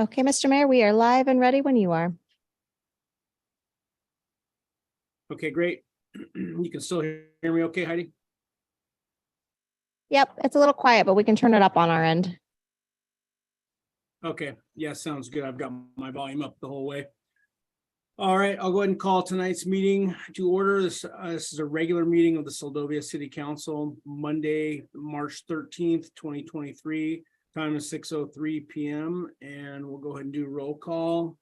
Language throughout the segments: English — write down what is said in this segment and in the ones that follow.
Okay, Mr. Mayor, we are live and ready when you are. Okay, great. You can still hear me okay, Heidi? Yep, it's a little quiet, but we can turn it up on our end. Okay, yeah, sounds good. I've got my volume up the whole way. All right, I'll go ahead and call tonight's meeting to order. This is a regular meeting of the Seldovia City Council, Monday, March 13th, 2023. Time is 6:03 p.m. and we'll go ahead and do roll call.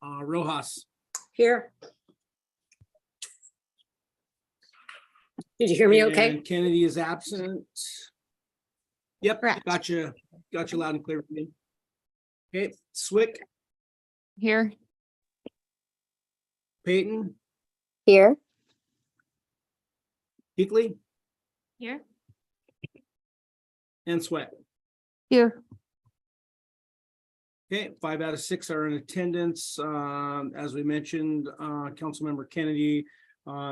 Rojas. Here. Did you hear me okay? And Kennedy is absent. Yep, Correct. got you loud and clear. Okay, Swick, Here. Peyton, Here. Heatley, Here. and Sweat. Here. Okay, 5 out of 6 are in attendance. As we mentioned, Councilmember Kennedy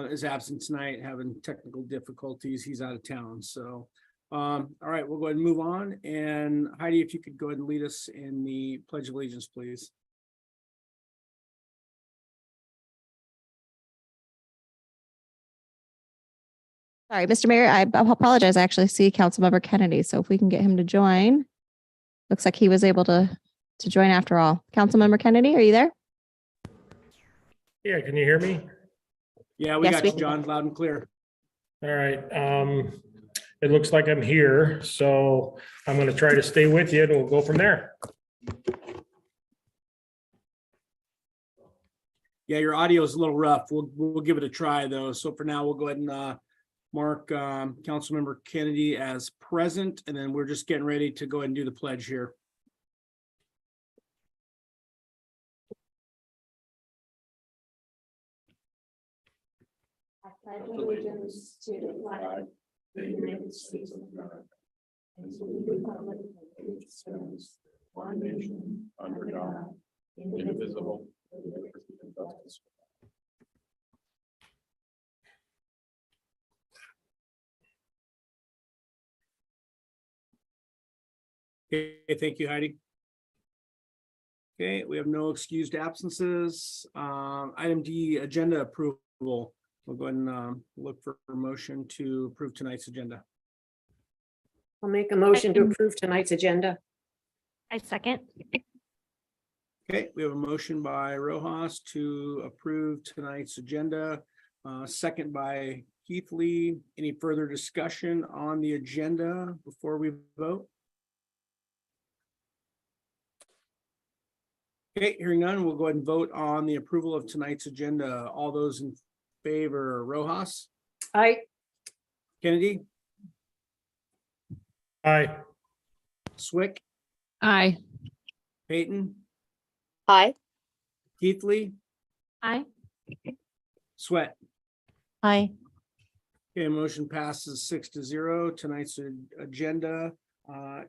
is absent tonight, having technical difficulties. He's out of town. So, all right, we'll go ahead and move on. And Heidi, if you could go ahead and lead us in the Pledge of Allegiance, please. Sorry, Mr. Mayor, I apologize. I actually see Councilmember Kennedy. So if we can get him to join. Looks like he was able to join after all. Councilmember Kennedy, are you there? Yeah, can you hear me? Yeah, we Yes, got we you, can. John, loud and clear. All right. It looks like I'm here, so I'm going to try to stay with you and we'll go from there. Yeah, your audio is a little rough. We'll give it a try though. So for now, we'll go ahead and mark Councilmember Kennedy as present, and then we're just getting ready to go ahead and do the pledge here. I pledge allegiance to the flag of the United States of America and to the republic for which it stands, one nation, under God, indivisible, with liberty and justice. Okay, thank you, Heidi. Okay, we have no excused absences. Item D, agenda approval. We'll go ahead and look for a motion to approve tonight's agenda. I'll make a motion to approve tonight's agenda. I second. Okay, we have a motion by Rojas to approve tonight's agenda, second by Heatley. Any further discussion on the agenda before we vote? Okay, hearing none, we'll go ahead and vote on the approval of tonight's agenda. All those in favor, Rojas, Aye. Kennedy, Aye. Swick, Aye. Peyton, Aye. Heatley, Aye. Sweat. Aye. Okay, motion passes 6-0. Tonight's agenda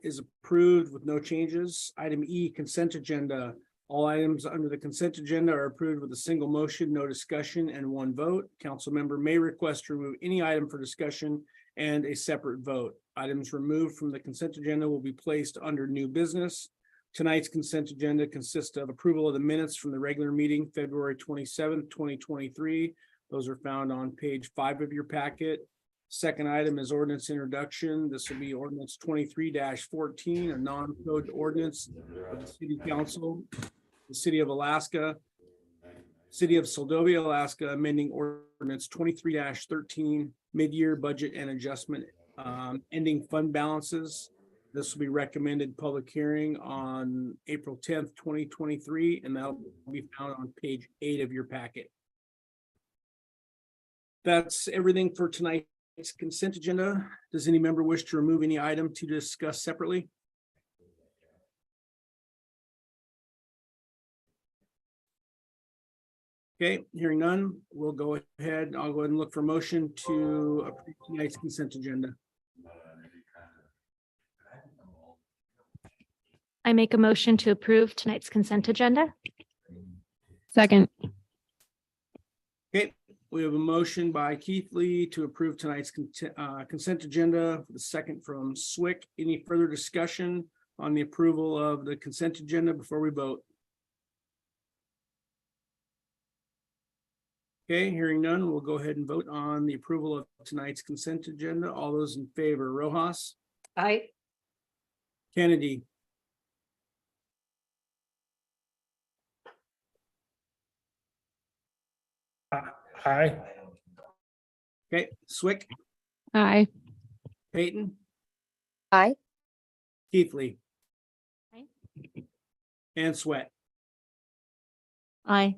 is approved with no changes. Item E, consent agenda. All items under the consent agenda are approved with a single motion, no discussion, and one vote. Council member may request to remove any item for discussion and a separate vote. Items removed from the consent agenda will be placed under new business. Tonight's consent agenda consists of approval of the minutes from the regular meeting, February 27th, 2023. Those are found on page 5 of your packet. Second item is ordinance introduction. This will be ordinance 23-14, a non-code ordinance of the City Council, the City of Alaska, City of Seldovia, Alaska, amending ordinance 23-13, mid-year budget and adjustment, ending fund balances. This will be recommended public hearing on April 10th, 2023, and that'll be found on page 8 of your packet. That's everything for tonight's consent agenda. Does any member wish to remove any item to discuss separately? Okay, hearing none, we'll go ahead. I'll go ahead and look for motion to approve tonight's consent agenda. I make a motion to approve tonight's consent agenda. Second. Okay, we have a motion by Keithley to approve tonight's consent agenda. The second from Swick. Any further discussion on the approval of the consent agenda before we vote? Okay, hearing none, we'll go ahead and vote on the approval of tonight's consent agenda. All those in favor, Rojas, Aye. Kennedy, Aye. okay, Swick, Aye. Peyton, Aye. Keithley. Aye. And Sweat. Aye.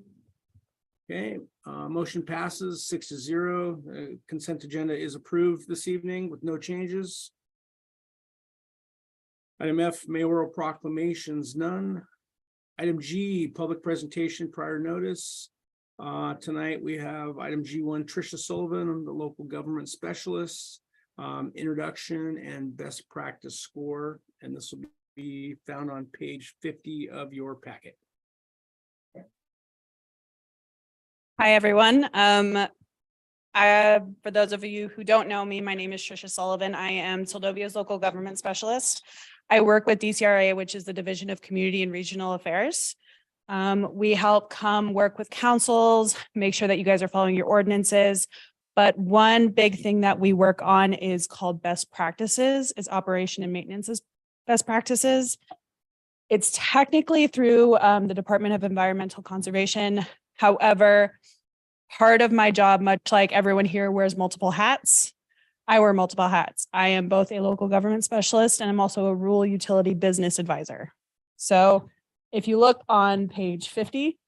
Okay, motion passes 6-0. Consent agenda is approved this evening with no changes. Item F, mayoral proclamations, none. Item G, public presentation prior notice. Tonight we have item G1, Tricia Sullivan, the local government specialist, introduction and best practice score. And this will be found on page 50 of your packet. Hi, everyone. For those of you who don't know me, my name is Tricia Sullivan. I am Seldovia's local government specialist. I work with DCRA, which is the Division of Community and Regional Affairs. We help come work with councils, make sure that you guys are following your ordinances. But one big thing that we work on is called best practices, is operation and maintenance best practices. It's technically through the Department of Environmental Conservation. However, part of my job, much like everyone here wears multiple hats, I wear multiple hats. I am both a local government specialist and I'm also a rural utility business advisor. So if you look on page 50,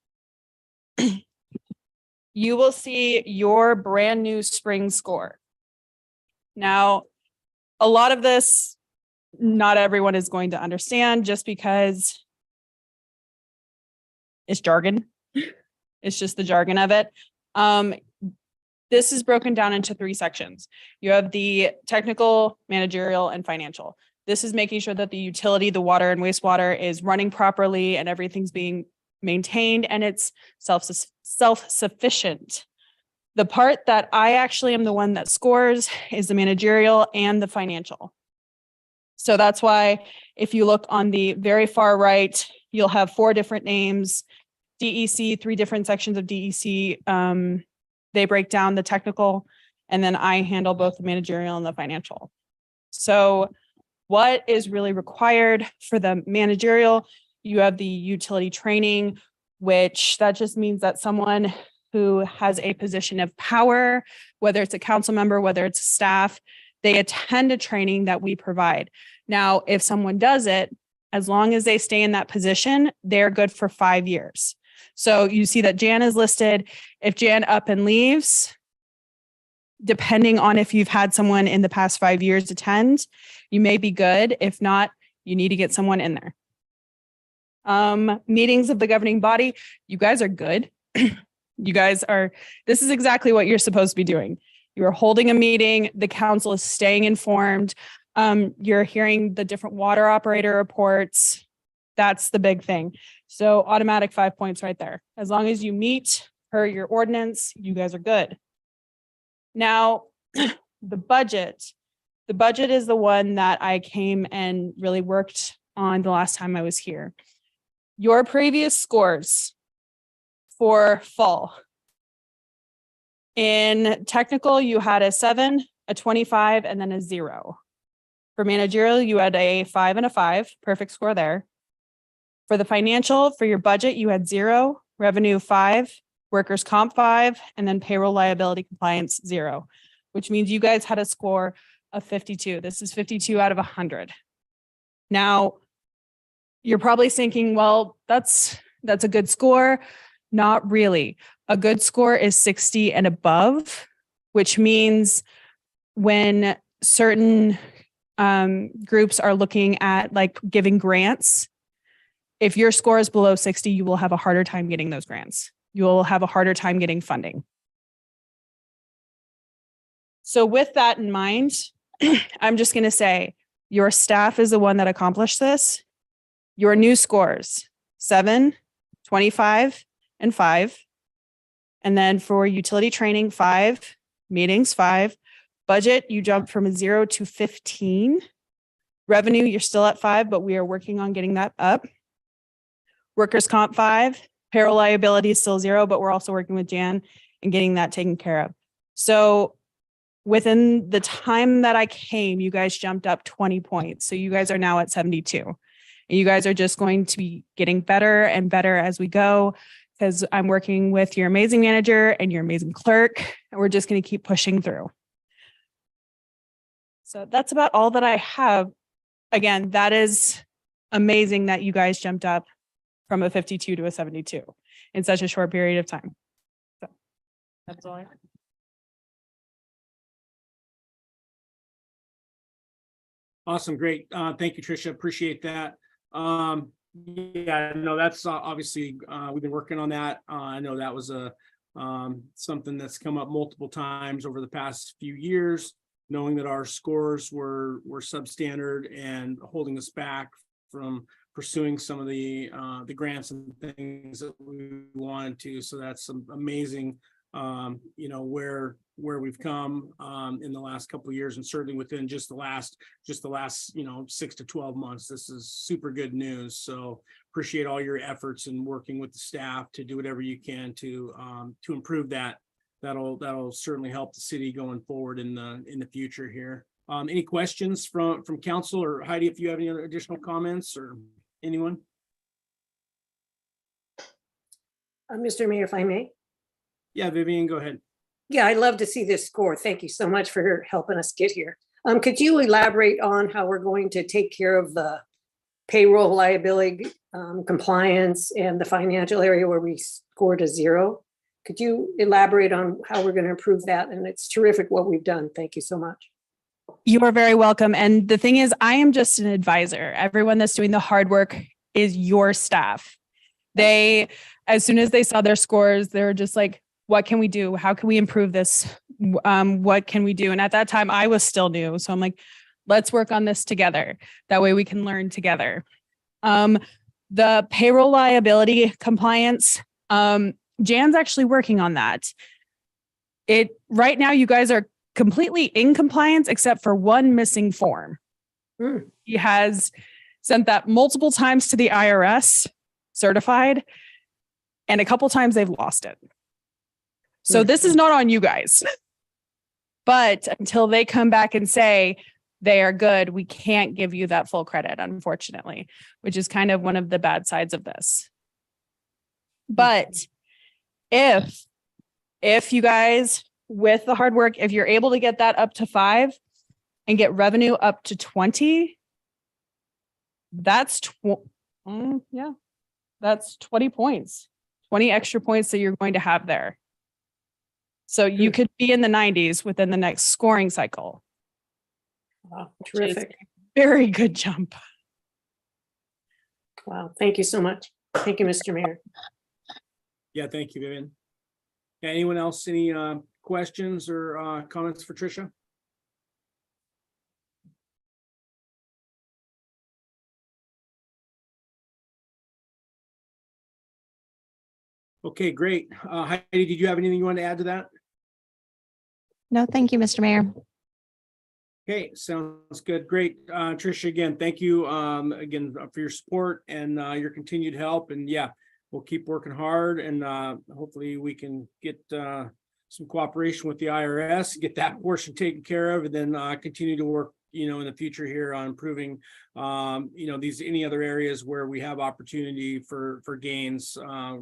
you will see your brand new spring score. Now, a lot of this, not everyone is going to understand just because it's jargon. It's just the jargon of it. This is broken down into 3 sections. You have the technical, managerial, and financial. This is making sure that the utility, the water and wastewater is running properly and everything's being maintained and it's self-sufficient. The part that I actually am the one that scores is the managerial and the financial. So that's why if you look on the very far right, you'll have 4 different names. DEC, 3 different sections of DEC. They break down the technical, and then I handle both the managerial and the financial. So what is really required for the managerial? You have the utility training, which that just means that someone who has a position of power, whether it's a council member, whether it's staff, they attend a training that we provide. Now, if someone does it, as long as they stay in that position, they're good for 5 years. So you see that Jan is listed. If Jan up and leaves, depending on if you've had someone in the past 5 years attend, you may be good. If not, you need to get someone in there. Meetings of the governing body, you guys are good. This is exactly what you're supposed to be doing. You're holding a meeting. The council is staying informed. You're hearing the different water operator reports. That's the big thing. So automatic 5 points right there. As long as you meet per your ordinance, you guys are good. Now, the budget is the one that I came and really worked on the last time I was here. Your previous scores for fall. In technical, you had a 7, a 25, and then a 0. For managerial, you had a 5 and a 5, perfect score there. For the financial, for your budget, you had 0, revenue 5, workers' comp 5, and then payroll liability compliance 0, which means you guys had a score of 52. This is 52 out of 100. Now, you're probably thinking, well, that's a good score. Not really. A good score is 60 and above, which means when certain groups are looking at like giving grants, if your score is below 60, you will have a harder time getting those grants. You will have a harder time getting funding. So with that in mind, I'm just going to say your staff is the one that accomplished this. Your new scores, 7, 25, and 5. And then for utility training, 5, meetings, 5. Budget, you jumped from a 0 to 15. Revenue, you're still at 5, but we are working on getting that up. Workers' comp 5, payroll liability is still 0, but we're also working with Jan and getting that taken care of. So within the time that I came, you guys jumped up 20 points. So you guys are now at 72. And you guys are just going to be getting better and better as we go, because I'm working with your amazing manager and your amazing clerk, and we're just going to keep pushing through. So that's about all that I have. Again, that is amazing that you guys jumped up from a 52 to a 72 in such a short period of time. So that's all I have. Awesome. Great. Thank you, Tricia. Appreciate that. Yeah, no, that's obviously, we've been working on that. I know that was something that's come up multiple times over the past few years, knowing that our scores were substandard and holding us back from pursuing some of the grants and things that we wanted to. So that's some amazing, where we've come in the last couple of years, and certainly within just the last 6 to 12 months. This is super good news. So appreciate all your efforts in working with the staff to do whatever you can to improve that. That'll certainly help the city going forward in the future here. Any questions from council, or Heidi, if you have any other additional comments, or anyone? Mr. Mayor, if I may. Yeah, Vivian, go ahead. Yeah, I'd love to see this score. Thank you so much for helping us get here. Could you elaborate on how we're going to take care of the payroll liability compliance and the financial area where we scored a 0? Could you elaborate on how we're going to improve that? And it's terrific what we've done. Thank you so much. You are very welcome. And the thing is, I am just an advisor. Everyone that's doing the hard work is your staff. They, as soon as they saw their scores, they were just like, what can we do? How can we improve this? What can we do? And at that time, I was still new. So I'm like, let's work on this together. That way we can learn together. The payroll liability compliance, Jan's actually working on that. Right now, you guys are completely in compliance except for one missing form. He has sent that multiple times to the IRS certified, and a couple times they've lost it. So this is not on you guys. But until they come back and say they are good, we can't give you that full credit, unfortunately, which is kind of one of the bad sides of this. But if you guys, with the hard work, if you're able to get that up to 5 and get revenue up to 20, that's 20 points, 20 extra points that you're going to have there. So you could be in the 90s within the next scoring cycle. Wow, terrific. Very good jump. Wow, thank you so much. Thank you, Mr. Mayor. Yeah, thank you, Vivian. Yeah, anyone else, any questions or comments for Tricia? Okay, great. Heidi, did you have anything you want to add to that? No, thank you, Mr. Mayor. Okay, sounds good. Great. Tricia, again, thank you again for your support and your continued help. And yeah, we'll keep working hard, and hopefully we can get some cooperation with the IRS, get that portion taken care of, and then continue to work, in the future here on improving, any other areas where we have opportunity for gains.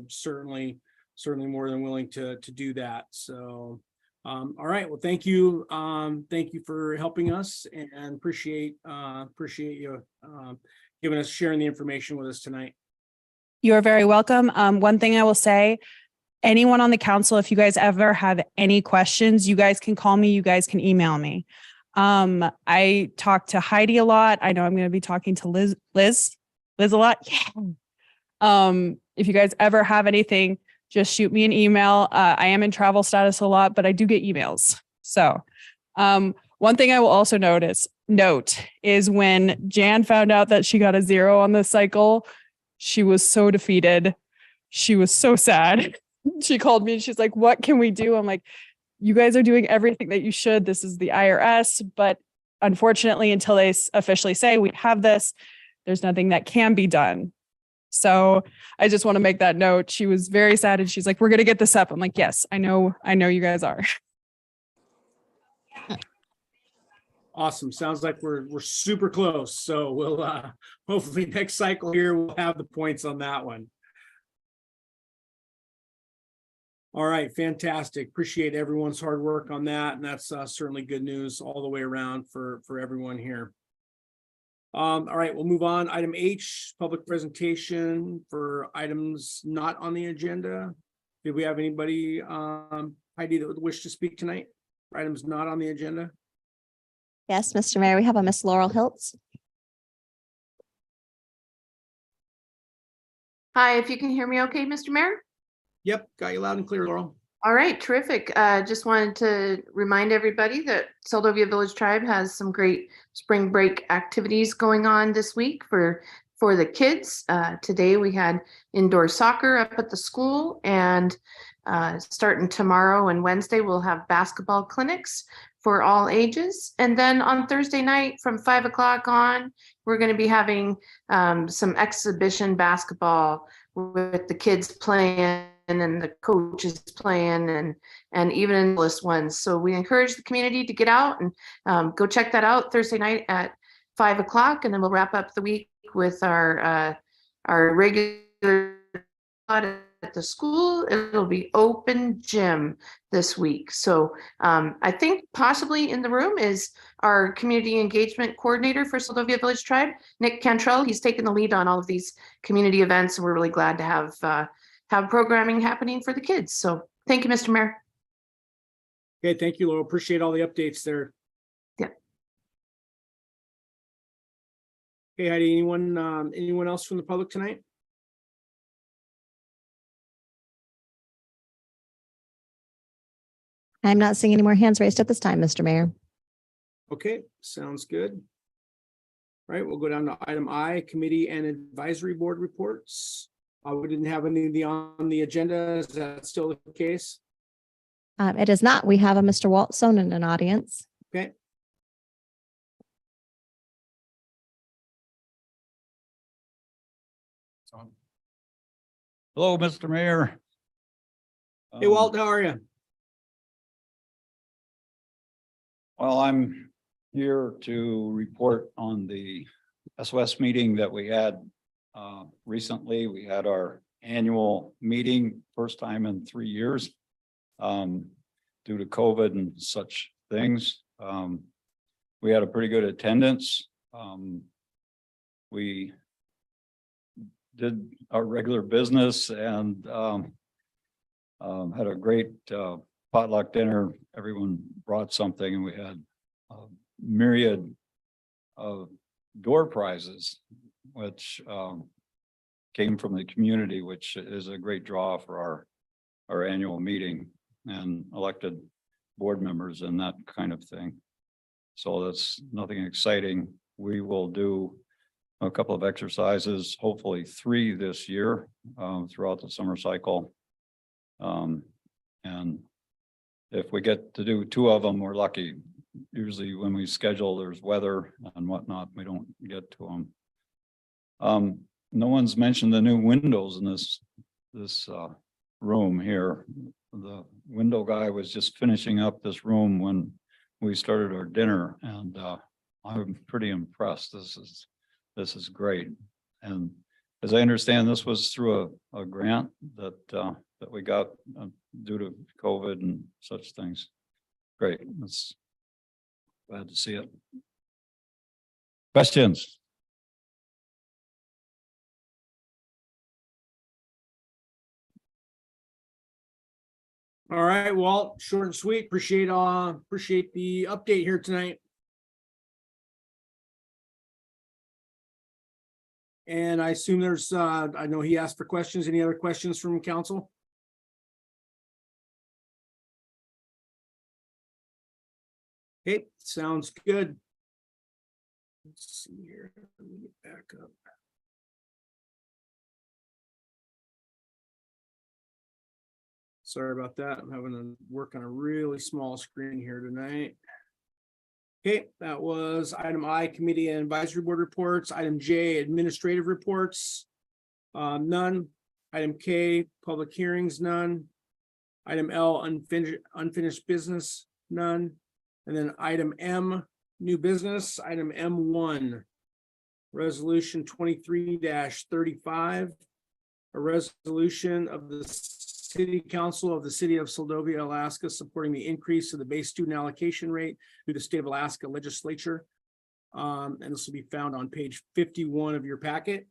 Certainly more than willing to do that. So. All right. Well, thank you. Thank you for helping us, and appreciate you sharing the information with us tonight. You're very welcome. One thing I will say, anyone on the council, if you guys ever have any questions, you guys can call me, you guys can email me. I talk to Heidi a lot. I know I'm going to be talking to Liz a lot. Yeah. If you guys ever have anything, just shoot me an email. I am in travel status a lot, but I do get emails. So one thing I will also note is when Jan found out that she got a 0 on this cycle, she was so defeated. She was so sad. She called me and she's like, what can we do? I'm like, you guys are doing everything that you should. This is the IRS, but unfortunately, until they officially say we have this, there's nothing that can be done. So I just want to make that note. She was very sad and she's like, we're going to get this up. I'm like, yes, I know you guys are. Awesome. Sounds like we're super close. So we'll hopefully next cycle here, we'll have the points on that one. All right, fantastic. Appreciate everyone's hard work on that. And that's certainly good news all the way around for everyone here. All right, we'll move on. Item H, public presentation for items not on the agenda. Did we have anybody, Heidi, that would wish to speak tonight? For items not on the agenda? Yes, Mr. Mayor, we have a Miss Laurel Hiltz. Hi, if you can hear me okay, Mr. Mayor? Yep, got you loud and clear, Laurel. All right, terrific. Just wanted to remind everybody that Seldovia Village Tribe has some great spring break activities going on this week for the kids. Today we had indoor soccer up at the school, and starting tomorrow and Wednesday, we'll have basketball clinics for all ages. And then on Thursday night from 5 o'clock on, we're going to be having some exhibition basketball with the kids playing and the coaches playing and even in list ones. So we encourage the community to get out and go check that out Thursday night at 5 o'clock. And then we'll wrap up the week with our regular at the school. It'll be open gym this week. So I think possibly in the room is our community engagement coordinator for Seldovia Village Tribe, Nick Cantrell. He's taken the lead on all of these community events, and we're really glad to have programming happening for the kids. So thank you, Mr. Mayor. Okay, thank you, Laurel. Appreciate all the updates there. Yeah. Okay, Heidi, anyone else from the public tonight? I'm not seeing any more hands raised at this time, Mr. Mayor. Okay, sounds good. All right, we'll go down to item I, committee and advisory board reports. We didn't have any on the agenda. Is that still the case? It is not. We have a Mr. Walt Sonnen in audience. Okay. Hello, Mr. Mayor. Hey, Walt, how are you? Well, I'm here to report on the SOS meeting that we had recently. We had our annual meeting, first time in 3 years, due to COVID and such things. We had a pretty good attendance. We did our regular business and had a great potluck dinner. Everyone brought something, and we had a myriad of door prizes, which came from the community, which is a great draw for our annual meeting, and elected board members and that kind of thing. So that's nothing exciting. We will do a couple of exercises, hopefully 3 this year, throughout the summer cycle. And if we get to do 2 of them, we're lucky. Usually when we schedule, there's weather and whatnot, we don't get to them. No one's mentioned the new windows in this room here. The window guy was just finishing up this room when we started our dinner, and I'm pretty impressed. This is great. And as I understand, this was through a grant that we got due to COVID and such things. Great. That's glad to see it. Questions? All right, Walt, short and sweet. Appreciate the update here tonight. And I assume there's I know he asked for questions. Any other questions from council? Okay, sounds good. Let's see here. Let me get back up. Sorry about that. I'm having to work on a really small screen here tonight. Okay, that was item I, committee and advisory board reports. Item J, administrative reports. None. Item K, public hearings, none. Item L, unfinished business, none. And then item M, new business, item M1. Resolution 23-35. A resolution of the City Council of the City of Seldovia, Alaska, supporting the increase of the base student allocation rate through the State of Alaska Legislature. And this will be found on page 51 of your packet.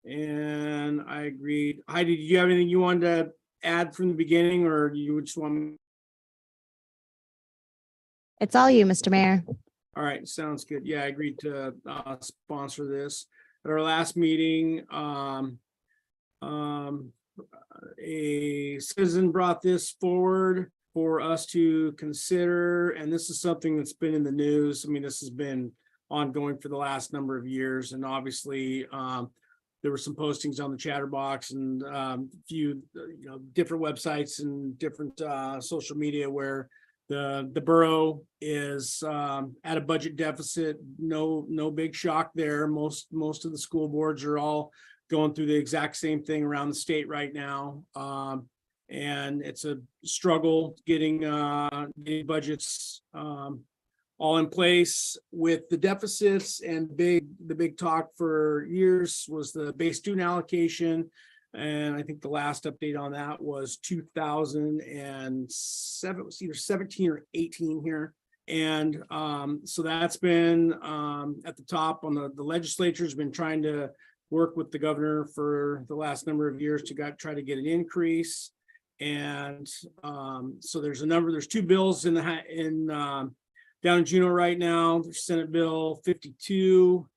And I agreed. Heidi, did you have anything you wanted to add from the beginning, or you just want me? It's all you, Mr. Mayor. All right, sounds good. Yeah, I agreed to sponsor this. At our last meeting, a citizen brought this forward for us to consider, and this is something that's been in the news. I mean, this has been ongoing for the last number of years, and obviously, there were some postings on the Chatterbox and a few, different websites and different social media where the borough is at a budget deficit. No big shock there. Most of the school boards are all going through the exact same thing around the state right now. And it's a struggle getting budgets all in place with the deficits, and the big talk for years was the base student allocation. And I think the last update on that was 2007, it was either 17 or 18 here. And so that's been at the top on the legislature has been trying to work with the governor for the last number of years to try to get an increase. And so there's two bills down in Juneau right now. There's Senate Bill 52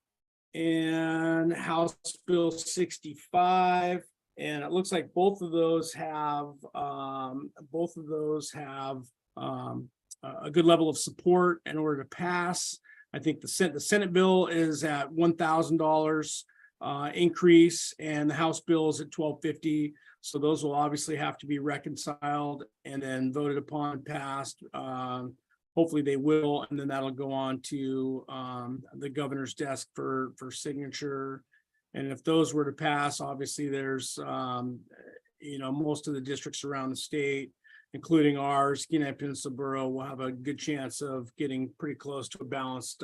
and House Bill 65. And it looks like both of those have a good level of support in order to pass. I think the Senate bill is at $1,000 increase, and the House bill is at $1,250. So those will obviously have to be reconciled and then voted upon and passed. Hopefully they will, and then that'll go on to the governor's desk for signature. And if those were to pass, obviously there's most of the districts around the state, including ours, Kenai Peninsula Borough, will have a good chance of getting pretty close to a balanced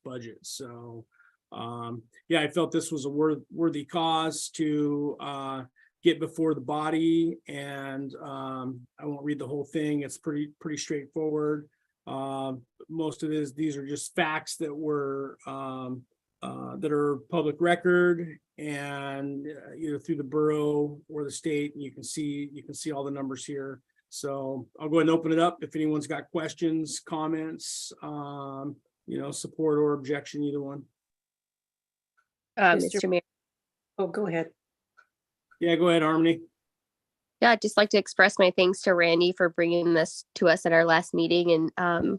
budget. So yeah, I felt this was a worthy cause to get before the body, and I won't read the whole thing. It's pretty straightforward. Most of these are just facts that were that are public record, and either through the borough or the state, and you can see all the numbers here. So I'll go ahead and open it up if anyone's got questions, comments, support or objection, either one. Mr. Mayor. Oh, go ahead. Yeah, go ahead, Harmony. Yeah, I'd just like to express my thanks to Randy for bringing this to us at our last meeting, and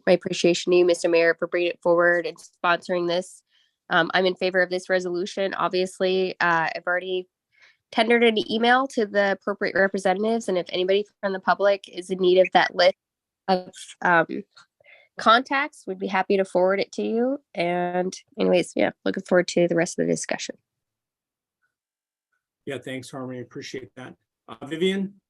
my appreciation to you, Mr. Mayor, for bringing it forward and sponsoring this. I'm in favor of this resolution. Obviously, I've already tendered an email to the appropriate representatives, and if anybody from the public is in need of that list of contacts, we'd be happy to forward it to you. And anyways, yeah, looking forward to the rest of the discussion. Yeah, thanks, Harmony. Appreciate that. Vivian?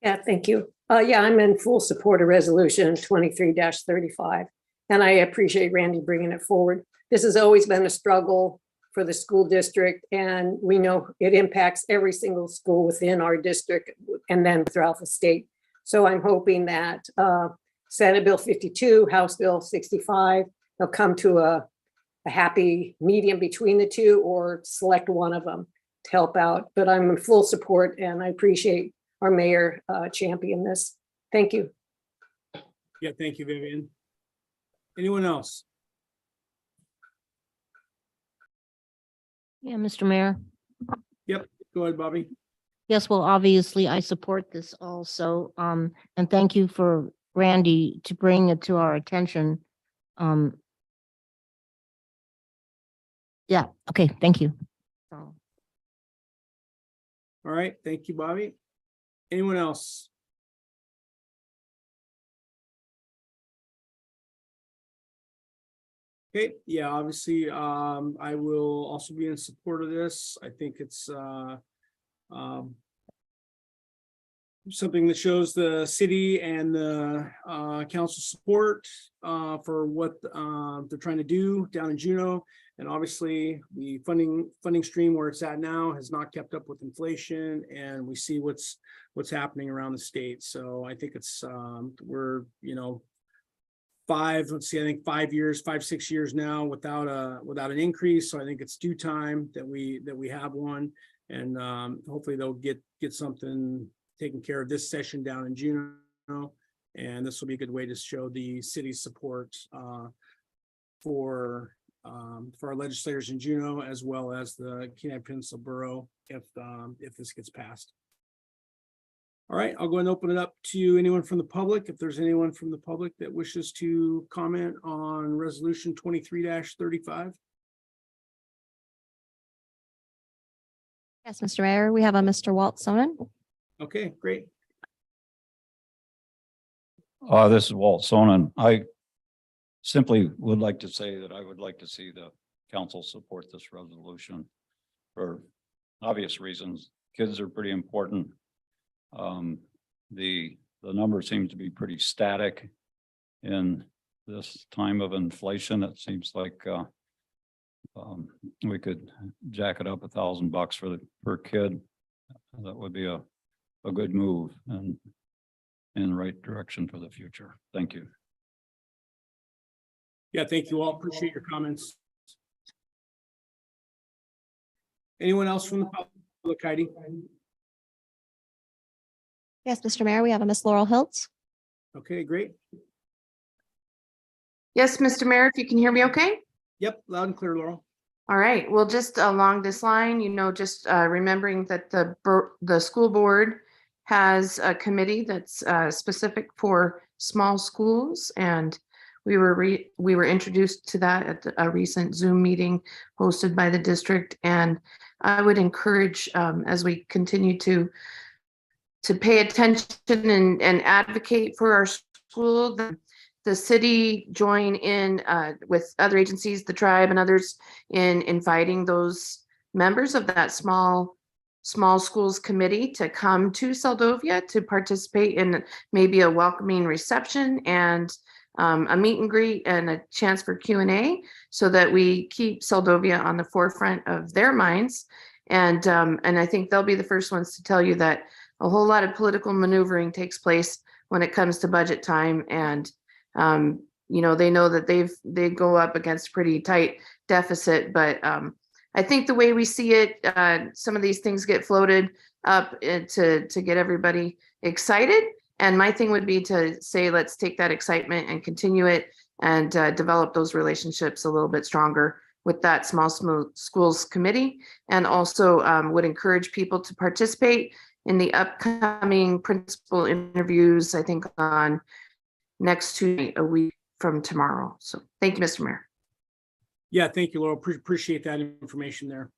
Yeah, thank you. Yeah, I'm in full support of resolution 23-35. And I appreciate Randy bringing it forward. This has always been a struggle for the school district, and we know it impacts every single school within our district and then throughout the state. So I'm hoping that Senate Bill 52, House Bill 65, they'll come to a happy medium between the two, or select one of them to help out. But I'm in full support, and I appreciate our mayor champion this. Thank you. Yeah, thank you, Vivian. Anyone else? Yeah, Mr. Mayor. Yep, go ahead, Bobby. Yes, well, obviously I support this also. And thank you for Randy to bring it to our attention. Yeah, okay, thank you. All right, thank you, Bobby. Anyone else? Okay, yeah, obviously, I will also be in support of this. I think it's something that shows the city and the council support for what they're trying to do down in Juneau. And obviously, the funding stream where it's at now has not kept up with inflation, and we see what's happening around the state. So I think it's we're, you know, I think 5 years, 6 years now without an increase. So I think it's due time that we have one, and hopefully they'll get something taken care of this session down in Juneau. And this will be a good way to show the city's support for our legislators in Juneau, as well as the Kenai Peninsula Borough, if this gets passed. All right, I'll go and open it up to anyone from the public. If there's anyone from the public that wishes to comment on resolution 23-35. Yes, Mr. Mayor, we have a Mr. Walt Sonnen. Okay, great. This is Walt Sonnen. I simply would like to say that I would like to see the council support this resolution for obvious reasons. Kids are pretty important. The number seems to be pretty static in this time of inflation. It seems like we could jack it up $1,000 per kid. That would be a good move and in the right direction for the future. Thank you. Yeah, thank you all. Appreciate your comments. Anyone else from the public, Heidi? Yes, Mr. Mayor, we have a Miss Laurel Hiltz. Okay, great. Yes, Mr. Mayor, if you can hear me okay? Yep, loud and clear, Laurel. All right, well, just along this line, you know, just remembering that the school board has a committee that's specific for small schools, and we were introduced to that at a recent Zoom meeting hosted by the district. And I would encourage, as we continue to pay attention and advocate for our school, the city join in with other agencies, the tribe and others, in inviting those members of that small schools committee to come to Seldovia to participate in maybe a welcoming reception and a meet and greet and a chance for Q&A, so that we keep Seldovia on the forefront of their minds. And I think they'll be the first ones to tell you that a whole lot of political maneuvering takes place when it comes to budget time. And you know, they know that they go up against a pretty tight deficit, but I think the way we see it, some of these things get floated up to get everybody excited. And my thing would be to say, let's take that excitement and continue it and develop those relationships a little bit stronger with that small schools committee, and also would encourage people to participate in the upcoming principal interviews, I think on next Tuesday, a week from tomorrow. So thank you, Mr. Mayor. Yeah, thank you, Laurel. Appreciate that information there.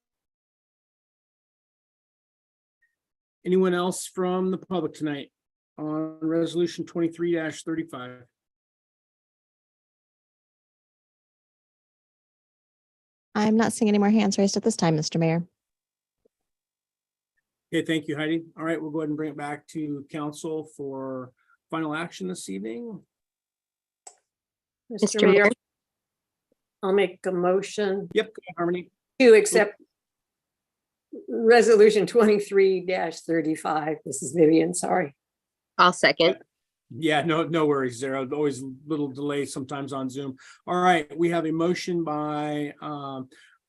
Anyone else from the public tonight on resolution 23-35? I'm not seeing any more hands raised at this time, Mr. Mayor. Okay, thank you, Heidi. All right, we'll go ahead and bring it back to council for final action this evening. Mr. Mr. Mayor, Mayor. I'll make a motion Yep, go ahead, Harmony. to accept resolution 23-35. This is Vivian, sorry. I'll second. Yeah, no worries there. Always a little delay sometimes on Zoom. All right, we have a motion by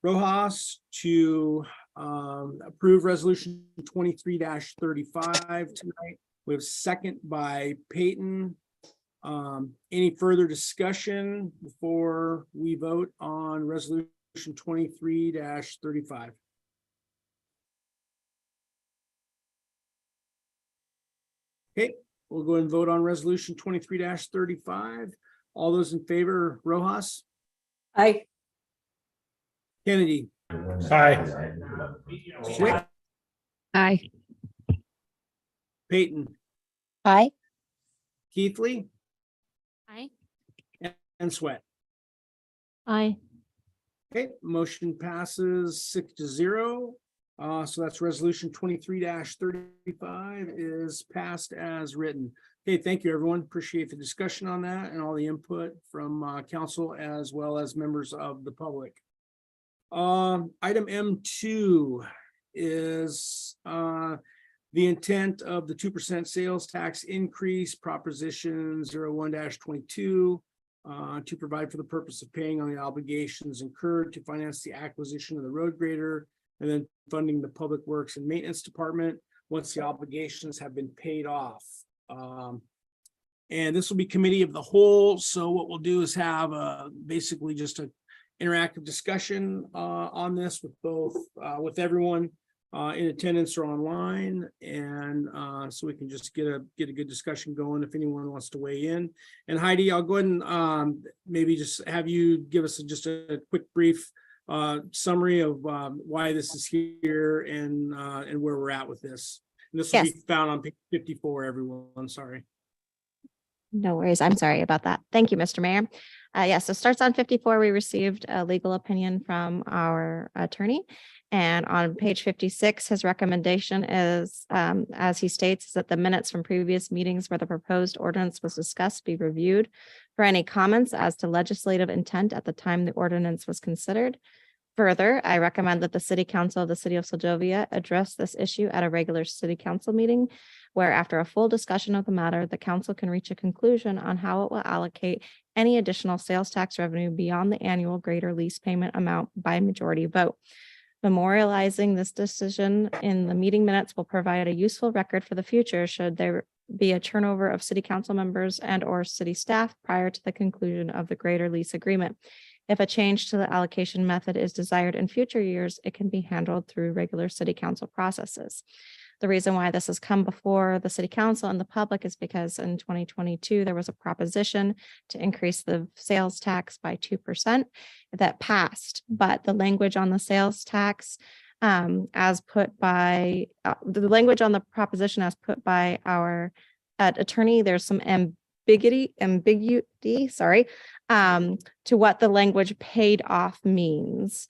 Rojas to approve resolution 23-35 tonight. We have a second by Peyton. Any further discussion before we vote on resolution 23-35? Okay, we'll go and vote on resolution 23-35. All those in favor, Rojas, Aye. Kennedy, Aye. Swick, Aye. Peyton, Aye. Keithley, Aye. and Sweat. Aye. Okay, motion passes 6-0. So that's resolution 23-35 is passed as written. Okay, thank you, everyone. Appreciate the discussion on that and all the input from council as well as members of the public. Item M2 is the intent of the 2% sales tax increase, Proposition 01-22, to provide for the purpose of paying on the obligations incurred to finance the acquisition of the road grader and then funding the Public Works and Maintenance Department once the obligations have been paid off. And this will be committee of the whole. So what we'll do is have basically just a interactive discussion on this with both with everyone in attendance or online, and so we can just get a good discussion going if anyone wants to weigh in. And Heidi, I'll go ahead and maybe just have you give us just a quick brief summary of why this is here and where we're at with this. And this will be found on page 54, everyone. Sorry. No worries. I'm sorry about that. Thank you, Mr. Mayor. So starts on 54. We received a legal opinion from our attorney. And on page 56, his recommendation is, as he states, is that the minutes from previous meetings where the proposed ordinance was discussed be reviewed for any comments as to legislative intent at the time the ordinance was considered. Further, I recommend that the City Council of the City of Seldovia address this issue at a regular City Council meeting, where after a full discussion of the matter, the council can reach a conclusion on how it will allocate any additional sales tax revenue beyond the annual greater lease payment amount by majority vote. Memorializing this decision in the meeting minutes will provide a useful record for the future should there be a turnover of City Council members and or city staff prior to the conclusion of the greater lease agreement. If a change to the allocation method is desired in future years, it can be handled through regular City Council processes. The reason why this has come before the City Council and the public is because in 2022, there was a proposition to increase the sales tax by 2% that passed, but the language on the sales tax as put by the language on the proposition as put by our attorney, there's some ambiguity, to what the language paid off means.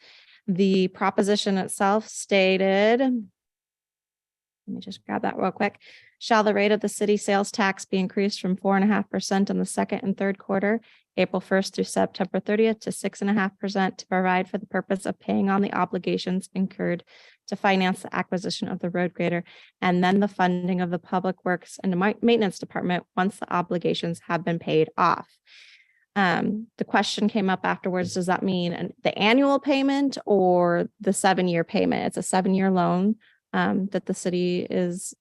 The proposition itself stated, let me just grab that real quick. Shall the rate of the city sales tax be increased from 4.5% in the second and third quarter, April 1st through September 30th to 6.5% to provide for the purpose of paying on the obligations incurred to finance the acquisition of the road grader and then the funding of the Public Works and the Maintenance Department once the obligations have been paid off. The question came up afterwards, does that mean the annual payment or the 7-year payment? It's a 7-year loan that the city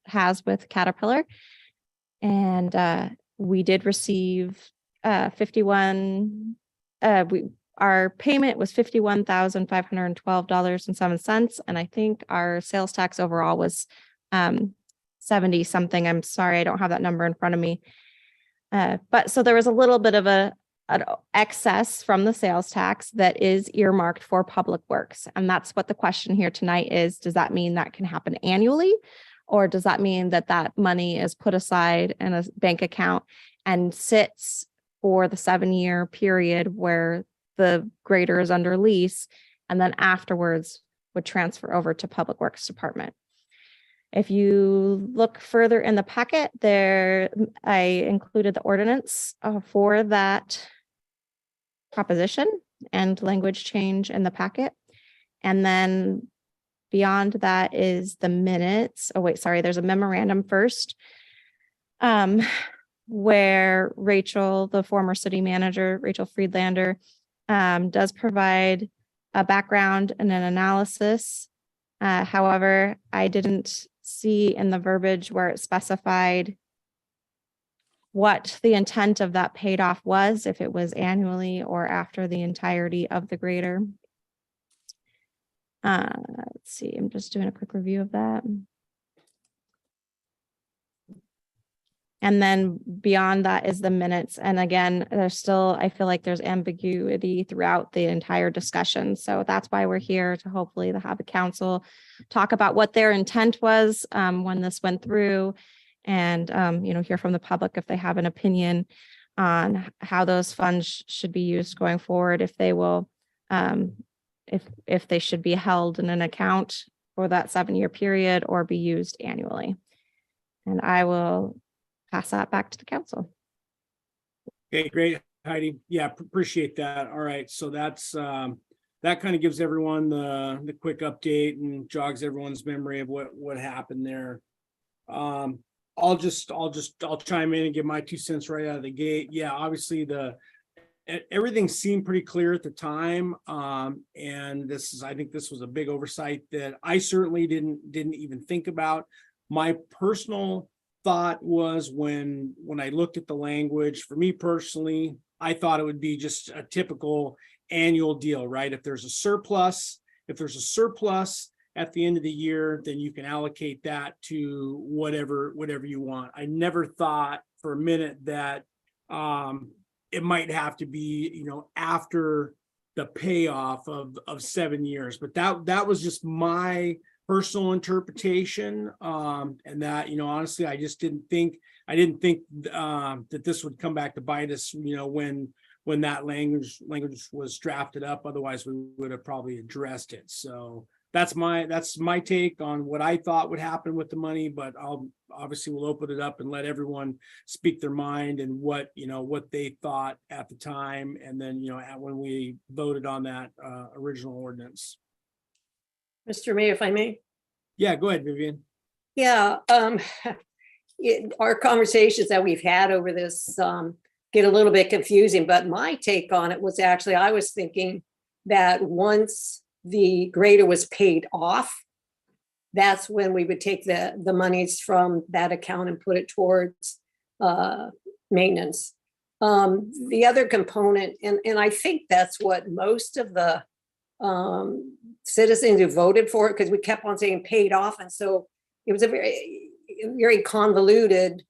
has with Caterpillar. And we did receive our payment was $51,512.07. And I think our sales tax overall was 70 something. I'm sorry, I don't have that number in front of me. But so there was a little bit of an excess from the sales tax that is earmarked for Public Works. And that's what the question here tonight is. Does that mean that can happen annually? Or does that mean that that money is put aside in a bank account and sits for the 7-year period where the grader is under lease and then afterwards would transfer over to Public Works Department? If you look further in the packet there, I included the ordinance for that proposition and language change in the packet. And then beyond that is the minutes. Oh, wait, sorry. There's a memorandum first where Rachel, the former city manager, Rachel Friedlander, does provide a background and an analysis. However, I didn't see in the verbiage where it specified what the intent of that paid off was, if it was annually or after the entirety of the grader. Let's see, I'm just doing a quick review of that. And then beyond that is the minutes. And again, there's still, I feel like there's ambiguity throughout the entire discussion. So that's why we're here, to hopefully have the council talk about what their intent was when this went through, and hear from the public if they have an opinion on how those funds should be used going forward, if they will, if they should be held in an account for that 7-year period or be used annually. And I will pass that back to the council. Okay, great, Heidi. Yeah, appreciate that. All right, so that's that kind of gives everyone the quick update and jogs everyone's memory of what happened there. I'll chime in and give my 2 cents right out of the gate. Yeah, obviously everything seemed pretty clear at the time. And I think this was a big oversight that I certainly didn't even think about. My personal thought was when I looked at the language, for me personally, I thought it would be just a typical annual deal, right? If there's a surplus at the end of the year, then you can allocate that to whatever you want. I never thought for a minute that it might have to be, after the payoff of 7 years, but that was just my personal interpretation. And that, honestly, I didn't think that this would come back to bite us, when that language was drafted up. Otherwise, we would have probably addressed it. So that's my take on what I thought would happen with the money, but we'll open it up and let everyone speak their mind and what they thought at the time. And then, when we voted on that original ordinance. Mr. Mayor, if I may. Yeah, go ahead, Vivian. Yeah, our conversations that we've had over this get a little bit confusing, but my take on it was actually, I was thinking that once the grader was paid off, that's when we would take the monies from that account and put it towards maintenance. The other component, and I think that's what most of the citizens who voted for it, because we kept on saying paid off, and so it was a very convoluted,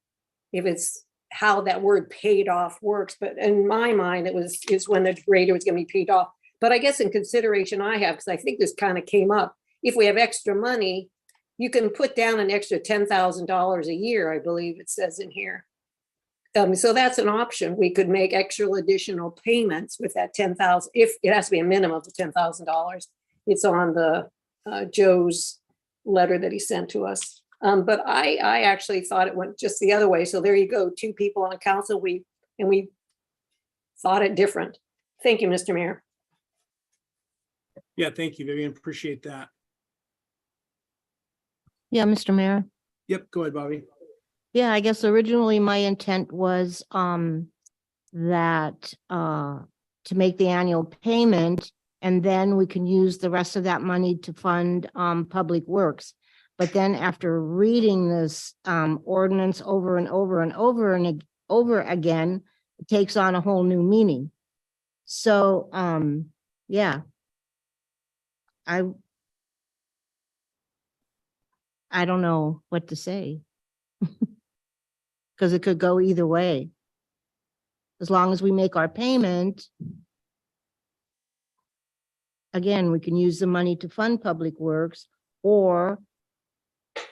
if it's how that word paid off works. But in my mind, is when the grader was going to be paid off. But I guess in consideration I have, because I think this kind of came up, if we have extra money, you can put down an extra $10,000 a year, I believe it says in here. So that's an option. We could make extra additional payments with that 10,000, if it has to be a minimum of $10,000. It's on the Joe's letter that he sent to us. But I actually thought it went just the other way. So there you go, 2 people on the council, we thought it different. Thank you, Mr. Mayor. Yeah, thank you, Vivian. Appreciate that. Yeah, Mr. Mayor. Yep, go ahead, Bobby. Yeah, I guess originally my intent was that to make the annual payment, and then we can use the rest of that money to fund public works. But then after reading this ordinance over and over and over and over again, it takes on a whole new meaning. So yeah, I don't know what to say. Because it could go either way. As long as we make our payment, again, we can use the money to fund public works or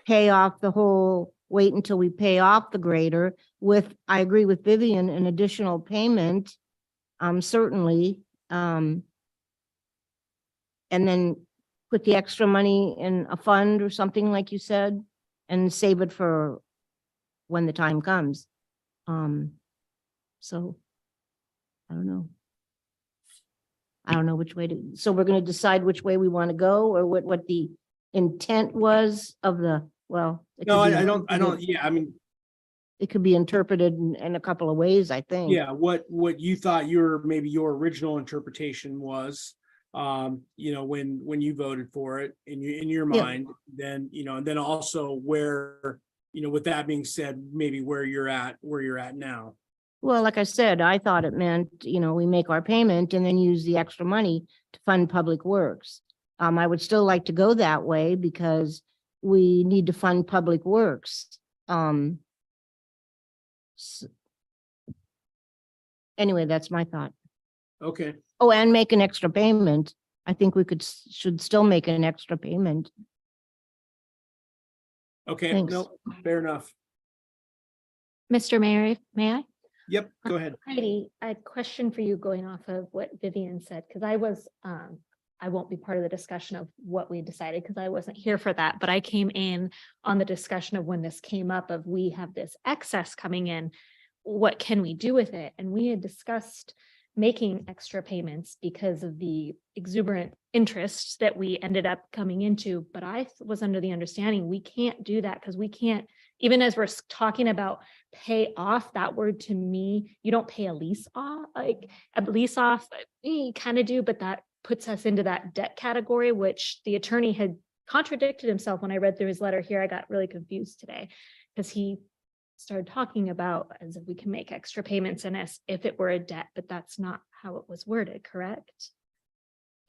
pay off the whole, wait until we pay off the grader with, I agree with Vivian, an additional payment, certainly. And then put the extra money in a fund or something like you said, and save it for when the time comes. So I don't know. I don't know which way to, so we're going to decide which way we want to go, or what the intent was of the, well. No, I don't, yeah, I mean. It could be interpreted in a couple of ways, I think. Yeah, what you thought maybe your original interpretation was, when you voted for it in your mind, then, and then also where, with that being said, maybe where you're at now. Well, like I said, I thought it meant, we make our payment and then use the extra money to fund public works. I would still like to go that way because we need to fund public works. Anyway, that's my thought. Okay. Oh, and make an extra payment. I think we should still make an extra payment. Okay, Thanks. no, fair enough. Mr. Mayor, may I? Yep, go ahead. Heidi, a question for you going off of what Vivian said, because I won't be part of the discussion of what we decided because I wasn't here for that, but I came in on the discussion of when this came up of we have this excess coming in, what can we do with it? And we had discussed making extra payments because of the exuberant interest that we ended up coming into, but I was under the understanding we can't do that because we can't, even as we're talking about pay off, that word to me, you don't pay a lease off, like a lease off, you kind of do, but that puts us into that debt category, which the attorney had contradicted himself when I read through his letter here. I got really confused today because he started talking about as if we can make extra payments and as if it were a debt, but that's not how it was worded, correct?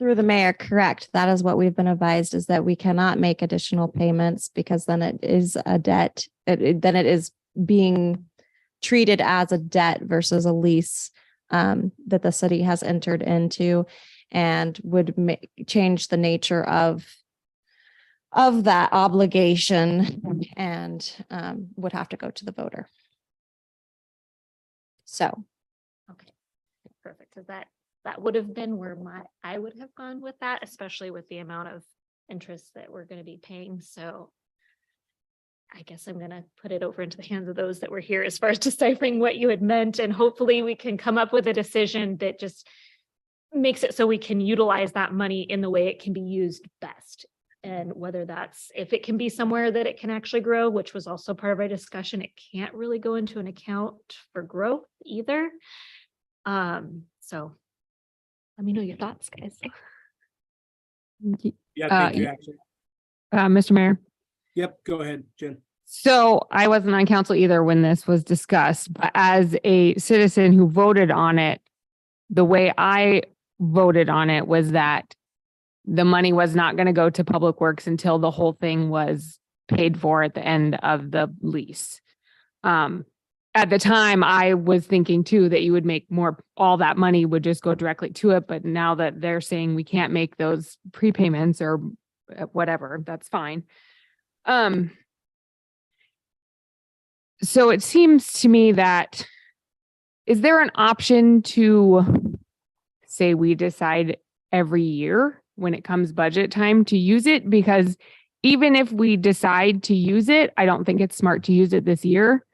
Through the mayor, correct. That is what we've been advised, is that we cannot make additional payments because then it is a debt. Then it is being treated as a debt versus a lease that the city has entered into, and would change the nature of that obligation and would have to go to the voter. So. Okay, perfect. Because that would have been where I would have gone with that, especially with the amount of interest that we're going to be paying. So I guess I'm going to put it over into the hands of those that were here as far as deciphering what you had meant. And hopefully we can come up with a decision that just makes it so we can utilize that money in the way it can be used best. And whether that's, if it can be somewhere that it can actually grow, which was also part of our discussion, it can't really go into an account for growth either. So let me know your thoughts, guys. Yeah, thank you, actually. Mr. Mayor. Yep, go ahead, Jen. So I wasn't on council either when this was discussed, but as a citizen who voted on it, the way I voted on it was that the money was not going to go to Public Works until the whole thing was paid for at the end of the lease. At the time, I was thinking too that you would make more, all that money would just go directly to it. But now that they're saying we can't make those prepayments or whatever, that's fine. So it seems to me that, is there an option to say we decide every year when it comes budget time to use it? Because even if we decide to use it, I don't think it's smart to use it this year,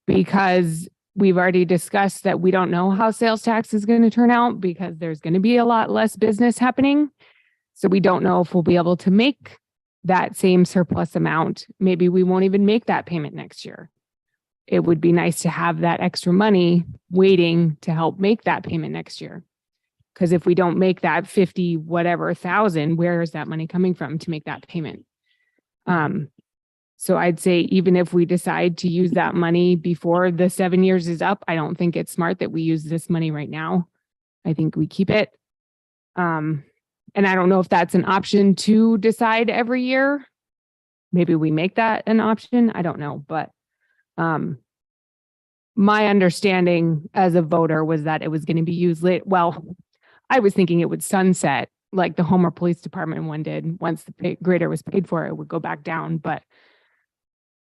because we've already discussed that we don't know how sales tax is going to turn out because there's going to be a lot less business happening. So we don't know if we'll be able to make that same surplus amount. Maybe we won't even make that payment next year. It would be nice to have that extra money waiting to help make that payment next year. Because if we don't make that 50 whatever thousand, where is that money coming from to make that payment? So I'd say even if we decide to use that money before the 7 years is up, I don't think it's smart that we use this money right now. I think we keep it. And I don't know if that's an option to decide every year. Maybe we make that an option. I don't know. But my understanding as a voter was that it was going to be used late. Well, I was thinking it would sunset like the Homer Police Department one did. Once the grader was paid for, it would go back down. But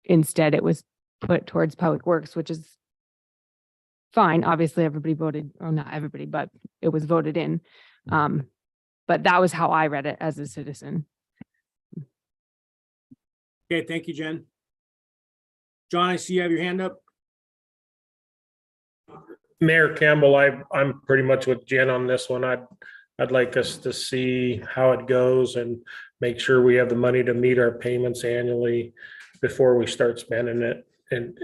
instead, it was put towards Public Works, which is fine. Obviously, everybody voted, or not everybody, but it was voted in. But that was how I read it as a citizen. Okay, thank you, Jen. John, I see you have your hand up. Mayor Campbell, I'm pretty much with Jen on this one. I'd like us to see how it goes and make sure we have the money to meet our payments annually before we start spending it. And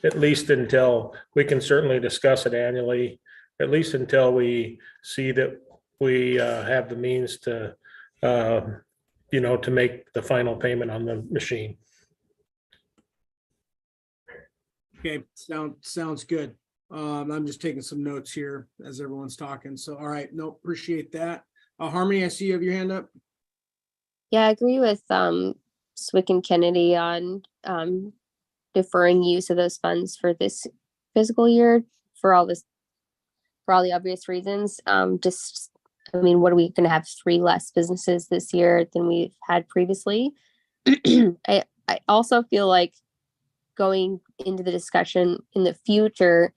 at least until we can certainly discuss it annually, at least until we see that we have the means to, to make the final payment on the machine. Okay, sounds good. I'm just taking some notes here as everyone's talking. So, all right, no, appreciate that. Harmony, I see you have your hand up. Yeah, I agree with Swick and Kennedy on deferring use of those funds for this fiscal year for all the obvious reasons. I mean, what are we going to have 3 less businesses this year than we've had previously? I also feel like going into the discussion in the future,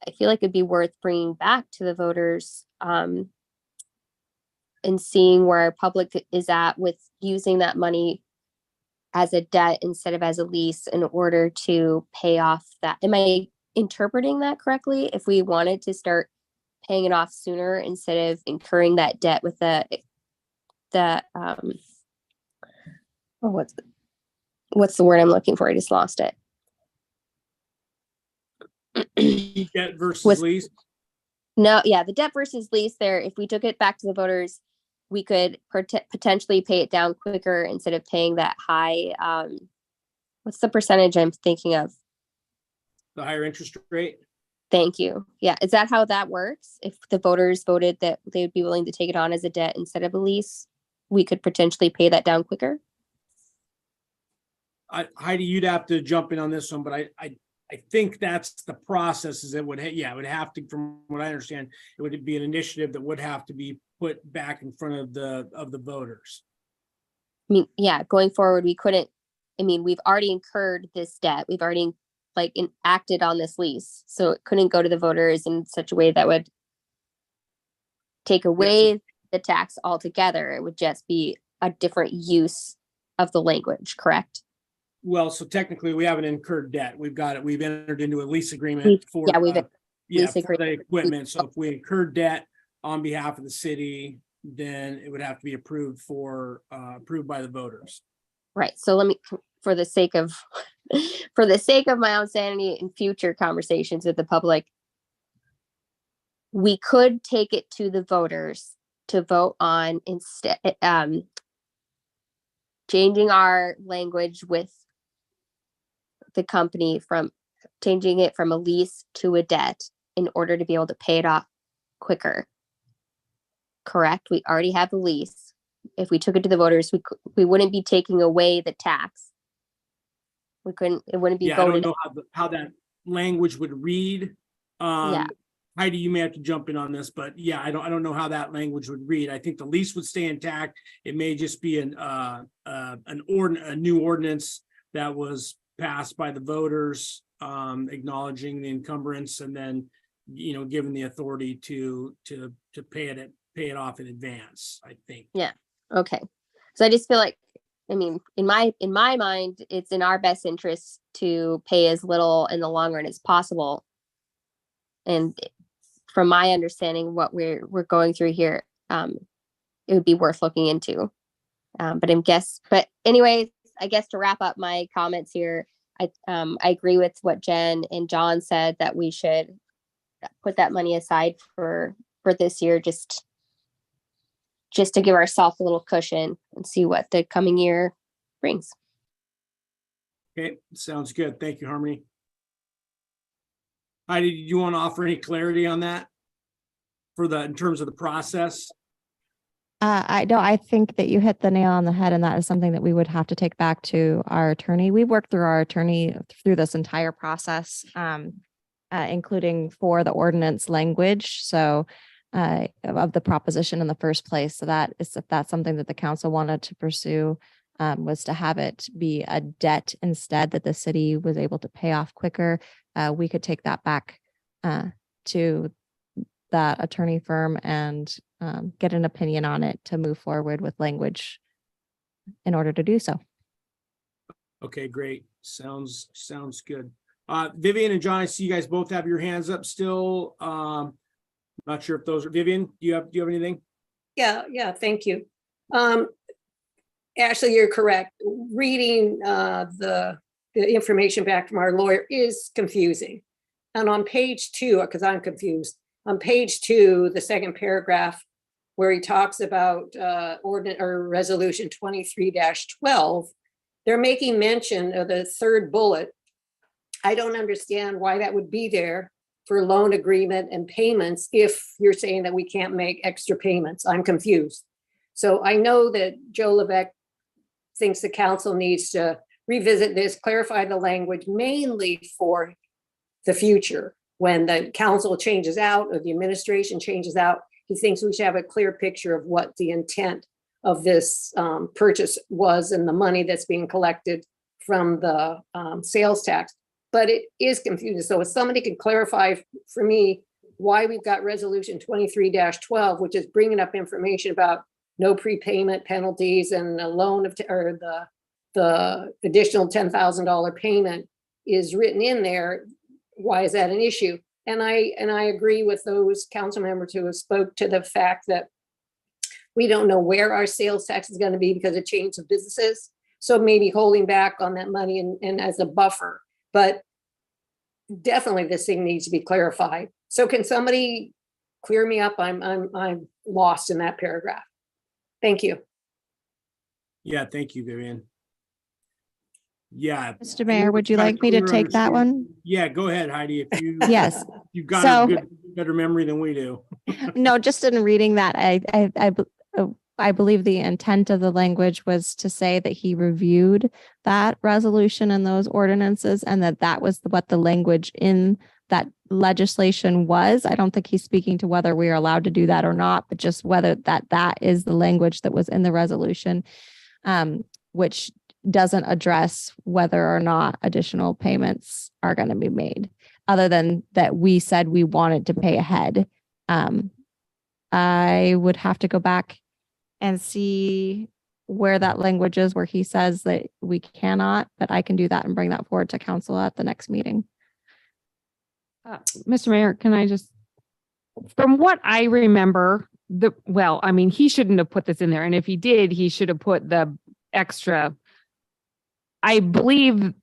I feel like it'd be worth bringing back to the voters, and seeing where our public is at with using that money as a debt instead of as a lease in order to pay off that. Am I interpreting that correctly? If we wanted to start paying it off sooner instead of incurring that debt with the oh, what's the word I'm looking for? I just lost it. Debt versus Was- lease. No, yeah, the debt versus lease there, if we took it back to the voters, we could potentially pay it down quicker instead of paying that high, what's the percentage I'm thinking of? The higher interest rate. Thank you. Yeah, is that how that works? If the voters voted that they would be willing to take it on as a debt instead of a lease, we could potentially pay that down quicker? Heidi, you'd have to jump in on this one, but I think that's the process. Is it would, yeah, it would have to, from what I understand, it would be an initiative that would have to be put back in front of the voters. I mean, yeah, going forward, we couldn't, I mean, we've already incurred this debt. We've already acted on this lease. So it couldn't go to the voters in such a way that would take away the tax altogether. It would just be a different use of the language, correct? Well, so technically we haven't incurred debt. We've got it. We've entered into a lease agreement for, lease for the equipment. So if we incur debt on behalf of the city, then it would have to be approved by the voters. Right. So let me, for the sake of my own sanity in future conversations with the public, we could take it to the voters to vote on instead, changing our language with the company from changing it from a lease to a debt in order to be able to pay it off quicker. Correct? We already have a lease. If we took it to the voters, we wouldn't be taking away the tax. We couldn't, it wouldn't be Yeah, I voted. don't know how that language would read. Yeah. Heidi, you may have to jump in on this, but yeah, I don't know how that language would read. I think the lease would stay intact. It may just be a new ordinance that was passed by the voters, acknowledging the encumbrance and then, given the authority to pay it off in advance, I think. Yeah. Okay. So I just feel like, I mean, in my mind, it's in our best interest to pay as little in the long run as possible. And from my understanding, what we're going through here, it would be worth looking into. But anyways, I guess to wrap up my comments here, I agree with what Jen and John said, that we should put that money aside for this year, just to give ourselves a little cushion and see what the coming year brings. Okay, sounds good. Thank you, Harmony. Heidi, do you want to offer any clarity on that in terms of the process? I think that you hit the nail on the head, and that is something that we would have to take back to our attorney. We worked through our attorney through this entire process, including for the ordinance language. So of the proposition in the first place. So if that's something that the council wanted to pursue, was to have it be a debt instead that the city was able to pay off quicker. We could take that back to that attorney firm and get an opinion on it to move forward with language in order to do so. Okay, great. Sounds good. Vivian and John, I see you guys both have your hands up still. Not sure if those are Vivian. Do you have anything? Yeah, thank you. Ashley, you're correct. Reading the information back from our lawyer is confusing. And on page 2, because I'm confused, on page 2, the second paragraph, where he talks about ordinance or resolution 23-12, they're making mention of the third bullet. I don't understand why that would be there for loan agreement and payments if you're saying that we can't make extra payments. I'm confused. So I know that Joe Levesque thinks the council needs to revisit this, clarify the language mainly for the future. When the council changes out or the administration changes out, he thinks we should have a clear picture of what the intent of this purchase was and the money that's being collected from the sales tax. but it is confusing. So if somebody could clarify for me why we've got resolution 23-12, which is bringing up information about no prepayment penalties and a loan of, or the additional $10,000 payment is written in there. Why is that an issue? And I agree with those council members who have spoke to the fact that we don't know where our sales tax is going to be because of change of businesses. So maybe holding back on that money and as a buffer, but definitely this thing needs to be clarified. So can somebody clear me up? I'm lost in that paragraph. Thank you. Yeah, thank you, Vivian. Yeah. Mr. Mayor, would you like me to take that one? Yeah, go ahead, Heidi. If you Yes. you've got So- a good, better memory than we do. No, just in reading that, I believe the intent of the language was to say that he reviewed that resolution and those ordinances and that was what the language in that legislation was. I don't think he's speaking to whether we are allowed to do that or not, but just whether that is the language that was in the resolution, which doesn't address whether or not additional payments are going to be made, other than that we said we wanted to pay ahead. I would have to go back and see where that language is, where he says that we cannot, but I can do that and bring that forward to council at the next meeting. Mr. Mayor, can I just, from what I remember, he shouldn't have put this in there. And if he did, he should have put the extra. I believe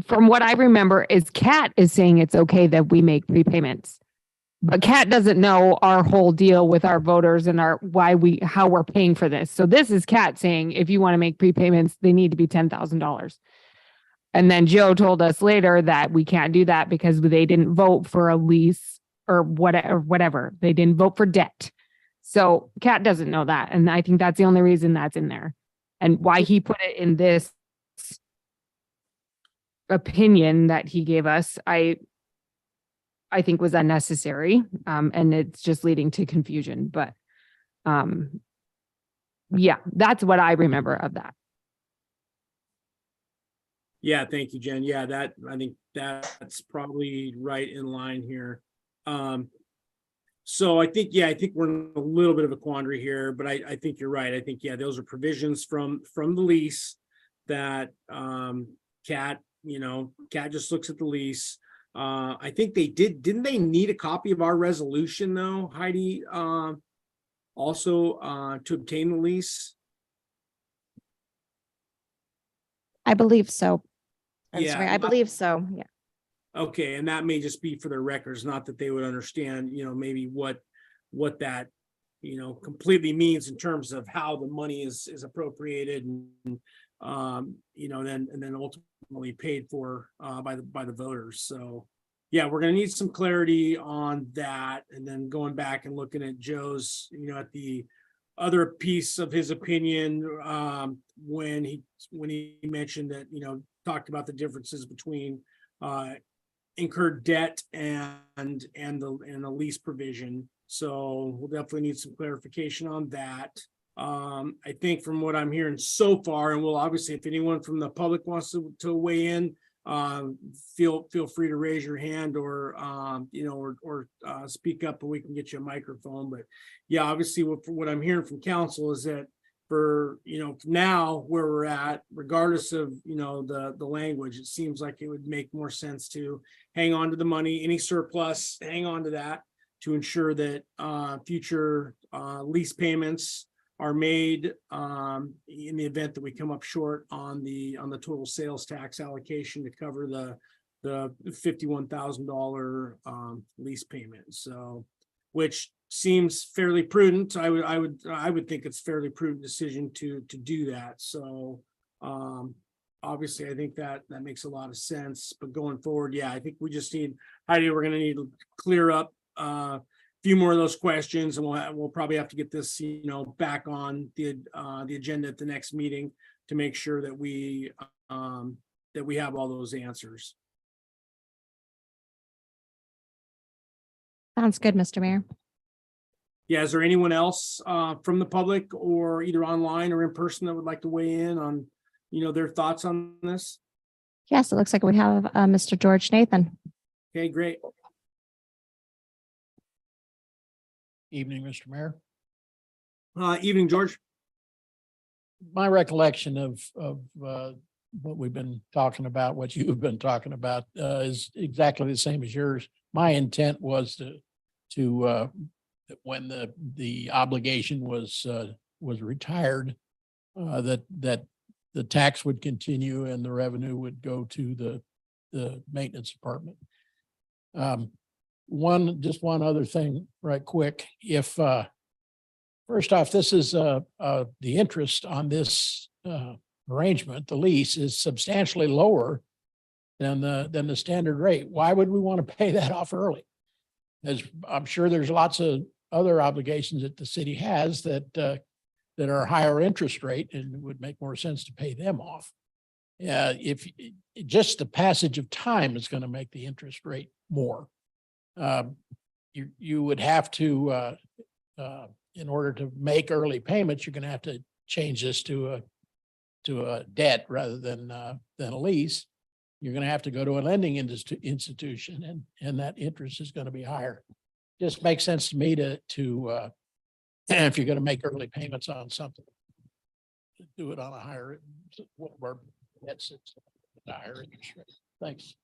from what I remember is Kat is saying it's okay that we make prepayments. But Kat doesn't know our whole deal with our voters and how we're paying for this. So this is Kat saying, if you want to make prepayments, they need to be $10,000. And then Joe told us later that we can't do that because they didn't vote for a lease or whatever. They didn't vote for debt. So Kat doesn't know that. And I think that's the only reason that's in there. And why he put it in this opinion that he gave us, I think was unnecessary. And it's just leading to confusion. But yeah, that's what I remember of that. Yeah, thank you, Jen. Yeah, I think that's probably right in line here. So I think we're in a little bit of a quandary here, but I think you're right. I think, yeah, those are provisions from the lease that Kat just looks at the lease. I think didn't they need a copy of our resolution though, Heidi, also to obtain the lease? I believe so. Yeah, I believe so. Yeah. Okay, and that may just be for their records, not that they would understand, maybe what that, completely means in terms of how the money is appropriated and, then ultimately paid for by the voters. So, yeah, we're going to need some clarity on that. And then going back and looking at Joe's, at the other piece of his opinion, when he mentioned that, talked about the differences between incurred debt and the lease provision. So we'll definitely need some clarification on that. I think from what I'm hearing so far, and we'll obviously, if anyone from the public wants to weigh in, feel free to raise your hand or speak up and we can get you a microphone. But yeah, obviously what I'm hearing from council is that for now where we're at, regardless of the language, it seems like it would make more sense to hang on to the money, any surplus, hang on to that to ensure that future lease payments are made in the event that we come up short on the total sales tax allocation to cover the $51,000 lease payment. So, which seems fairly prudent. I would think it's fairly prudent decision to do that. So obviously I think that makes a lot of sense. But going forward, yeah, I think we just need, Heidi, we're going to need to clear up a few more of those questions, and we'll probably have to get this back on the agenda at the next meeting to make sure that we have all those answers. Sounds good, Mr. Mayor. Yeah, is there anyone else from the public or either online or in person that would like to weigh in on, their thoughts on this? Yes, it looks like we have Mr. George Nathan. Okay, great. Evening, Mr. Mayor. Evening, George. My recollection of what we've been talking about, what you've been talking about, is exactly the same as yours. My intent was to when the obligation was retired, that the tax would continue and the revenue would go to the maintenance department. Just one other thing right quick. If first off, this is the interest on this arrangement, the lease is substantially lower than the standard rate. Why would we want to pay that off early? As I'm sure there's lots of other obligations that the city has that are higher interest rate, and it would make more sense to pay them off. If just the passage of time is going to make the interest rate more. You would have to, in order to make early payments, you're going to have to change this to a debt rather than a lease. You're going to have to go to a lending institution, and that interest is going to be higher. Just makes sense to me to if you're going to make early payments on something, do it on a higher, where that's a higher interest rate. Thanks.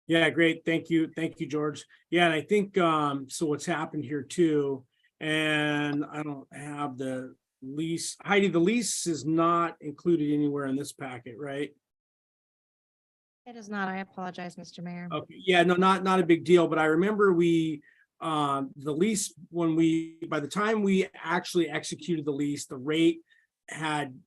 Yeah, great. Thank you. Thank you, George. Yeah, and I think so what's happened here too, and I don't have the lease. Heidi, the lease is not included anywhere in this packet, right? It is not. I apologize, Mr. Mayor. Okay, yeah, no, not a big deal, but I remember the lease, by the time we actually executed the lease, the rate had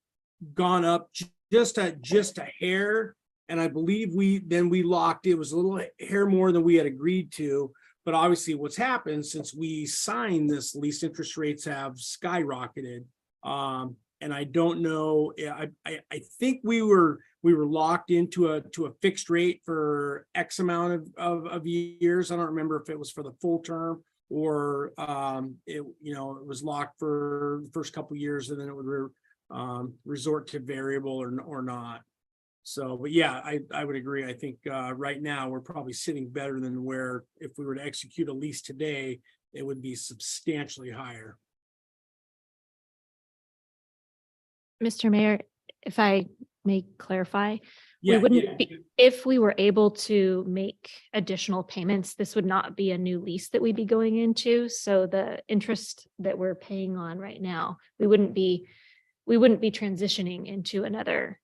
gone up just a hair. And I believe we locked, it was a little hair more than we had agreed to. But obviously what's happened since we signed this lease, interest rates have skyrocketed. And I don't know, I think we were locked into a fixed rate for X amount of years. I don't remember if it was for the full term or it was locked for the first couple of years and then it would resort to variable or not. So, but yeah, I would agree. I think right now we're probably sitting better than where if we were to execute a lease today, it would be substantially higher. Mr. Mayor, if I may clarify, Yeah, we wouldn't be, if we were able to make additional payments, this would not be a new lease that we'd be going into. So the interest that we're paying on right now, we wouldn't be transitioning into another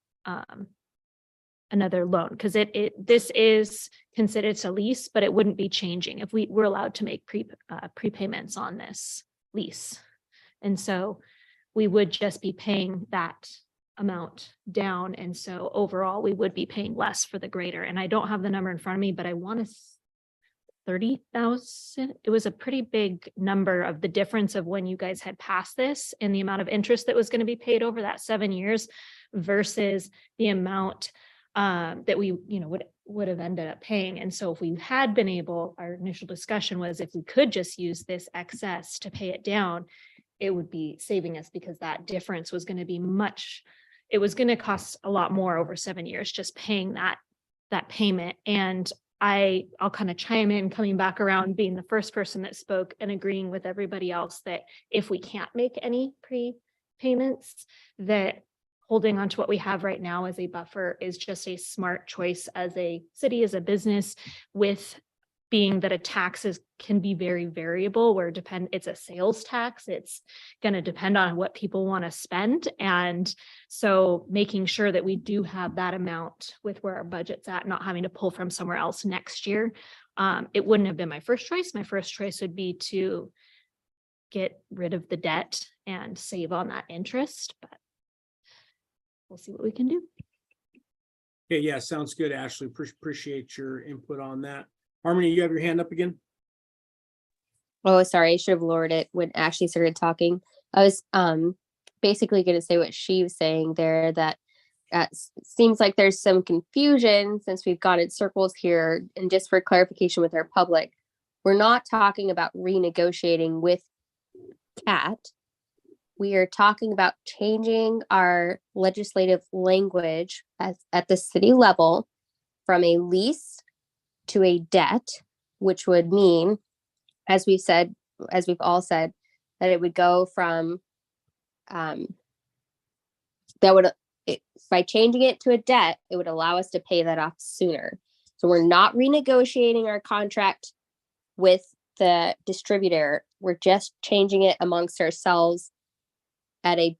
loan because this is considered a lease, but it wouldn't be changing if we were allowed to make prepayments on this lease. And so we would just be paying that amount down. And so overall, we would be paying less for the greater. And I don't have the number in front of me, but I want to 30,000. It was a pretty big number of the difference of when you guys had passed this and the amount of interest that was going to be paid over that 7 years versus the amount that we, would have ended up paying. And so if we had been able, our initial discussion was if we could just use this excess to pay it down, it would be saving us because that difference was going to be it was going to cost a lot more over 7 years, just paying that payment. And I'll kind of chime in, coming back around, being the first person that spoke and agreeing with everybody else that if we can't make any prepayments, that holding on to what we have right now as a buffer is just a smart choice as a city, as a business, with being that a taxes can be very variable where it's a sales tax. It's going to depend on what people want to spend. And so making sure that we do have that amount with where our budget's at, not having to pull from somewhere else next year. It wouldn't have been my first choice. My first choice would be to get rid of the debt and save on that interest, but we'll see what we can do. Okay, yeah, sounds good, Ashley. Appreciate your input on that. Harmony, you have your hand up again? Oh, sorry, I should have lowered it when Ashley started talking. I was basically going to say what she was saying there, that seems like there's some confusion since we've got it circles here. And just for clarification with our public, we're not talking about renegotiating with CAT. we are talking about changing our legislative language at the city level from a lease to a debt, which would mean, as we've all said, that it would go from by changing it to a debt, it would allow us to pay that off sooner. So we're not renegotiating our contract with the distributor. We're just changing it amongst ourselves at a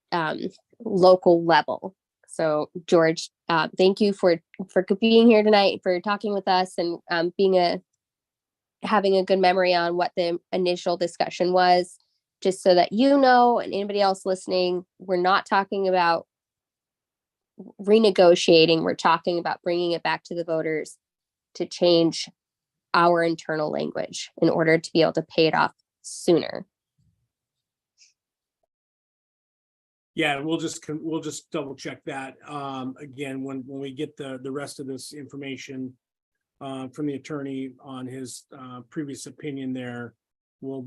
local level. So George, thank you for being here tonight, for talking with us, and having a good memory on what the initial discussion was, just so that you know, and anybody else listening, we're not talking about renegotiating. We're talking about bringing it back to the voters to change our internal language in order to be able to pay it off sooner. Yeah, we'll just double check that again when we get the rest of this information from the attorney on his previous opinion there. We'll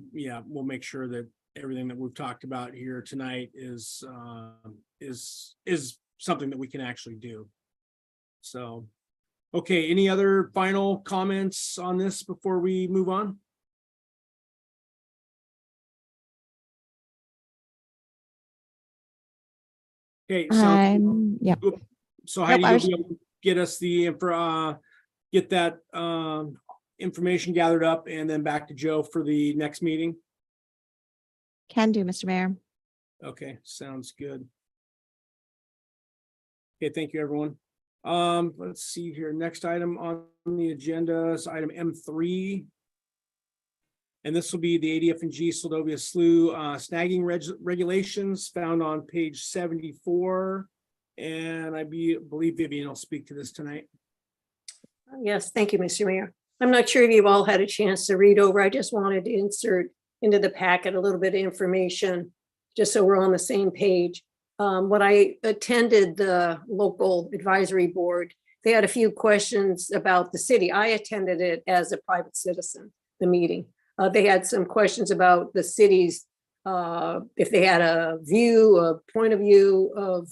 make sure that everything that we've talked about here tonight is something that we can actually do. So, okay, any other final comments on this before we move on? Okay, so Yeah. so Heidi, Nope, I you'll was- be able to get us get that information gathered up and then back to Joe for the next meeting. Can do, Mr. Mayor. Okay, sounds good. Okay, thank you, everyone. Let's see here. Next item on the agenda is item M3. And this will be the ADF&G Seldovia Slough snagging regulations found on page 74. And I believe Vivian will speak to this tonight. Yes, thank you, Mr. Mayor. I'm not sure if you've all had a chance to read over. I just wanted to insert into the packet a little bit of information, just so we're on the same page. When I attended the local advisory board, they had a few questions about the city. I attended it as a private citizen, the meeting. They had some questions about the city's, if they had a point of view of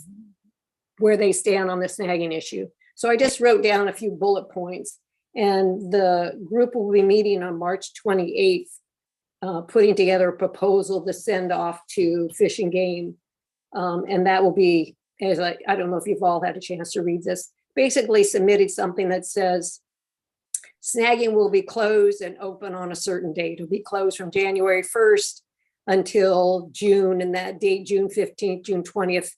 where they stand on the snagging issue. So I just wrote down a few bullet points, and the group will be meeting on March 28th, putting together a proposal to send off to Fish and Game. And that will be, I don't know if you've all had a chance to read this, basically submitted something that says snagging will be closed and open on a certain date. It'll be closed from January 1st until June, and that date, June 15th, June 20th.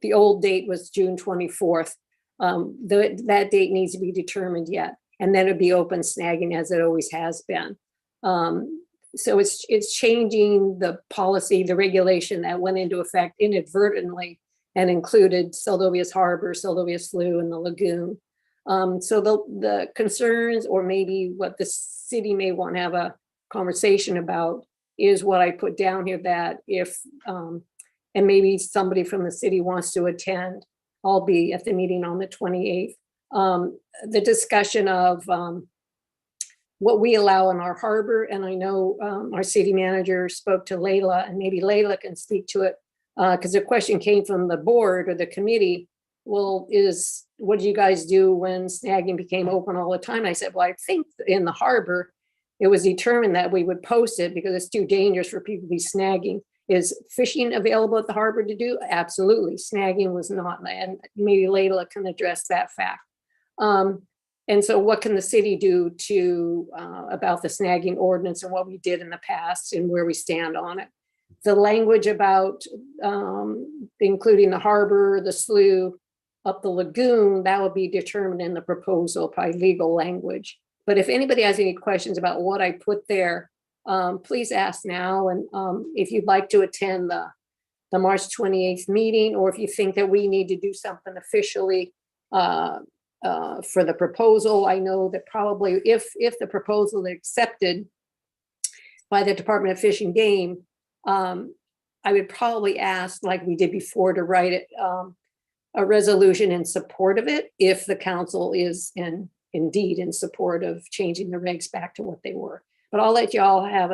The old date was June 24th. That date needs to be determined yet. And then it'll be open snagging as it always has been. So it's changing the policy, the regulation that went into effect inadvertently and included Seldovia's Harbor, Seldovia Slough, and the lagoon. So the concerns, or maybe what the city may want to have a conversation about, is what I put down here, that if, and maybe somebody from the city wants to attend, I'll be at the meeting on the 28th. The discussion of what we allow in our harbor. And I know our city manager spoke to Layla, and maybe Layla can speak to it, because the question came from the board or the committee. Well, what do you guys do when snagging became open all the time? I said, well, I think in the harbor, it was determined that we would post it because it's too dangerous for people to be snagging. Is fishing available at the harbor to do? Absolutely. Snagging was not, and maybe Layla can address that fact. And so what can the city do about the snagging ordinance and what we did in the past and where we stand on it? The language about including the harbor, the slough, up the lagoon, that will be determined in the proposal by legal language. But if anybody has any questions about what I put there, please ask now. And if you'd like to attend the March 28th meeting, or if you think that we need to do something officially for the proposal, I know that probably if the proposal is accepted by the Department of Fish and Game, I would probably ask, like we did before, to write it a resolution in support of it if the council is indeed in support of changing the regs back to what they were. But I'll let y'all have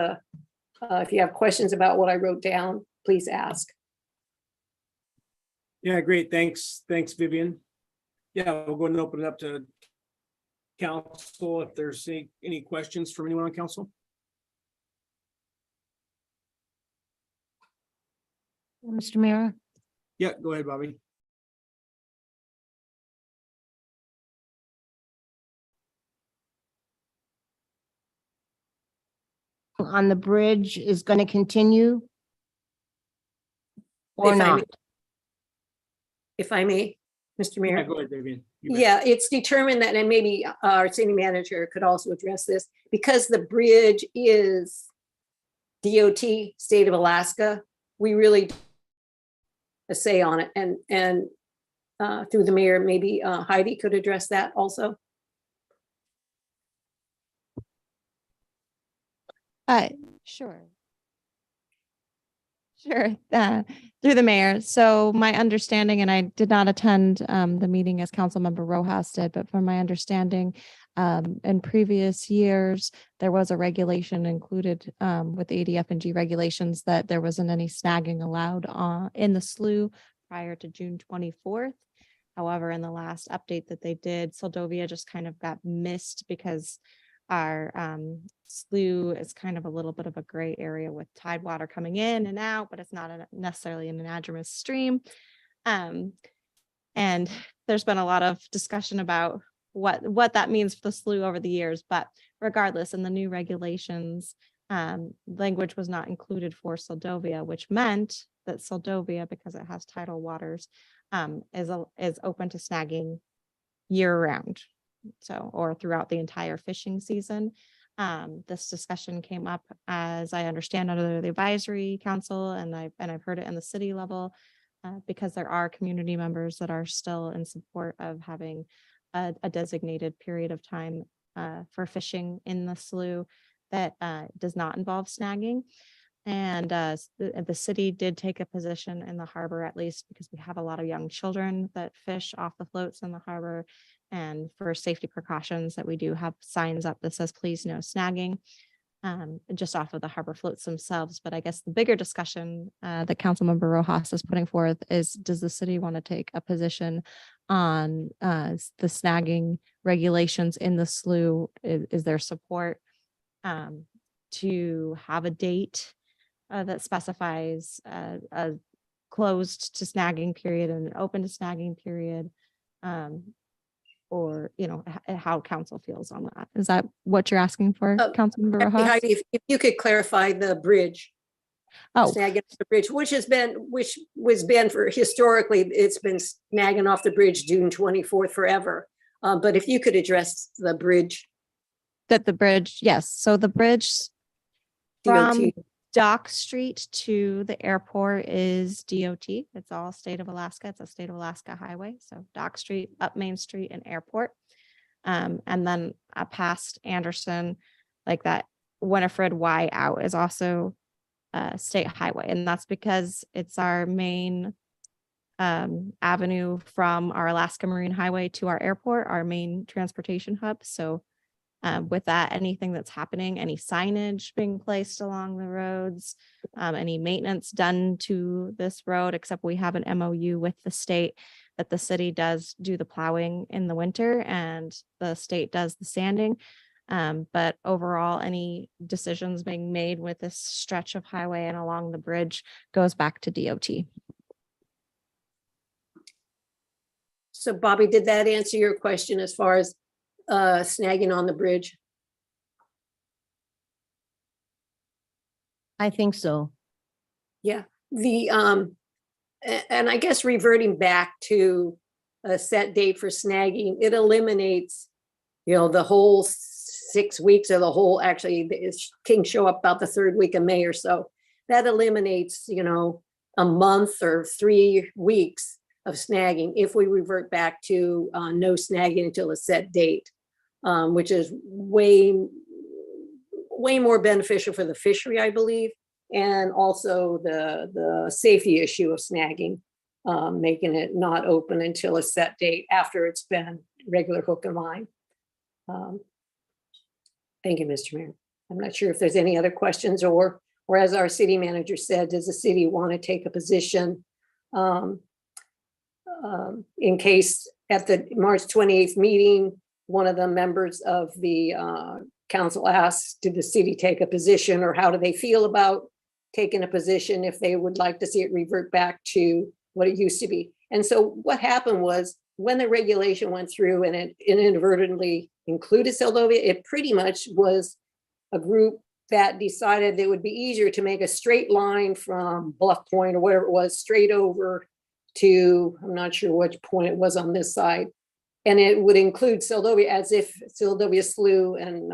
if you have questions about what I wrote down, please ask. Yeah, great. Thanks. Thanks, Vivian. Yeah, we'll go and open it up to council if there's any questions from anyone on council. Mr. Mayor, Yeah, go ahead, Bobby. on the bridge is going to continue? Or If I may- not? If I may, Mr. Mayor. Yeah, go ahead, Vivian. You bet. Yeah, it's determined that, and maybe our city manager could also address this, because the bridge is DOT, state of Alaska, we really a say on it, and through the mayor, maybe Heidi could address that also. Sure. Sure, through the mayor. So my understanding, and I did not attend the meeting as Councilmember Rojas did, but from my understanding, in previous years, there was a regulation included with ADF and G regulations that there wasn't any snagging allowed in the slough prior to June 24th. However, in the last update that they did, Seldovia just kind of got missed because our slough is kind of a little bit of a gray area with tide water coming in and out, but it's not necessarily an anadromous stream. And there's been a lot of discussion about what that means for the slough over the years. But regardless, in the new regulations, language was not included for Seldovia, which meant that Seldovia, because it has tidal waters, is open to snagging year round. So, or throughout the entire fishing season. This discussion came up, as I understand, under the advisory council, and I've heard it in the city level, because there are community members that are still in support of having a designated period of time for fishing in the slough that does not involve snagging. And the city did take a position in the harbor, at least because we have a lot of young children that fish off the floats in the harbor. And for safety precautions, that we do have signs up that says, please no snagging, just off of the harbor floats themselves. But I guess the bigger discussion that Councilmember Rojas is putting forth is, does the city want to take a position on the snagging regulations in the slough? Is there support to have a date that specifies a closed to snagging period and an open to snagging period? Or, how council feels on that. Is that what you're asking for, Councilmember Rojas? Heidi, if you could clarify the bridge. Oh. Snagging off the bridge, which was been for historically, it's been snagging off the bridge June 24th forever. But if you could address the bridge. That the bridge, yes. So the bridge DOT. from Dock Street to the airport is DOT. It's all state of Alaska. It's a state of Alaska highway. So Dock Street, up Main Street and airport. And then past Anderson, like that Winifred Y out is also a state highway. And that's because it's our main avenue from our Alaska Marine Highway to our airport, our main transportation hub. So with that, anything that's happening, any signage being placed along the roads, any maintenance done to this road, except we have an MOU with the state that the city does do the plowing in the winter and the state does the sanding. But overall, any decisions being made with this stretch of highway and along the bridge goes back to DOT. So Bobby, did that answer your question as far as snagging on the bridge? I think so. Yeah, and I guess reverting back to a set date for snagging, it eliminates, the whole 6 weeks or the whole, actually, it can show up about the third week of May or so. That eliminates, a month or 3 weeks of snagging if we revert back to no snagging until a set date, which is way more beneficial for the fishery, I believe, and also the safety issue of snagging, making it not open until a set date after it's been regular hook and line. Thank you, Mr. Mayor. I'm not sure if there's any other questions, or as our city manager said, does the city want to take a position in case at the March 28th meeting, one of the members of the council asked, did the city take a position, or how do they feel about taking a position if they would like to see it revert back to what it used to be? And so what happened was, when the regulation went through and it inadvertently included Seldovia, it pretty much was a group that decided it would be easier to make a straight line from Bluff Point or whatever it was, straight over to, I'm not sure which point it was on this side. And it would include Seldovia, as if Seldovia Slough and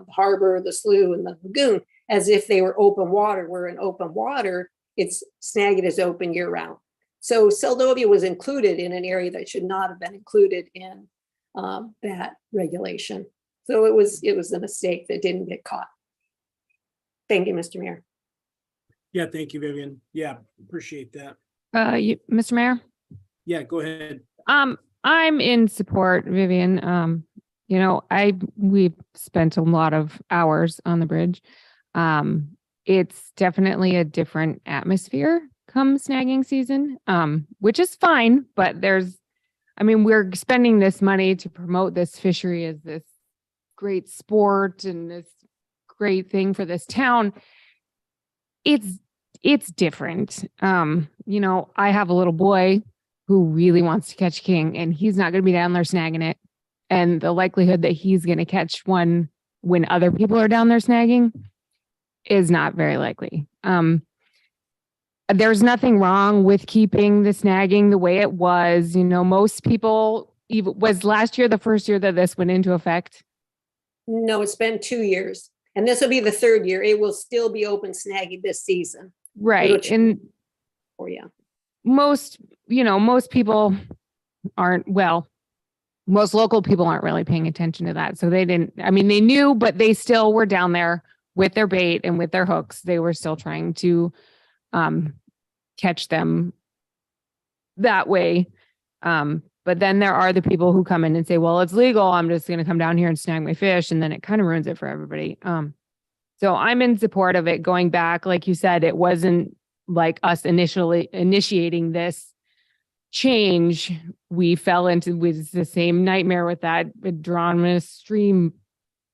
Harbor, the Slough and the Lagoon, as if they were open water, where in open water, it's Snagit is open year round. So Seldovia was included in an area that should not have been included in that regulation. So it was a mistake that didn't get caught. Thank you, Mr. Mayor. Yeah, thank you, Vivian. Yeah, appreciate that. Mr. Mayor? Yeah, go ahead. I'm in support, Vivian. You know, we've spent a lot of hours on the bridge. It's definitely a different atmosphere come snagging season, which is fine, but we're spending this money to promote this fishery as this great sport and this great thing for this town. It's different. You know, I have a little boy who really wants to catch king, and he's not going to be down there snagging it. And the likelihood that he's going to catch one when other people are down there snagging is not very likely. There's nothing wrong with keeping the snagging the way it was. You know, most people, was last year the first year that this went into effect? No, it's been 2 years. And this will be the third year. It will still be open snagging this season. Right. And for you. Most people aren't, most local people aren't really paying attention to that. So they knew, but they still were down there with their bait and with their hooks. They were still trying to catch them that way. But then there are the people who come in and say, well, it's legal. I'm just going to come down here and snag my fish. And then it kind of ruins it for everybody. So I'm in support of it going back. Like you said, it wasn't like us initially initiating this change. We fell into with the same nightmare with that Adronomous stream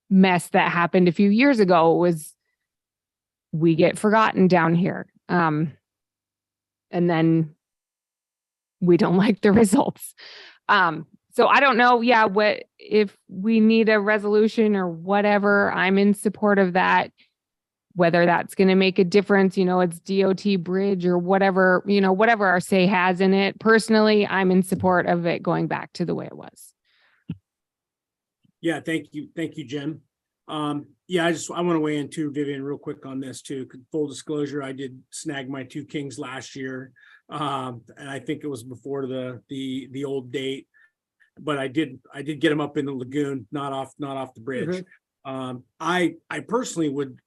mess that happened a few years ago. It was, we get forgotten down here. And then we don't like the results. So I don't know. Yeah. What if we need a resolution or whatever? I'm in support of that. Whether that's going to make a difference, it's DOT bridge or whatever, whatever our say has in it. Personally, I'm in support of it going back to the way it was. Yeah, thank you. Thank you, Jen. Yeah, I want to weigh in too, Vivian, real quick on this too. Full disclosure, I did snag my 2 kings last year. And I think it was before the old date, but I did get them up in the lagoon, not off the bridge. Mm-hmm. I personally would,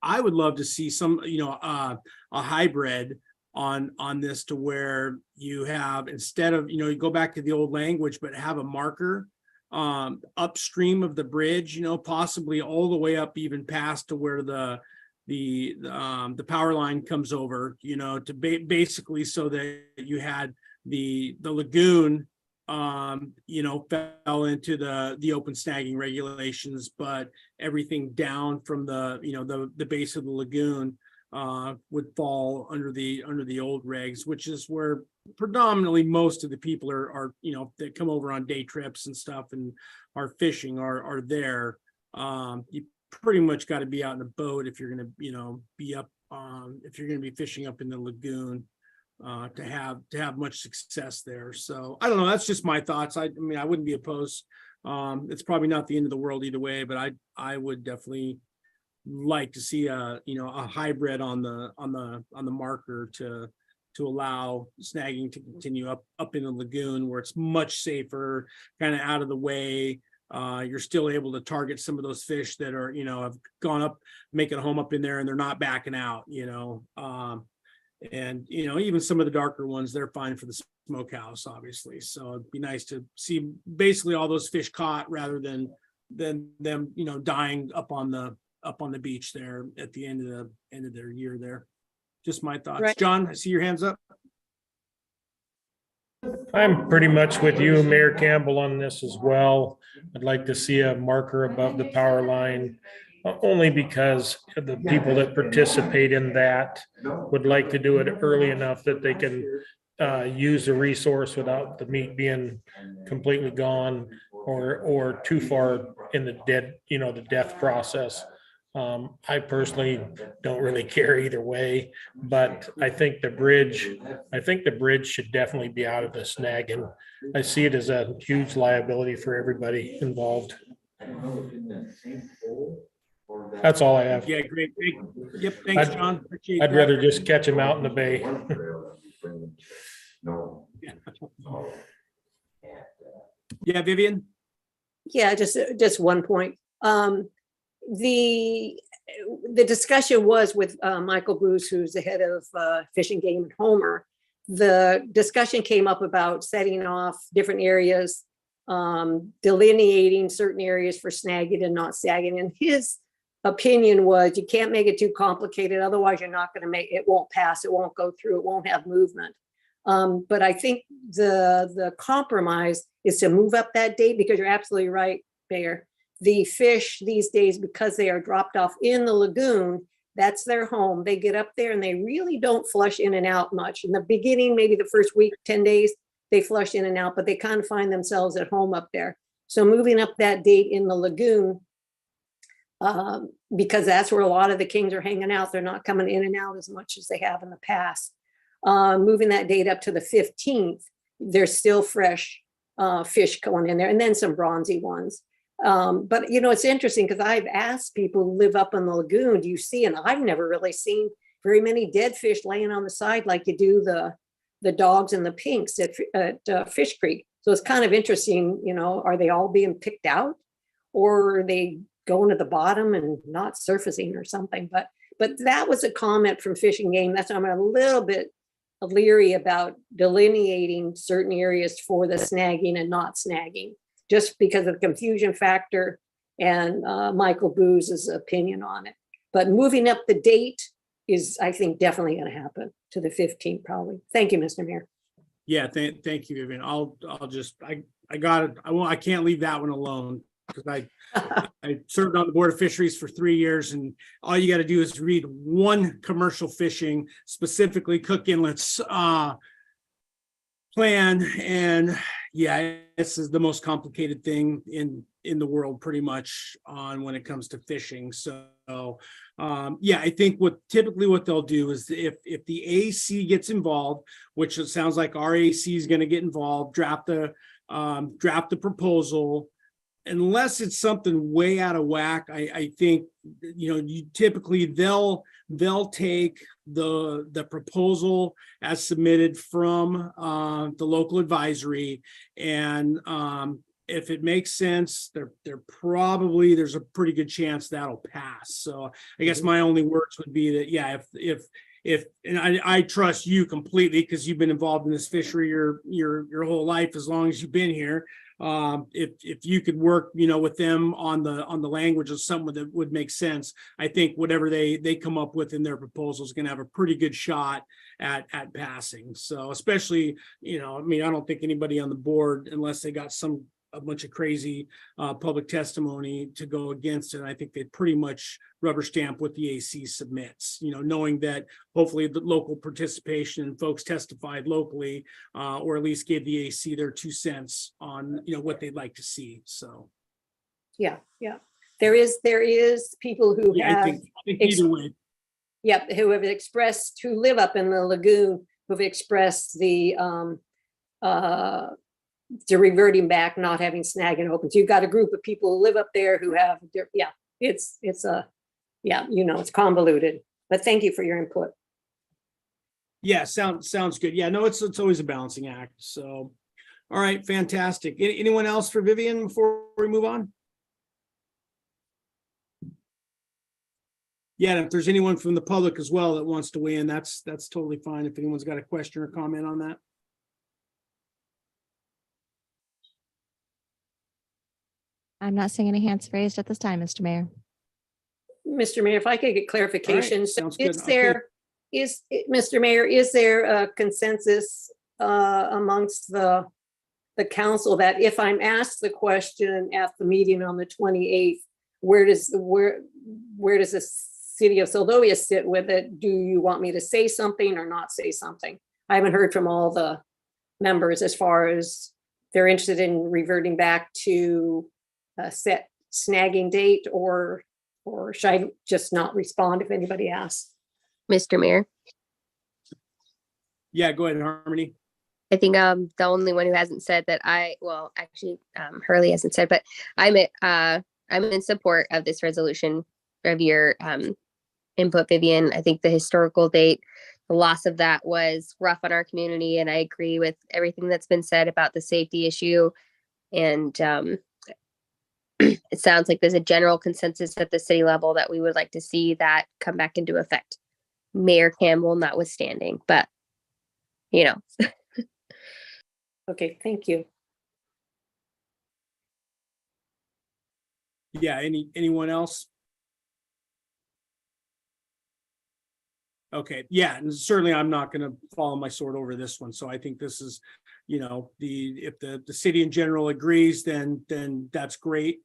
I would love to see some, a hybrid on this, to where you have, instead of, you go back to the old language, but have a marker upstream of the bridge, possibly all the way up even past to where the power line comes over, to basically so that you had the lagoon, fell into the open snagging regulations, but everything down from the base of the lagoon would fall under the old regs, which is where predominantly most of the people are that come over on day trips and stuff and are fishing are there. You pretty much got to be out in a boat if you're going to be up if you're going to be fishing up in the lagoon to have much success there. So I don't know, that's just my thoughts. I wouldn't be opposed. It's probably not the end of the world either way, but I would definitely like to see a hybrid on the marker to allow snagging to continue up in the lagoon, where it's much safer, kind of out of the way. You're still able to target some of those fish that are have gone up, making a home up in there, and they're not backing out. And even some of the darker ones, they're fine for the smokehouse, obviously. So it'd be nice to see basically all those fish caught, rather than them dying up on the beach there at the end of their year there. Just my thoughts. Right. John, I see your hands up. I'm pretty much with you, Mayor Campbell, on this as well. I'd like to see a marker above the power line, only because the people that participate in that would like to do it early enough that they can use the resource without the meat being completely gone or too far in the the death process. I personally don't really care either way, but I think the bridge should definitely be out of the snagging. I see it as a huge liability for everybody involved. That's all I have. Yeah, great. Yep, thanks, John. Appreciate I'd that. rather just catch them out in the bay. Yeah, Vivian? Yeah, just one point. The discussion was with Michael Bruce, who's the head of Fish and Game at Homer. The discussion came up about setting off different areas, delineating certain areas for snagging and not snagging. And his opinion was you can't make it too complicated, otherwise you're not going to it won't pass, it won't go through, it won't have movement. But I think the compromise is to move up that date, because you're absolutely right, Mayor. The fish these days, because they are dropped off in the lagoon, that's their home. They get up there and they really don't flush in and out much. In the beginning, maybe the first week, 10 days, they flush in and out, but they kind of find themselves at home up there. So moving up that date in the lagoon, because that's where a lot of the kings are hanging out. They're not coming in and out as much as they have in the past. Moving that date up to the 15th, there's still fresh fish going in there, and then some bronzy ones. But it's interesting because I've asked people who live up in the lagoon, do you see? And I've never really seen very many dead fish laying on the side like you do the dogs and the pinks at Fish Creek. So it's kind of interesting, are they all being picked out, or are they going to the bottom and not surfacing or something? But that was a comment from Fish and Game. That's why I'm a little bit leery about delineating certain areas for the snagging and not snagging, just because of the confusion factor and Michael Booze's opinion on it. But moving up the date is, I think, definitely going to happen to the 15th, probably. Thank you, Mr. Mayor. Yeah, thank you, Vivian. I got it. I can't leave that one alone, because I served on the Board of Fisheries for 3 years, and all you got to do is read one commercial fishing, specifically Cook Inlet's plan, and yeah, this is the most complicated thing in the world, pretty much, on when it comes to fishing. So yeah, I think what they'll do is, if the AC gets involved, which it sounds like our AC is going to get involved, draft the proposal. Unless it's something way out of whack, I think, you typically they'll take the proposal as submitted from the local advisory, and if it makes sense, there's a pretty good chance that'll pass. So I guess my only words would be that, yeah, if and I trust you completely, because you've been involved in this fishery your whole life, as long as you've been here. If you could work, with them on the language of something that would make sense, I think whatever they come up with in their proposal is going to have a pretty good shot at passing. So especially, I don't think anybody on the board, unless they got a bunch of crazy public testimony to go against it, I think they pretty much rubber stamp what the AC submits, knowing that hopefully the local participation and folks testified locally, or at least gave the AC their 2 cents on, what they'd like to see. So. Yeah. There is people who Yeah, I have, think either way. yep, who live up in the lagoon, who've expressed the reverting back, not having snag and open. So you've got a group of people who live up there who have, it's convoluted, but thank you for your input. Yeah, sounds good. Yeah, no, it's always a balancing act. So, all right, fantastic. Anyone else for Vivian before we move on? Yeah, and if there's anyone from the public as well that wants to weigh in, that's totally fine. If anyone's got a question or comment on that. I'm not seeing any hands raised at this time, Mr. Mayor. Mr. Mayor, if I could get clarification. All right, sounds good. Mr. Mayor, is there a consensus amongst the council that if I'm asked the question at the meeting on the 28th, where does the city of Seldovia sit with it? Do you want me to say something or not say something? I haven't heard from all the members as far as they're interested in reverting back to a set snagging date, or should I just not respond if anybody asks? Mr. Mayor. Yeah, go ahead, Harmony. I think the only one who hasn't said that Hurley hasn't said, but I'm in support of this resolution of your input, Vivian. I think the historical date, the loss of that was rough on our community, and I agree with everything that's been said about the safety issue. And it sounds like there's a general consensus at the city level that we would like to see that come back into effect. Mayor Campbell notwithstanding, but you know. Okay, thank you. Yeah, anyone else? Okay, yeah, and certainly I'm not gonna follow my sword over this one. So I think this is, if the city in general agrees, then that's great.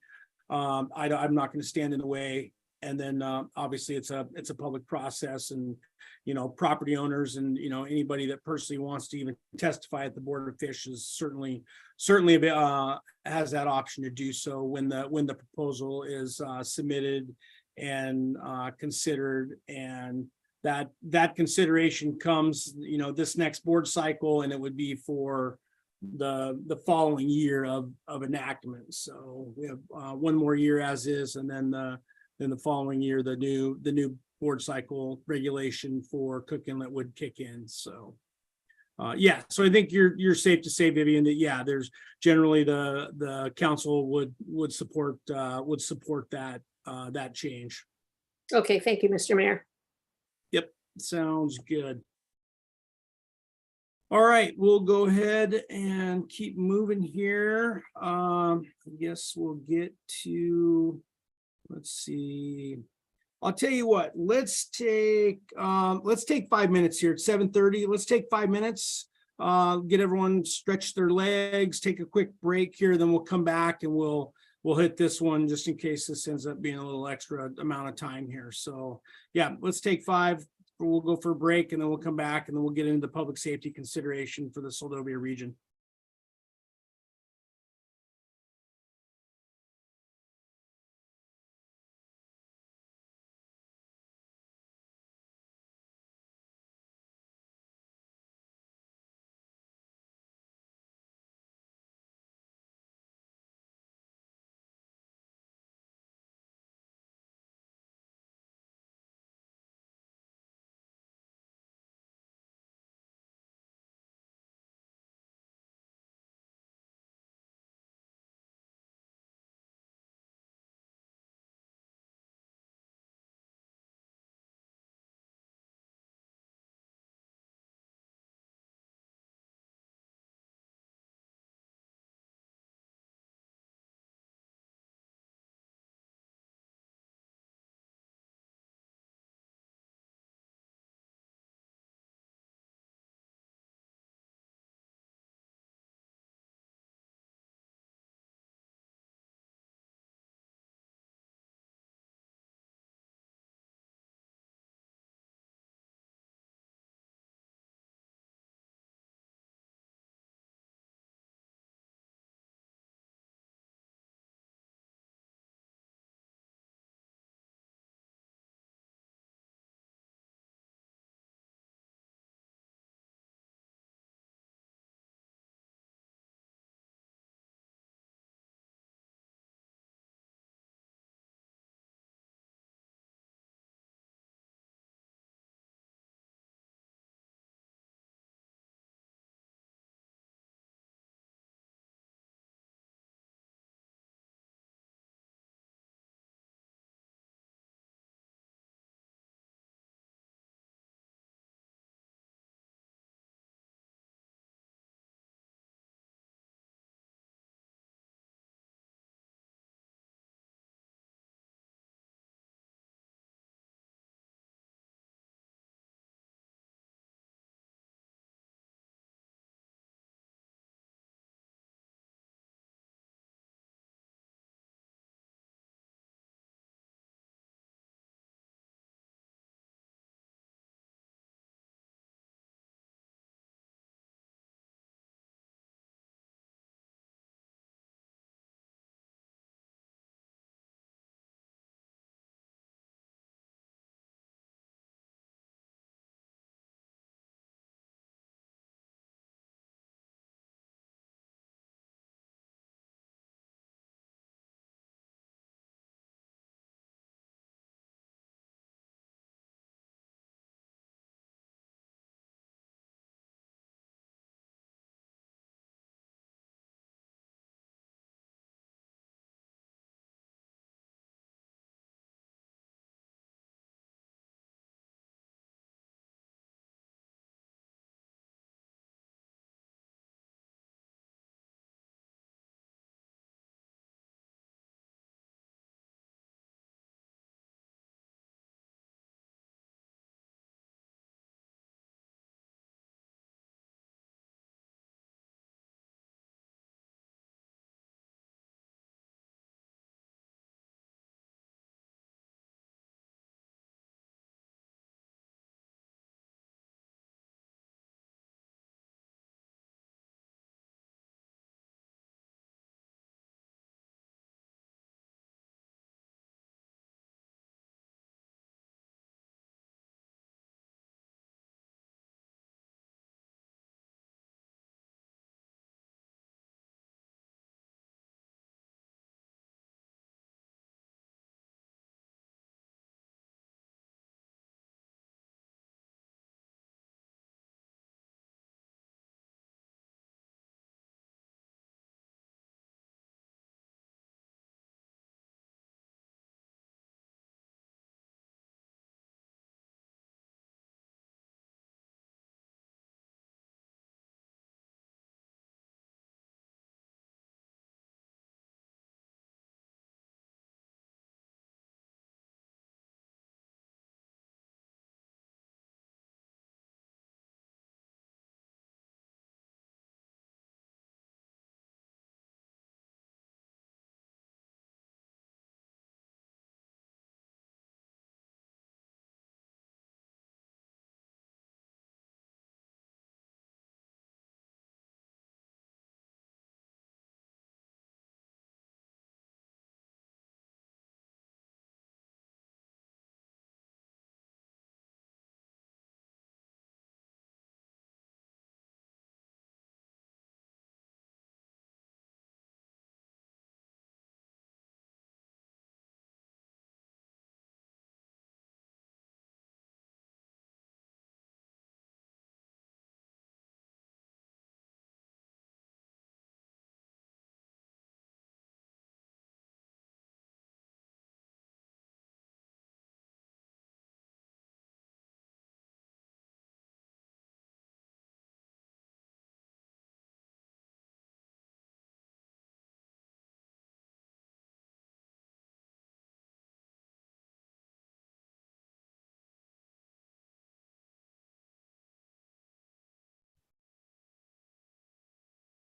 I'm not gonna stand in the way. And then obviously it's a public process, and property owners and anybody that personally wants to even testify at the Board of Fish is certainly has that option to do so when the proposal is submitted and considered, and that consideration comes this next board cycle, and it would be for the following year of enactment. So we have one more year as is, and then the following year the new board cycle regulation for Cook Inlet would kick in. So yeah, so I think you're safe to say, Vivian, that yeah, there's generally the council would support that change. Okay, thank you, Mr. Mayor. Yep, sounds good. All right, we'll go ahead and keep moving here. I guess we'll get to, let's see. I'll tell you what, let's take 5 minutes here. It's 7:30. Let's take 5 minutes. Get everyone stretch their legs, take a quick break here, then we'll come back and we'll hit this one just in case this ends up being a little extra amount of time here. So yeah, let's take 5. We'll go for a break and then we'll come back and then we'll get into the public safety consideration for the Seldovia region.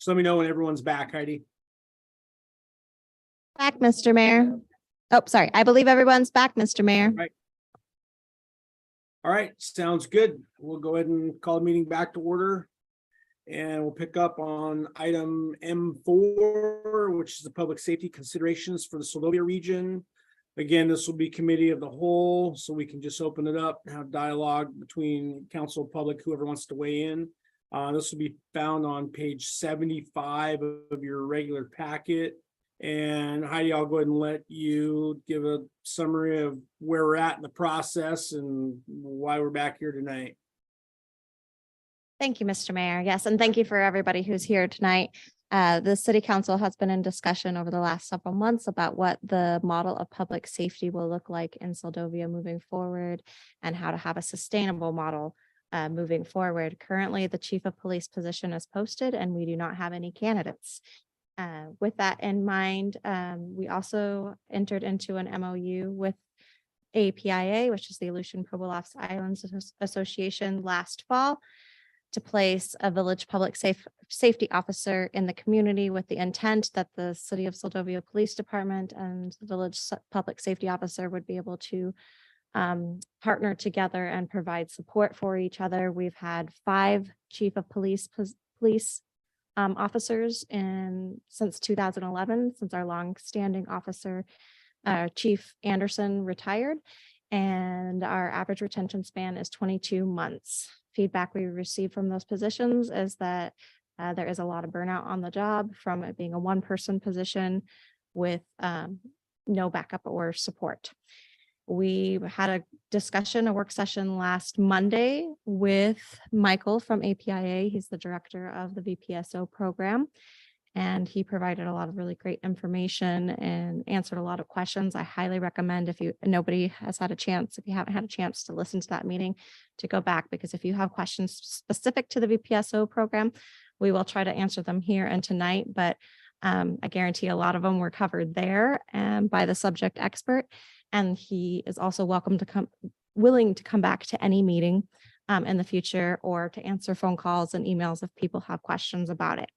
Just let me know when everyone's back, Heidi. Back, Mr. Mayor. Oh, sorry. I believe everyone's back, Mr. Mayor. Right. All right, sounds good. We'll go ahead and call the meeting back to order. And we'll pick up on item M4, which is the public safety considerations for the Seldovia region. Again, this will be committee of the whole, so we can just open it up, have dialogue between council, public, whoever wants to weigh in. This will be found on page 75 of your regular packet. And Heidi, I'll go ahead and let you give a summary of where we're at in the process and why we're back here tonight. Thank you, Mr. Mayor. Yes, and thank you for everybody who's here tonight. The city council has been in discussion over the last several months about what the model of public safety will look like in Seldovia moving forward and how to have a sustainable model moving forward. Currently, the chief of police position is posted and we do not have any candidates. With that in mind, we also entered into an MOU with APIA, which is the Aleutian Pribilofs Islands Association, last fall to place a village public safety officer in the community with the intent that the City of Seldovia Police Department and the village public safety officer would be able to partner together and provide support for each other. We've had 5 chief of police officers since 2011, since our long-standing officer, Chief Anderson, retired, and our average retention span is 22 months. Feedback we received from those positions is that there is a lot of burnout on the job from it being a one-person position with no backup or support. We had a discussion, a work session last Monday with Michael from APIA. He's the director of the VPSO program, and he provided a lot of really great information and answered a lot of questions. I highly recommend if you haven't had a chance to listen to that meeting, to go back, because if you have questions specific to the VPSO program, we will try to answer them here and tonight, but I guarantee a lot of them were covered there by the subject expert. And he is also willing to come back to any meeting in the future, or to answer phone calls and emails if people have questions about it.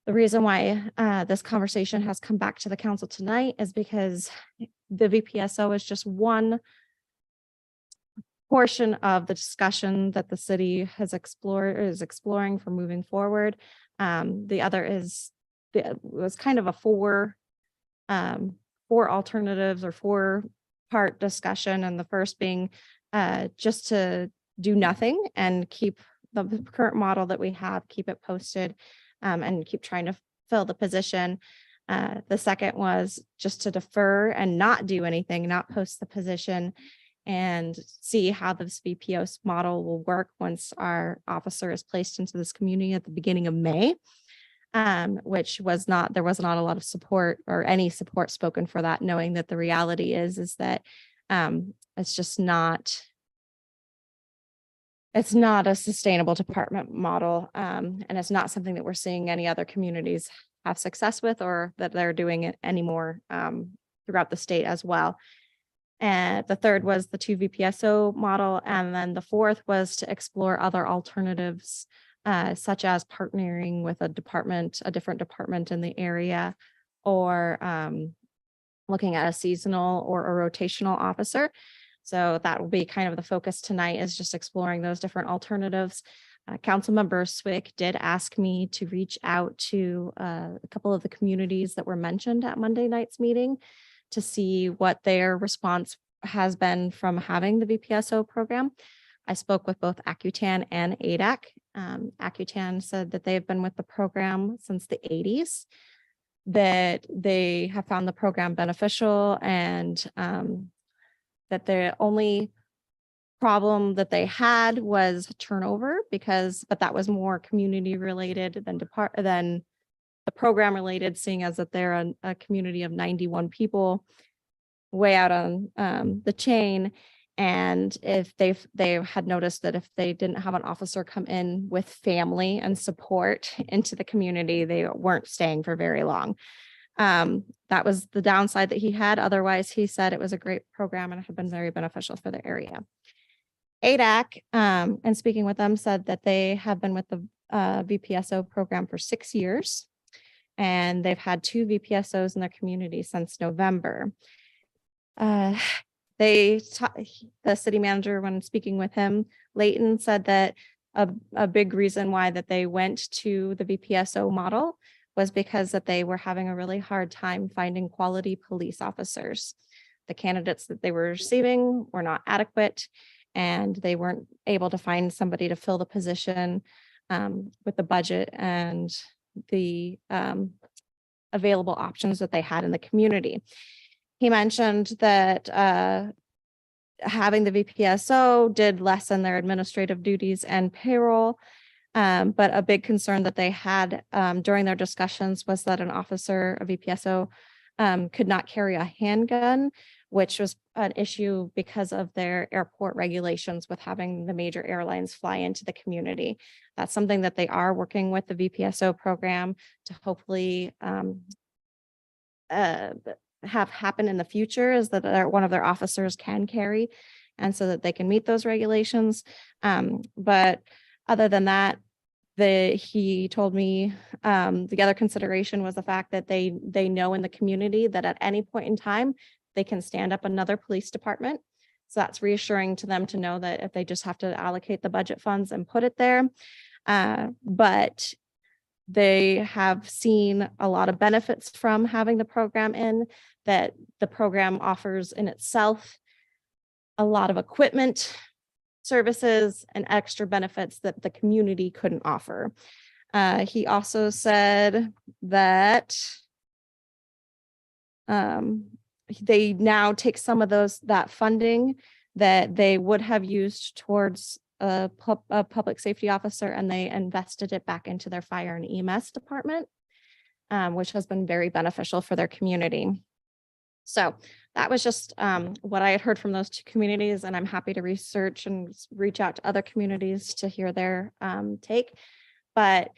The reason why this conversation has come back to the council tonight is because the VPSO is just one portion of the discussion that the city is exploring for moving forward. The other was kind of a 4 alternatives or 4-part discussion, and the first being just to do nothing and keep the current model that we have, keep it posted, and keep trying to fill the position. The second was just to defer and not do anything, not post the position, and see how this VPO model will work once our officer is placed into this community at the beginning of May. There was not a lot of support or any support spoken for that, knowing that the reality is that it's not a sustainable department model, and it's not something that we're seeing any other communities have success with, or that they're doing it anymore throughout the state as well. And the third was the 2 VPSO model, and then the fourth was to explore other alternatives, such as partnering with a different department in the area, or looking at a seasonal or a rotational officer. So that will be kind of the focus tonight, is just exploring those different alternatives. Councilmember Swick did ask me to reach out to a couple of the communities that were mentioned at Monday night's meeting to see what their response has been from having the VPSO program. I spoke with both Accutan and ADAC. Accutan said that they have been with the program since the 80s, that they have found the program beneficial, and that the only problem that they had was turnover, but that was more community related than the program related, seeing as that they're a community of 91 people way out on the chain. And if they had noticed that if they didn't have an officer come in with family and support into the community, they weren't staying for very long. That was the downside that he had. Otherwise, he said it was a great program and it had been very beneficial for the area. ADAC, and speaking with them, said that they have been with the VPSO program for 6 years. And they've had 2 VPSOs in their community since November. The city manager, when speaking with him, Leighton, said that a big reason why that they went to the VPSO model was because that they were having a really hard time finding quality police officers. The candidates that they were receiving were not adequate, and they weren't able to find somebody to fill the position with the budget and the available options that they had in the community. He mentioned that having the VPSO did lessen their administrative duties and payroll. But a big concern that they had during their discussions was that an officer, a VPSO, could not carry a handgun, which was an issue because of their airport regulations with having the major airlines fly into the community. That's something that they are working with the VPSO program to hopefully have happen in the future, is that one of their officers can carry, and so that they can meet those regulations. But other than that, he told me the other consideration was the fact that they know in the community that at any point in time, they can stand up another police department. So that's reassuring to them to know that if they just have to allocate the budget funds and put it there. But they have seen a lot of benefits from having the program in, that the program offers in itself a lot of equipment, services, and extra benefits that the community couldn't offer. He also said that they now take some of that funding that they would have used towards a public safety officer, and they invested it back into their fire and EMS department, which has been very beneficial for their community. So that was just what I had heard from those 2 communities, and I'm happy to research and reach out to other communities to hear their take. But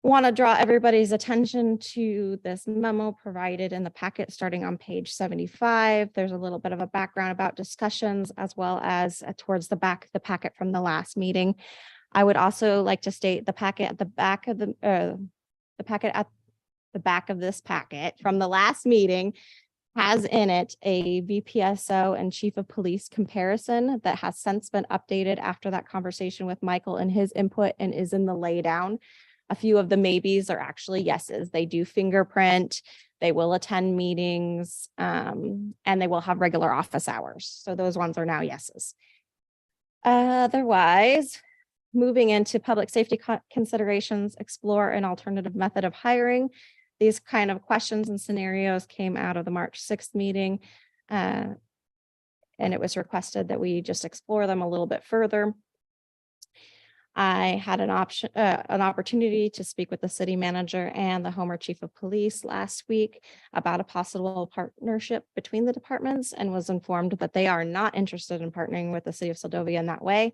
want to draw everybody's attention to this memo provided in the packet starting on page 75. There's a little bit of a background about discussions, as well as towards the back of the packet from the last meeting. I would also like to state the packet at the back of the packet at the back of this packet from the last meeting has in it a VPSO and chief of police comparison that has since been updated after that conversation with Michael and his input, and is in the laydown. A few of the maybes are actually yeses. They do fingerprint, they will attend meetings, and they will have regular office hours. So those ones are now yeses. Otherwise, moving into public safety considerations, explore an alternative method of hiring. These kind of questions and scenarios came out of the March 6th meeting, and it was requested that we just explore them a little bit further. I had an opportunity to speak with the city manager and the Homer chief of police last week about a possible partnership between the departments, and was informed that they are not interested in partnering with the city of Seldovia in that way.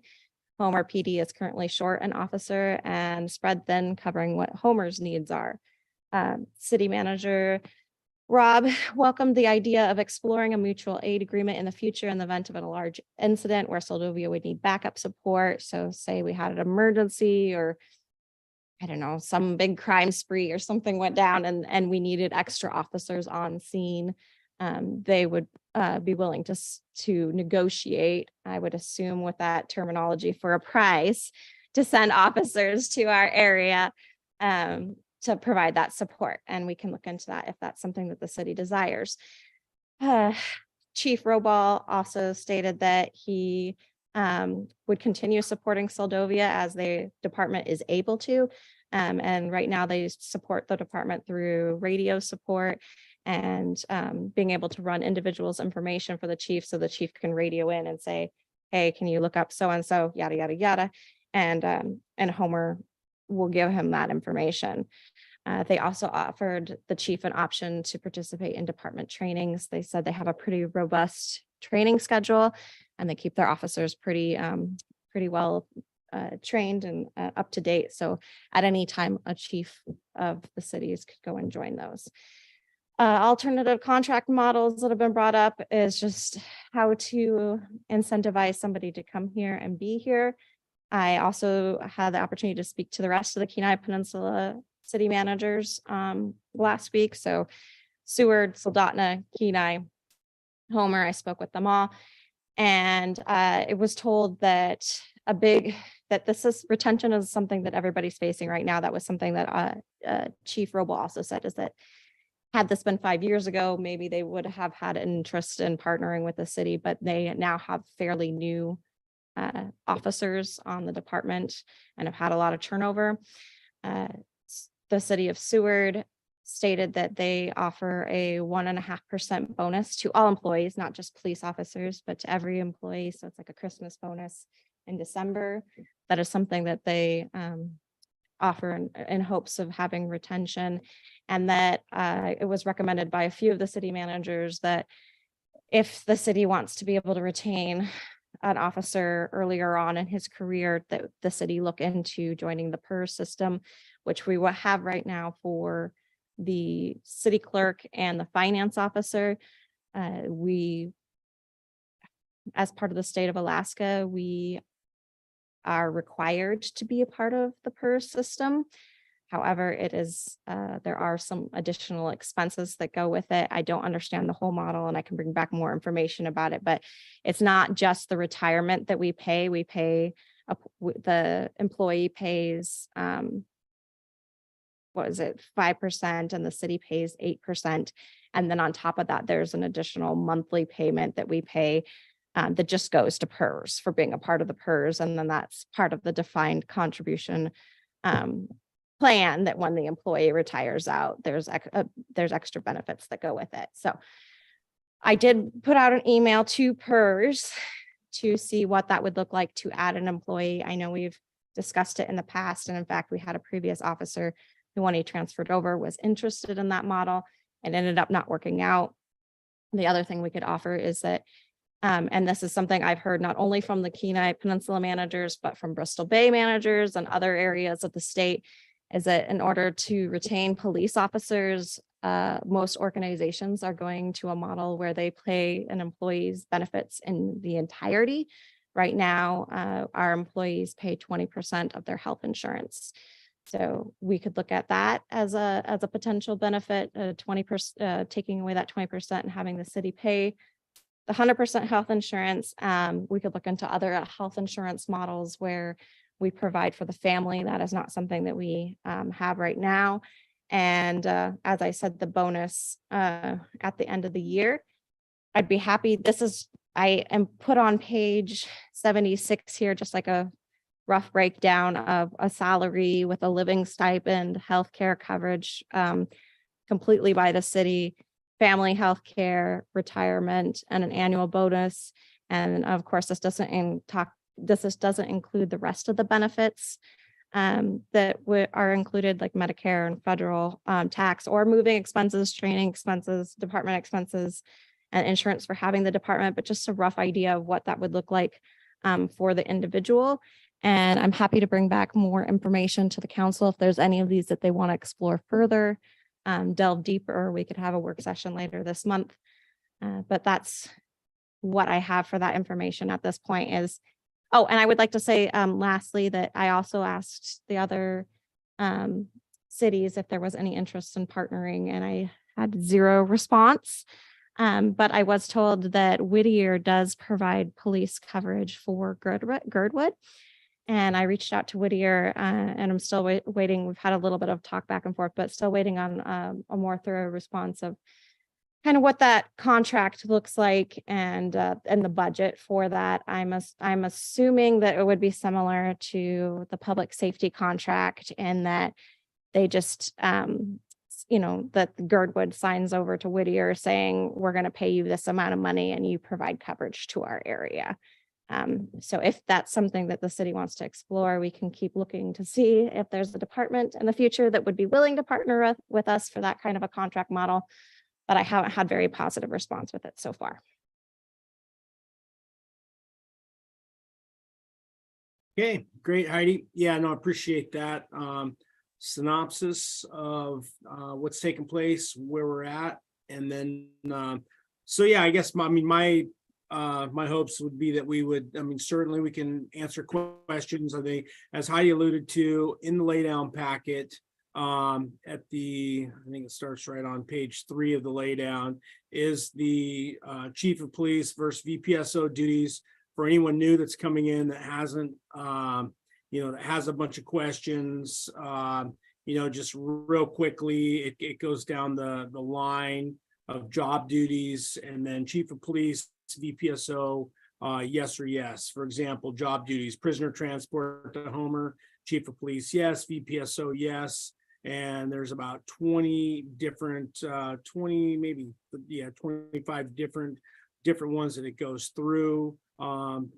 Homer PD is currently short an officer and spread thin, covering what Homer's needs are. City manager Rob welcomed the idea of exploring a mutual aid agreement in the future in the event of a large incident where Seldovia would need backup support. So say we had an emergency, or I don't know, some big crime spree or something went down, and we needed extra officers on scene. They would be willing to negotiate, I would assume with that terminology, for a price to send officers to our area to provide that support. And we can look into that if that's something that the city desires. Chief Robal also stated that he would continue supporting Seldovia as the department is able to. And right now they support the department through radio support and being able to run individuals' information for the chief, so the chief can radio in and say, hey, can you look up so-and-so, yada, yada, yada. And Homer will give him that information. They also offered the chief an option to participate in department trainings. They said they have a pretty robust training schedule, and they keep their officers pretty well trained and up to date. So at any time, a chief of the cities could go and join those. Alternative contract models that have been brought up is just how to incentivize somebody to come here and be here. I also had the opportunity to speak to the rest of the Kenai Peninsula city managers last week. So Seward, Soldotna, Kenai, Homer, I spoke with them all. And it was told that retention is something that everybody's facing right now. That was something that Chief Roble also said, is that had this been 5 years ago, maybe they would have had an interest in partnering with the city, but they now have fairly new officers on the department and have had a lot of turnover. The city of Seward stated that they offer a 1.5% bonus to all employees, not just police officers, but to every employee. So it's like a Christmas bonus in December. That is something that they offer in hopes of having retention. And that it was recommended by a few of the city managers that if the city wants to be able to retain an officer earlier on in his career, that the city look into joining the PERS system, which we will have right now for the city clerk and the finance officer. We, as part of the state of Alaska, we are required to be a part of the PERS system. However, it is there are some additional expenses that go with it. I don't understand the whole model, and I can bring back more information about it, but it's not just the retirement that we pay. We pay the employee pays 5%, and the city pays 8%. And then on top of that, there's an additional monthly payment that we pay that just goes to PERS for being a part of the PERS. And then that's part of the defined contribution plan, that when the employee retires out, there's extra benefits that go with it. So I did put out an email to PERS to see what that would look like to add an employee. I know we've discussed it in the past. And in fact, we had a previous officer who, when he transferred over, was interested in that model and ended up not working out. The other thing we could offer is that, and this is something I've heard not only from the Kenai Peninsula managers, but from Bristol Bay managers and other areas of the state, is that in order to retain police officers, most organizations are going to a model where they pay an employee's benefits in the entirety. Right now, our employees pay 20% of their health insurance. So we could look at that as a potential benefit, 20%, taking away that 20% and having the city pay the 100% health insurance. We could look into other health insurance models where we provide for the family. That is not something that we have right now. And as I said, the bonus at the end of the year, I'd be happy. I am put on page 76 here, just like a rough breakdown of a salary with a living stipend, healthcare coverage completely by the city, family healthcare, retirement, and an annual bonus. And of course, this doesn't include the rest of the benefits that are included, like Medicare and federal tax, or moving expenses, training expenses, department expenses, and insurance for having the department, but just a rough idea of what that would look like for the individual. And I'm happy to bring back more information to the council if there's any of these that they want to explore further, delve deeper. We could have a work session later this month. But that's what I have for that information at this point. Is oh, and I would like to say lastly that I also asked the other cities if there was any interest in partnering, and I had zero response. But I was told that Whittier does provide police coverage for Girdwood. And I reached out to Whittier and I'm still waiting. We've had a little bit of talk back and forth, but still waiting on a more thorough response of kind of what that contract looks like and the budget for that. I'm assuming that it would be similar to the public safety contract, and that they just, that Girdwood signs over to Whittier saying, we're going to pay you this amount of money and you provide coverage to our area. So if that's something that the city wants to explore, we can keep looking to see if there's a department in the future that would be willing to partner with us for that kind of a contract model. But I haven't had very positive response with it so far. Okay, great, Heidi. Yeah, no, I appreciate that synopsis of what's taking place, where we're at. And then, so yeah, I guess, my my hopes would be that we would, I mean, certainly we can answer questions. Are they, as Heidi alluded to, in the laydown packet, at the, I think it starts right on page 3 of the laydown, is the chief of police versus VPSO duties for anyone new that's coming in that hasn't, that has a bunch of questions. Just real quickly, it goes down the line of job duties, and then chief of police, VPSO, yes or yes. For example, job duties, prisoner transport to Homer, chief of police, yes, VPSO, yes. And there's about 20 different, 25 different ones that it goes through on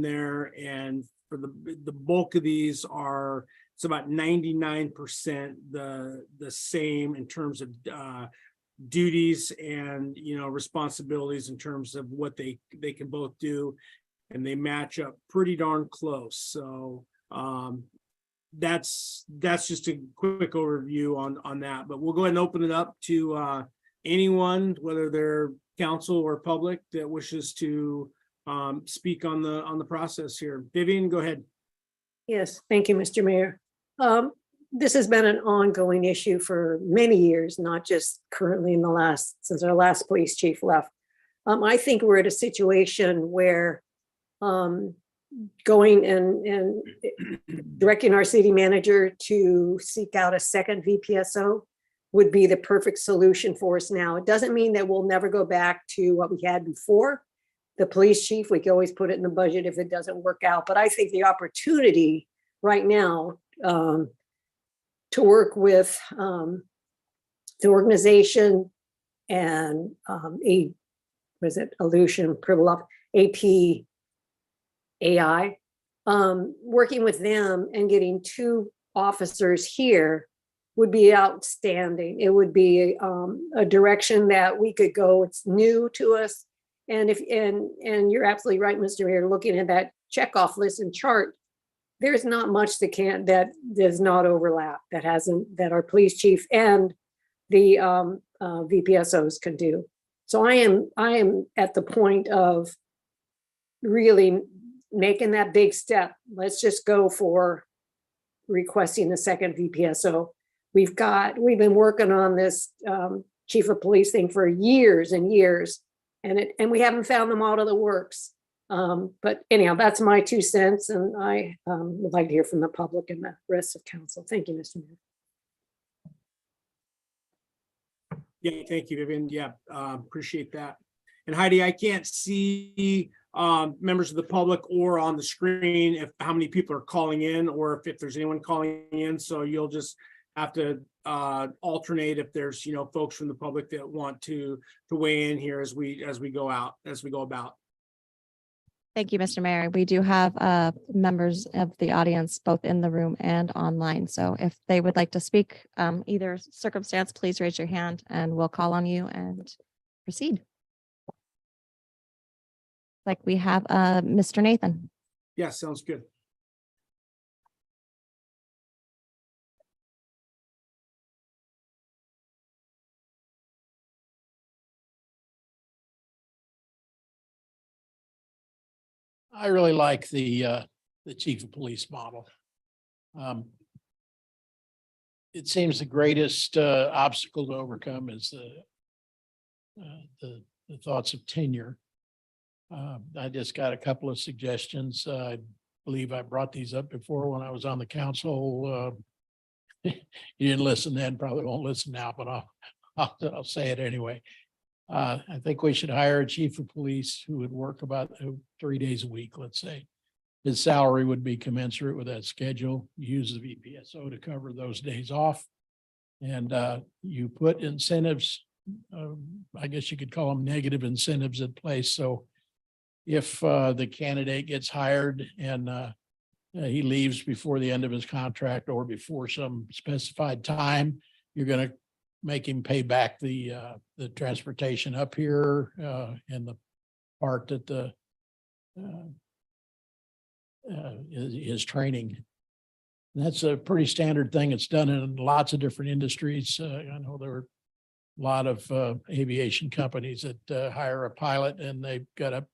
there. And for the bulk of these are, it's about 99% the same in terms of duties and responsibilities in terms of what they can both do, and they match up pretty darn close. So that's just a quick overview on that, but we'll go ahead and open it up to anyone, whether they're council or public, that wishes to speak on the process here. Vivian, go ahead. Yes, thank you, Mr. Mayor. This has been an ongoing issue for many years, not just currently since our last police chief left. I think we're at a situation where going and directing our city manager to seek out a second VPSO would be the perfect solution for us now. It doesn't mean that we'll never go back to what we had before. The police chief, we can always put it in the budget if it doesn't work out. But I think the opportunity right now to work with the organization and APAI, working with them and getting 2 officers here would be outstanding. It would be a direction that we could go. It's new to us. And and you're absolutely right, Mr. Mayor, looking at that checkoff list and chart, there's not much that does not overlap, that our police chief and the VPSOs can do. So I am at the point of really making that big step. Let's just go for requesting a second VPSO. We've been working on this chief of police thing for years and years, and we haven't found them out of the works. But anyhow, that's my 2 cents, and I would like to hear from the public and the rest of council. Thank you, Mr. Mayor. Yeah, thank you, Vivian. Yeah, appreciate that. And Heidi, I can't see members of the public or on the screen how many people are calling in, or if there's anyone calling in. So you'll just have to alternate if there's folks from the public that want to weigh in here as we go about. Thank you, Mr. Mayor. We do have members of the audience both in the room and online. So if they would like to speak, either circumstance, please raise your hand and we'll call on you and proceed. Like we have Mr. Nathan. Yeah, sounds good. I really like the chief of police model. It seems the greatest obstacle to overcome is the thoughts of tenure. I just got a couple of suggestions. I believe I brought these up before when I was on the council. You didn't listen then, probably won't listen now, but I'll say it anyway. I think we should hire a chief of police who would work about 3 days a week, let's say. His salary would be commensurate with that schedule. Use the VPSO to cover those days off. And you put incentives, I guess you could call them negative incentives in place. So if the candidate gets hired and he leaves before the end of his contract or before some specified time, you're going to make him pay back the transportation up here and the part that his training. And that's a pretty standard thing. It's done in lots of different industries. I know there are a lot of aviation companies that hire a pilot and they've got to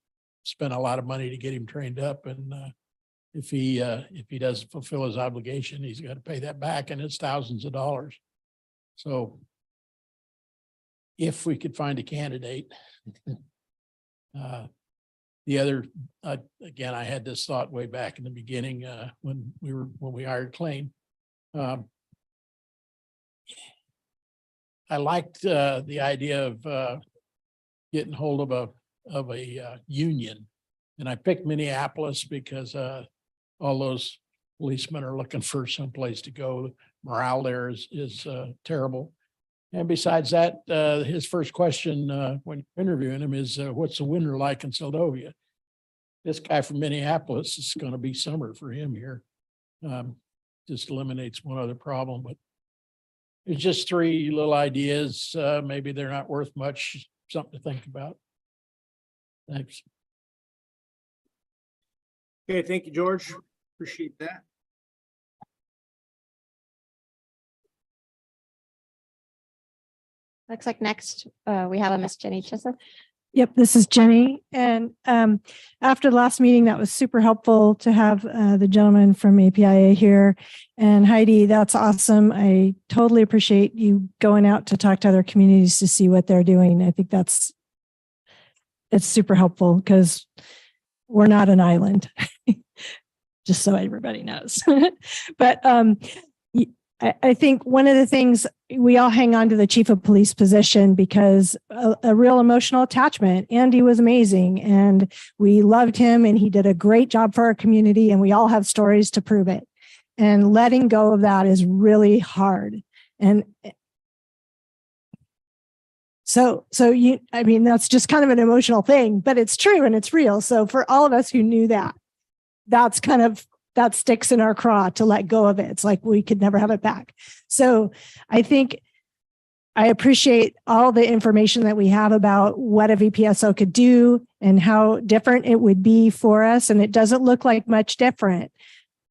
spent a lot of money to get him trained up, and if he doesn't fulfill his obligation, he's got to pay that back, and it's thousands of dollars. So if we could find a candidate, the other, again, I had this thought way back in the beginning, when we hired Clayne. I liked the idea of getting hold of a union, and I picked Minneapolis because all those policemen are looking for someplace to go. Morale there is terrible. And besides that, his first question when interviewing him is, what's the winter like in Seldovia? This guy from Minneapolis, is going to be summer for him here. Just eliminates one other problem, but it's just three little ideas. Maybe they're not worth much, something to think about. Thanks. Okay, thank you, George. Appreciate that. Looks like next we have a Miss Jenny Chisholm. Yep, this is Jenny. And after the last meeting, that was super helpful to have the gentleman from APIA here. And Heidi, that's awesome. I totally appreciate you going out to talk to other communities to see what they're doing. I think it's super helpful because we're not an island, just so everybody knows. But I think one of the things, we all hang on to the chief of police position because a real emotional attachment. Andy was amazing and we loved him and he did a great job for our community and we all have stories to prove it. And letting go of that is really hard. And so I mean, that's just kind of an emotional thing, but it's true and it's real. So for all of us who knew that, that sticks in our craw to let go of it. It's like we could never have it back. So I think I appreciate all the information that we have about what a VPSO could do and how different it would be for us. And it doesn't look like much different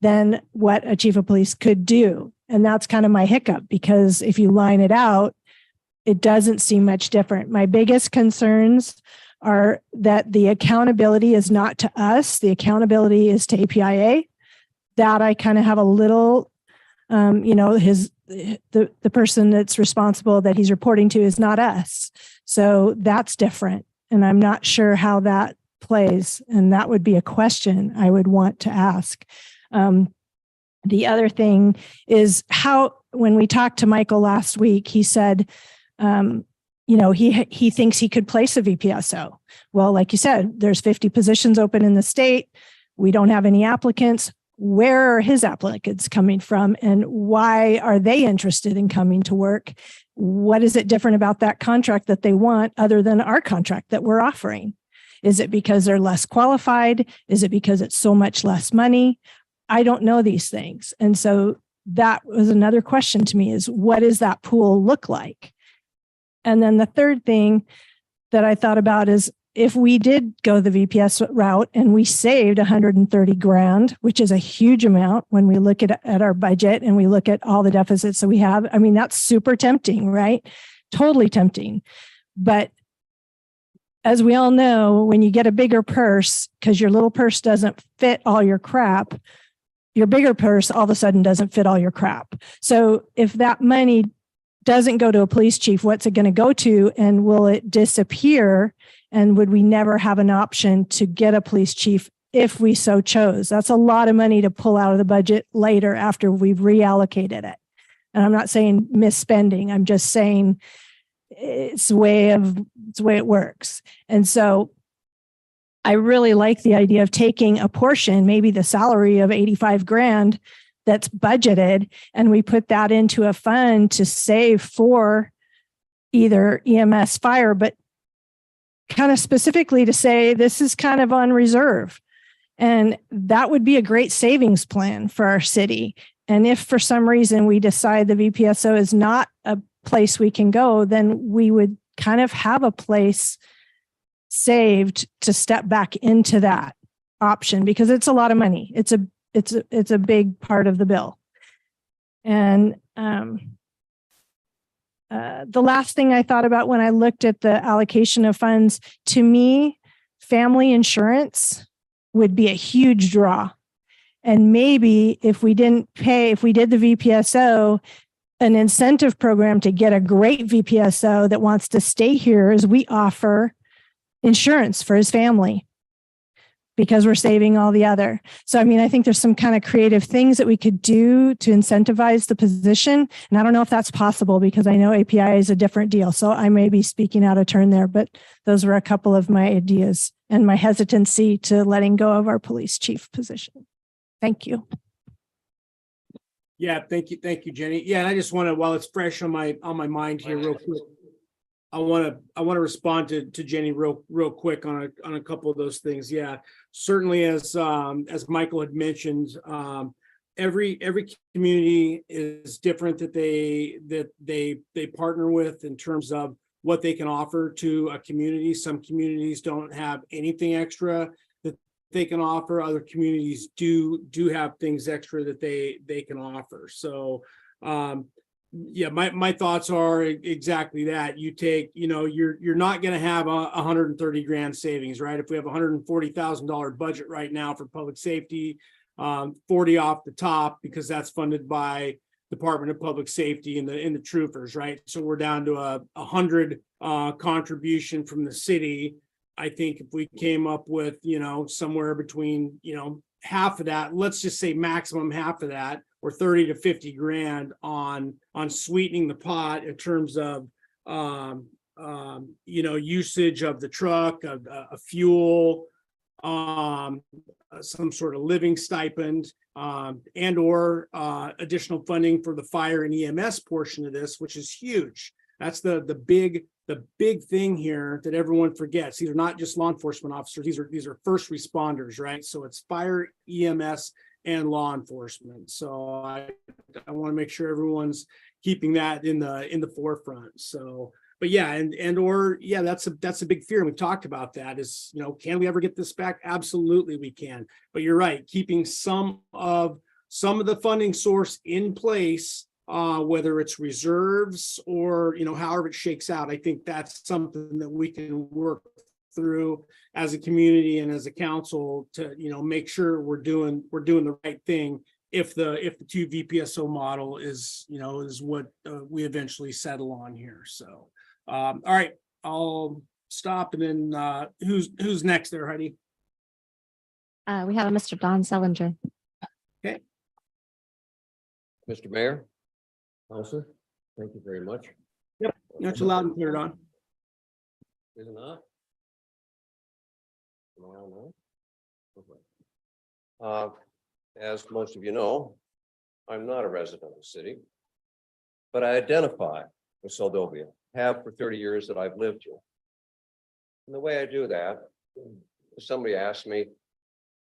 than what a chief of police could do. And that's kind of my hiccup, because if you line it out, it doesn't seem much different. My biggest concerns are that the accountability is not to us. The accountability is to APIA. That I kind of have a little, the person that's responsible that he's reporting to is not us. So that's different. And I'm not sure how that plays. And that would be a question I would want to ask. The other thing is how, when we talked to Michael last week, he said, he thinks he could place a VPSO. Well, like you said, there's 50 positions open in the state. We don't have any applicants. Where are his applicants coming from and why are they interested in coming to work? What is it different about that contract that they want other than our contract that we're offering? Is it because they're less qualified? Is it because it's so much less money? I don't know these things. And so that was another question to me, is what does that pool look like? And then the third thing that I thought about is, if we did go the VPS route and we saved 130 grand, which is a huge amount when we look at our budget and we look at all the deficits that we have, I mean, that's super tempting, right? Totally tempting. But as we all know, when you get a bigger purse, because your little purse doesn't fit all your crap, your bigger purse all of a sudden doesn't fit all your crap. So if that money doesn't go to a police chief, what's it going to go to? And will it disappear? And would we never have an option to get a police chief if we so chose? That's a lot of money to pull out of the budget later after we've reallocated it. And I'm not saying misspending. I'm just saying it's the way it works. And so I really like the idea of taking a portion, maybe the salary of 85 grand that's budgeted, and we put that into a fund to save for either EMS, fire, but kind of specifically to say this is kind of on reserve. And that would be a great savings plan for our city. And if for some reason we decide the VPSO is not a place we can go, then we would kind of have a place saved to step back into that option, because it's a lot of money. It's a big part of the bill. And the last thing I thought about when I looked at the allocation of funds, to me, family insurance would be a huge draw. And maybe if we did the VPSO, an incentive program to get a great VPSO that wants to stay here is we offer insurance for his family because we're saving all the other. So, I mean, I think there's some kind of creative things that we could do to incentivize the position. And I don't know if that's possible because I know API is a different deal. So I may be speaking out of turn there, but those were a couple of my ideas and my hesitancy to letting go of our police chief position. Thank you. Yeah, thank you, Jenny. Yeah, and I just want to, while it's fresh on my mind here, real quick, I want to respond to Jenny real quick on a couple of those things. Yeah, certainly as Michael had mentioned, every community is different that they partner with in terms of what they can offer to a community. Some communities don't have anything extra that they can offer. Other communities do have things extra that they can offer. So yeah, my thoughts are exactly that. You take, you're not going to have a 130 grand savings, right? If we have $140,000 budget right now for public safety, 40 off the top because that's funded by Department of Public Safety and the troopers, right? So we're down to a 100 contribution from the city. I think if we came up with, somewhere between, half of that, let's just say maximum half of that, or 30 to 50 grand on sweetening the pot in terms of, usage of the truck, of fuel, some sort of living stipend, and or additional funding for the fire and EMS portion of this, which is huge. That's the big thing here that everyone forgets. These are not just law enforcement officers. These are first responders, right? So it's fire, EMS, and law enforcement. So I want to make sure everyone's keeping that in the forefront. So, but yeah, yeah, that's a big fear. And we've talked about that is, can we ever get this back? Absolutely we can. But you're right, keeping some of the funding source in place, whether it's reserves or, however it shakes out, I think that's something that we can work through as a community and as a council to, make sure we're doing the right thing if the 2 VPSO model is what we eventually settle on here. So, all right, I'll stop and then who's next there, Heidi? We have a Mr. Don Sellinger. Okay. Mr. Mayor, Council, thank you very much. Yep, that's loud and clear, Don. Is it not? Am I on now? Okay. As most of you know, I'm not a resident of the city, but I identify with Seldovia, have for 30 years that I've lived here. And the way I do that, somebody asked me,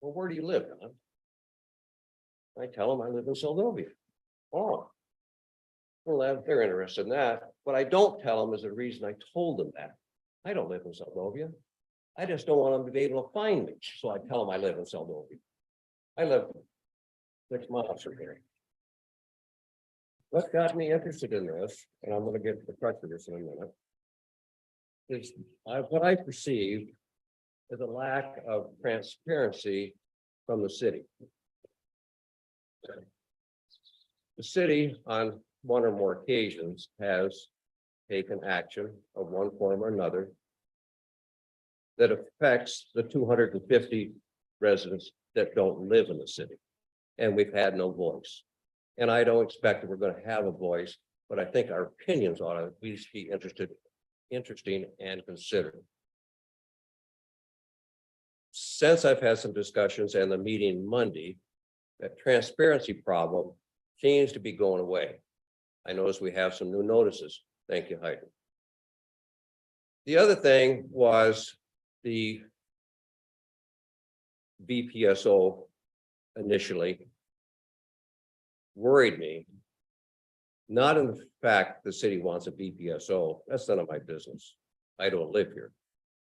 well, where do you live, Don? I tell them I live in Seldovia. Oh, well, they're interested in that. What I don't tell them is the reason I told them that. I don't live in Seldovia. I just don't want them to be able to find me. So I tell them I live in Seldovia. I live 6 miles from here. What got me interested in this, and I'm going to get to the crux of this in a minute, is what I perceive as a lack of transparency from the city. The city, on one or more occasions, has taken action of one form or another that affects the 250 residents that don't live in the city. And we've had no voice. And I don't expect that we're going to have a voice, but I think our opinions ought to at least be interesting and considered. Since I've had some discussions and the meeting Monday, that transparency problem seems to be going away. I notice we have some new notices. Thank you, Heidi. The other thing was the VPSO initially worried me, not in the fact the city wants a VPSO. That's none of my business. I don't live here.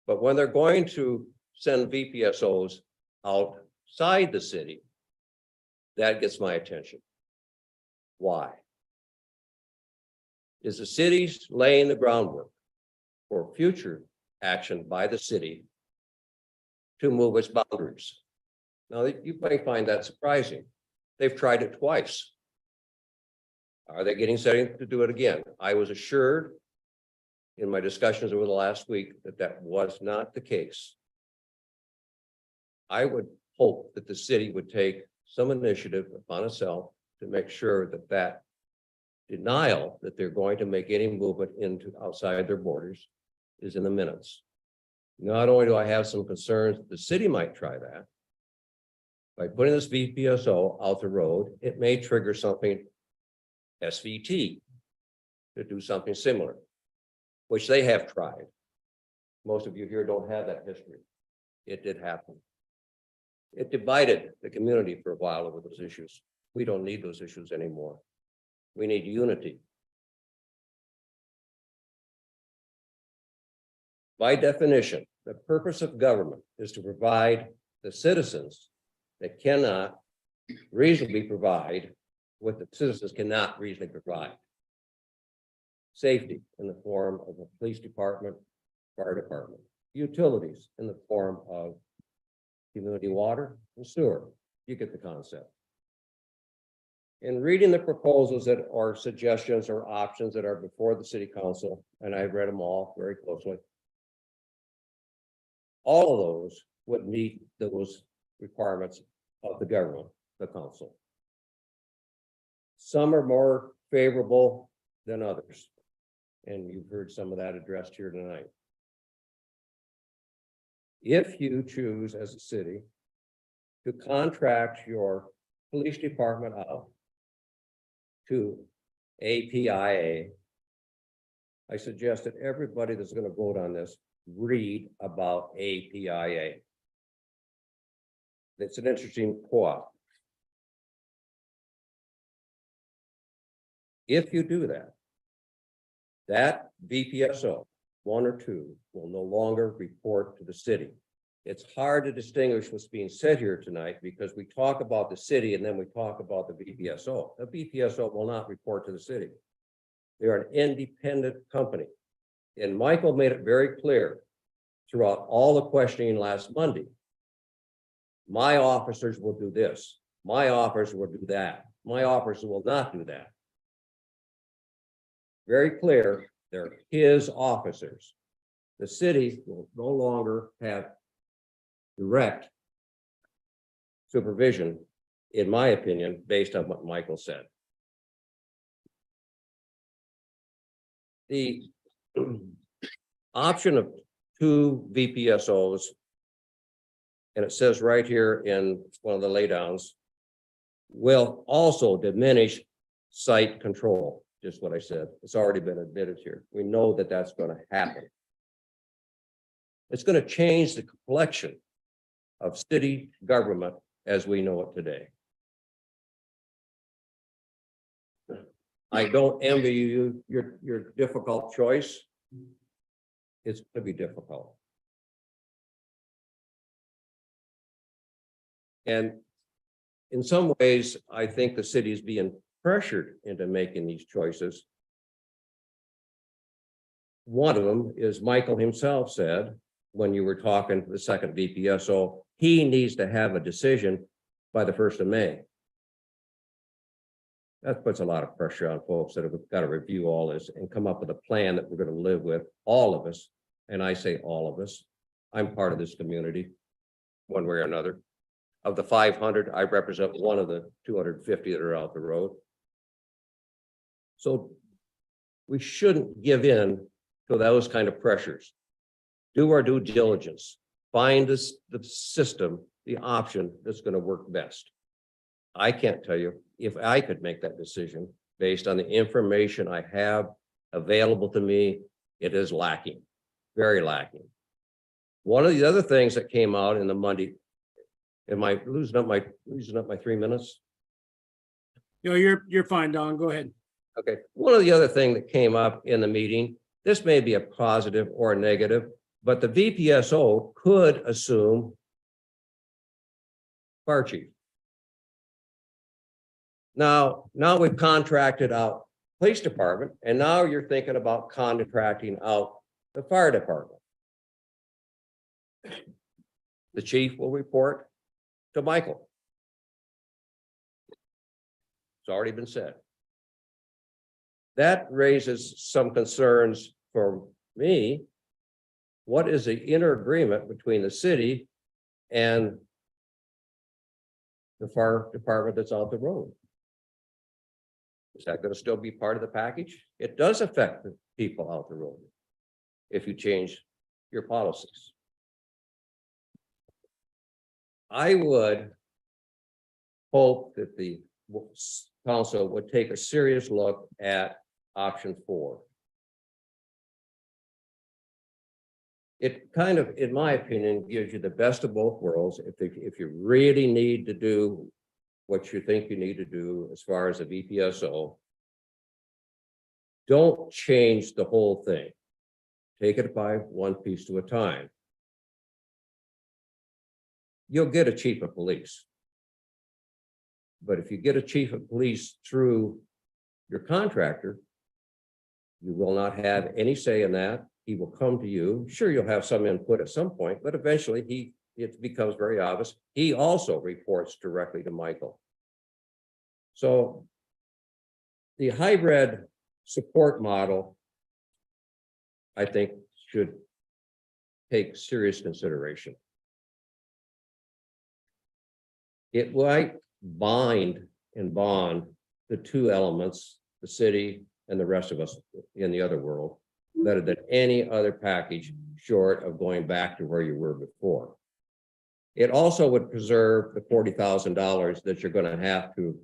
But when they're going to send VPSOs outside the city, that gets my attention. Why? Is the city laying the groundwork for future action by the city to move its boundaries. Now, you might find that surprising. They've tried it twice. Are they getting ready to do it again? I was assured in my discussions over the last week that that was not the case. I would hope that the city would take some initiative upon itself to make sure that that denial that they're going to make any movement into outside their borders is in the minutes. Not only do I have some concerns that the city might try that, by putting this VPSO out the road, it may trigger something SVT to do something similar, which they have tried. Most of you here don't have that history. It did happen. It divided the community for a while over those issues. We don't need those issues anymore. We need unity. By definition, the purpose of government is to provide the citizens that cannot reasonably provide what the citizens cannot reasonably provide. Safety in the form of a police department, fire department, utilities in the form of community water and sewer. You get the concept. In reading the proposals that are suggestions or options that are before the city council, and I've read them all very closely, all of those would meet those requirements of the government, the council. Some are more favorable than others, and you've heard some of that addressed here tonight. If you choose as a city to contract your police department out to APIA, I suggest that everybody that's going to vote on this read about APIA. It's an interesting co-op. If you do that, that VPSO, one or two, will no longer report to the city. It's hard to distinguish what's being said here tonight because we talk about the city and then we talk about the VPSO. The VPSO will not report to the city. They're an independent company. And Michael made it very clear throughout all the questioning last Monday. My officers will do this. My officers will do that. My officers will not do that. Very clear, they're his officers. The city will no longer have direct supervision, in my opinion, based on what Michael said. The option of two VPSOs, and it says right here in one of the laydowns, will also diminish site control. Just what I said. It's already been admitted here. We know that that's going to happen. It's going to change the complexion of city government as we know it today. I don't envy you your difficult choice. It's going to be difficult. And in some ways, I think the city is being pressured into making these choices. One of them is Michael himself said, when you were talking to the second VPSO, he needs to have a decision by the 1st of May. That puts a lot of pressure on folks that have got to review all this and come up with a plan that we're going to live with, all of us. And I say all of us. I'm part of this community, one way or another. Of the 500, I represent one of the 250 that are out the road. So we shouldn't give in to those kind of pressures. Do our due diligence. Find the system, the option that's going to work best. I can't tell you if I could make that decision based on the information I have available to me. It is lacking, very lacking. One of the other things that came out in the Monday, am I losing up my 3 minutes? No, you're fine, Don. Go ahead. Okay. One of the other thing that came up in the meeting, this may be a positive or a negative, but the VPSO could assume fire chief. Now we've contracted out police department, and now you're thinking about contracting out the fire department. The chief will report to Michael. It's already been said. That raises some concerns for me. What is the inner agreement between the city and the fire department that's on the road? Is that going to still be part of the package? It does affect the people out the road if you change your policies. I would hope that the council would take a serious look at option 4. It kind of, in my opinion, gives you the best of both worlds. If you really need to do what you think you need to do as far as a VPSO, don't change the whole thing. Take it by one piece to a time. You'll get a chief of police. But if you get a chief of police through your contractor, you will not have any say in that. He will come to you. Sure, you'll have some input at some point, but eventually it becomes very obvious. He also reports directly to Michael. So the hybrid support model, I think, should take serious consideration. It might bind and bond the two elements, the city and the rest of us in the other world, better than any other package short of going back to where you were before. It also would preserve the $40,000 that you're going to have to,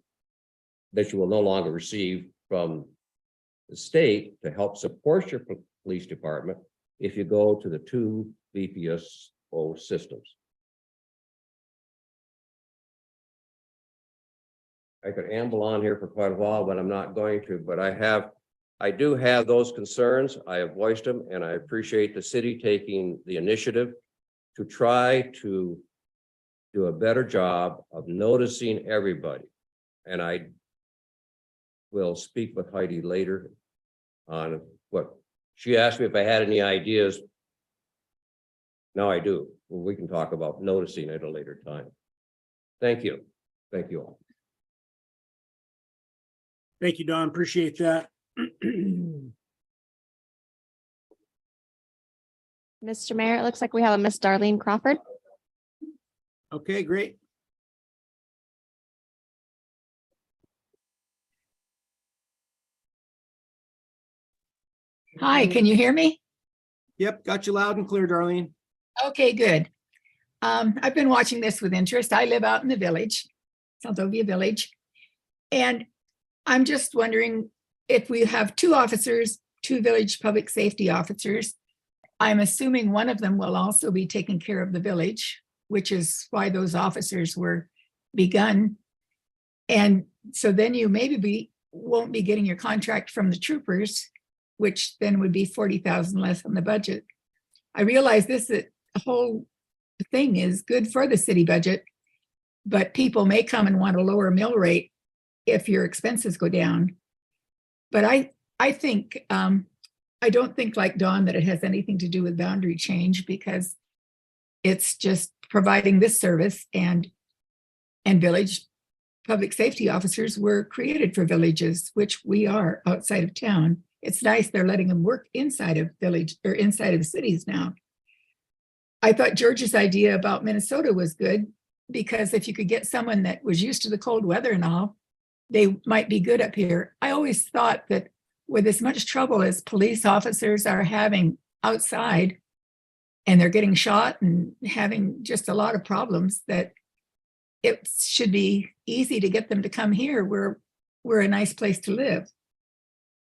that you will no longer receive from the state to help support your police department if you go to the 2 VPSO systems. I could amble on here for quite a while, but I'm not going to, but I do have those concerns. I have voiced them, and I appreciate the city taking the initiative to try to do a better job of noticing everybody. And I will speak with Heidi later on what she asked me if I had any ideas. Now I do. Well, we can talk about noticing at a later time. Thank you. Thank you all. Thank you, Don. Appreciate that. Mr. Mayor, it looks like we have a Miss Darlene Crawford. Okay, great. Hi, can you hear me? Yep, got you loud and clear, Darlene. Okay, good. I've been watching this with interest. I live out in the village, Seldovia Village. And I'm just wondering if we have 2 officers, 2 village public safety officers. I'm assuming one of them will also be taking care of the village, which is why those officers were begun. And so then you maybe won't be getting your contract from the troopers, which then would be 40,000 less on the budget. I realize this whole thing is good for the city budget, but people may come and want a lower mill rate if your expenses go down. But I think, I don't think like Dawn that it has anything to do with boundary change, because it's just providing this service, and village public safety officers were created for villages, which we are outside of town. It's nice they're letting them work inside of village or inside of cities now. I thought George's idea about Minnesota was good, because if you could get someone that was used to the cold weather and all, they might be good up here. I always thought that with as much trouble as police officers are having outside, and they're getting shot and having just a lot of problems, that it should be easy to get them to come here. We're a nice place to live.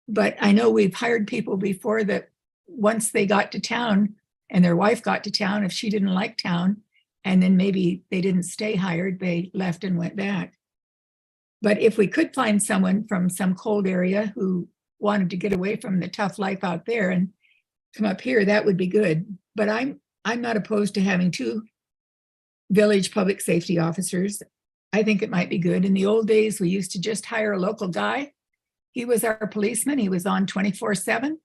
But I know we've hired people before that once they got to town and their wife got to town, if she didn't like town, and then maybe they didn't stay hired, they left and went back. But if we could find someone from some cold area who wanted to get away from the tough life out there and come up here, that would be good. But I'm not opposed to having 2 village public safety officers. I think it might be good. In the old days, we used to just hire a local guy. He was our policeman. He was on 24/7.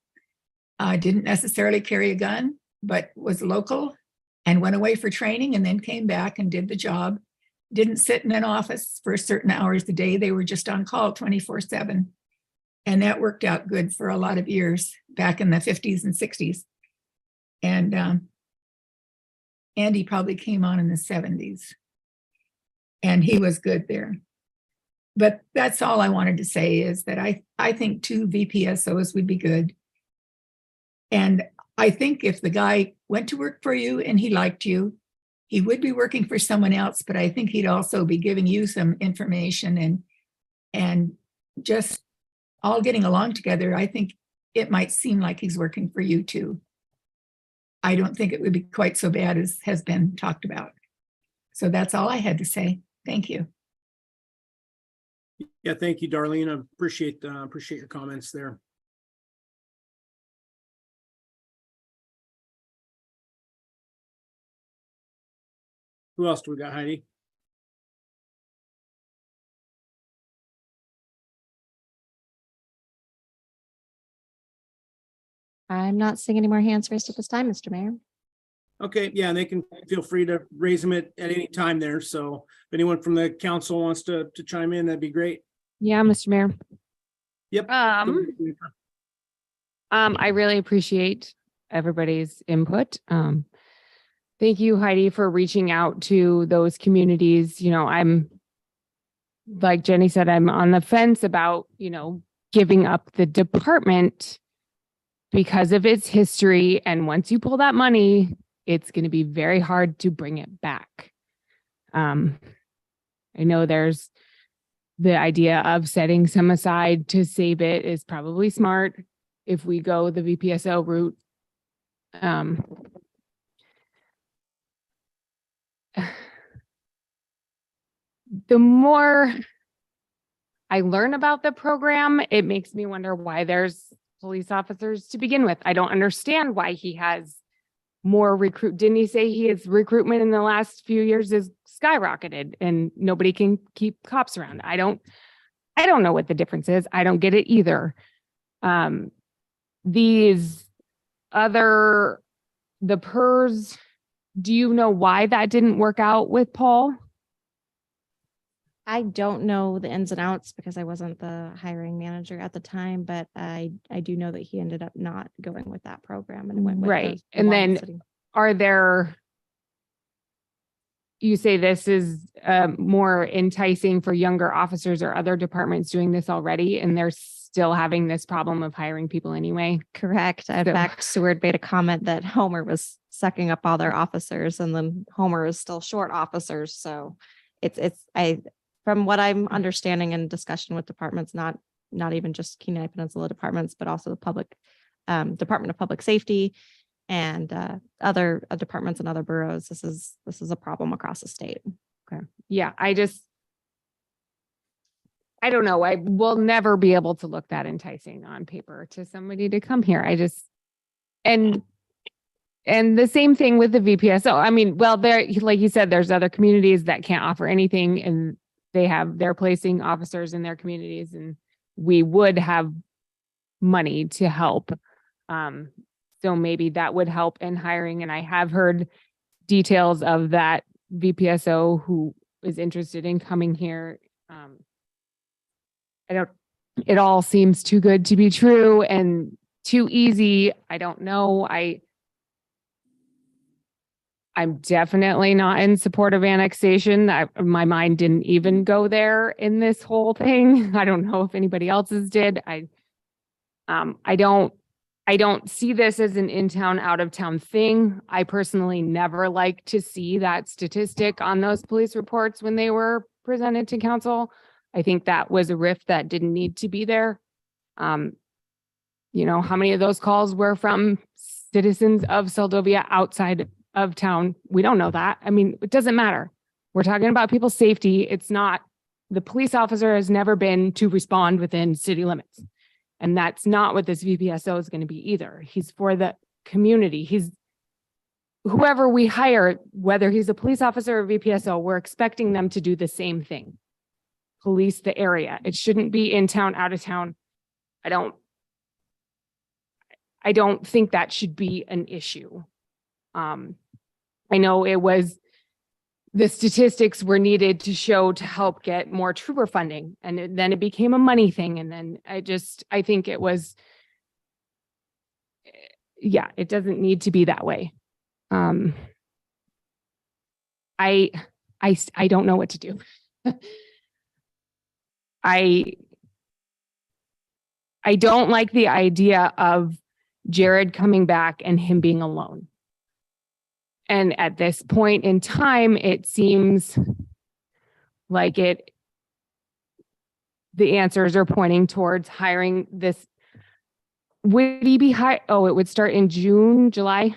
Didn't necessarily carry a gun, but was local. and went away for training and then came back and did the job. Didn't sit in an office for certain hours a day. They were just on call 24/7. And that worked out good for a lot of years back in the 50s and 60s. And Andy probably came on in the 70s. And he was good there. But that's all I wanted to say is that I think 2 VPSOs would be good. And I think if the guy went to work for you and he liked you, he would be working for someone else, but I think he'd also be giving you some information and just all getting along together. I think it might seem like he's working for you too. I don't think it would be quite so bad as has been talked about. So that's all I had to say. Thank you. Yeah, thank you, Darlene. I appreciate your comments there. Who else do we got, Heidi? I'm not seeing any more hands raised at this time, Mr. Mayor. Okay, yeah, and they can feel free to raise them at any time there. So if anyone from the council wants to chime in, that'd be great. Yeah, Mr. Mayor. Yep. I really appreciate everybody's input. Thank you, Heidi, for reaching out to those communities. You know, I'm, like Jenny said, I'm on the fence about, you know, giving up the department because of its history. And once you pull that money, it's going to be very hard to bring it back. I know there's the idea of setting some aside to save it is probably smart if we go the VPSO route. The more I learn about the program, it makes me wonder why there's police officers to begin with. I don't understand why he has more recruit. Didn't he say his recruitment in the last few years is skyrocketed and nobody can keep cops around? I don't know what the difference is. I don't get it either. These other, the PERS, do you know why that didn't work out with Paul? I don't know the ins and outs because I wasn't the hiring manager at the time, but I do know that he ended up not going with that program and went with Right. the And one then city. are there, you say this is more enticing for younger officers or other departments doing this already, and they're still having this problem of hiring people anyway? Correct. In fact, Seward made a comment that Homer was sucking up all their officers and then Homer is still short officers. So from what I'm understanding in discussion with departments, not even just Kenai Peninsula departments, but also the public Department of Public Safety and other departments and other boroughs. This is a problem across the state. Okay. Yeah. I don't know. I will never be able to look that enticing on paper to somebody to come here. And the same thing with the VPSO. I mean, well, there, like you said, there's other communities that can't offer anything and they're placing officers in their communities and we would have money to help. So maybe that would help in hiring. And I have heard details of that VPSO who is interested in coming here. It all seems too good to be true and too easy. I don't know. I'm definitely not in support of annexation. My mind didn't even go there in this whole thing. I don't know if anybody else's did. I don't see this as an in-town, out-of-town thing. I personally never like to see that statistic on those police reports when they were presented to council. I think that was a rift that didn't need to be there. You know, how many of those calls were from citizens of Seldovia outside of town? We don't know that. I mean, it doesn't matter. We're talking about people's safety. It's not, the police officer has never been to respond within city limits. And that's not what this VPSO is going to be either. He's for the community. He's whoever we hire, whether he's a police officer or VPSO, we're expecting them to do the same thing. Police the area. It shouldn't be in town, out of town. I don't think that should be an issue. I know it was, the statistics were needed to show to help get more trooper funding. And then it became a money thing. And then I think it was, yeah, it doesn't need to be that way. I don't know what to do. I don't like the idea of Jared coming back and him being alone. And at this point in time, it seems like the answers are pointing towards hiring this. Would he be Oh, it would start in June, July?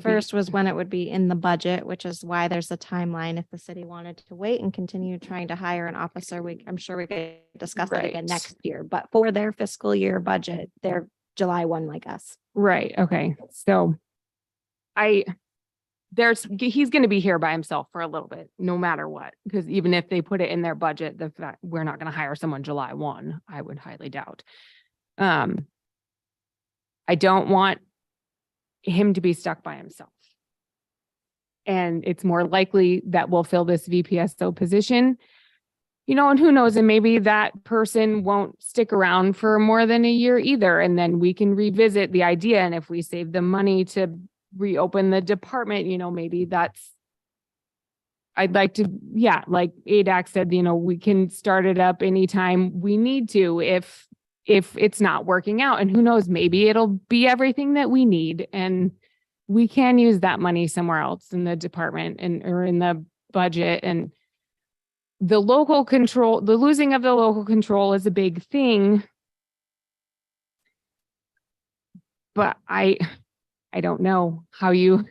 First was when it would be in the budget, which is why there's a timeline. If the city wanted to wait and continue trying to hire an officer, I'm sure we could discuss that again Right. next year. But for their fiscal year budget, they're July 1 like us. Right. Okay. So he's going to be here by himself for a little bit, no matter what, because even if they put it in their budget, the fact we're not going to hire someone July 1, I would highly doubt. I don't want him to be stuck by himself. And it's more likely that we'll fill this VPSO position, and who knows, and maybe that person won't stick around for more than a year either. And then we can revisit the idea. And if we save the money to reopen the department, maybe I'd like to, yeah, like ADAC said, we can start it up anytime we need to if it's not working out. And who knows, maybe it'll be everything that we need and we can use that money somewhere else in the department or in the budget. And the losing of the local control is a big thing. But I don't know how you,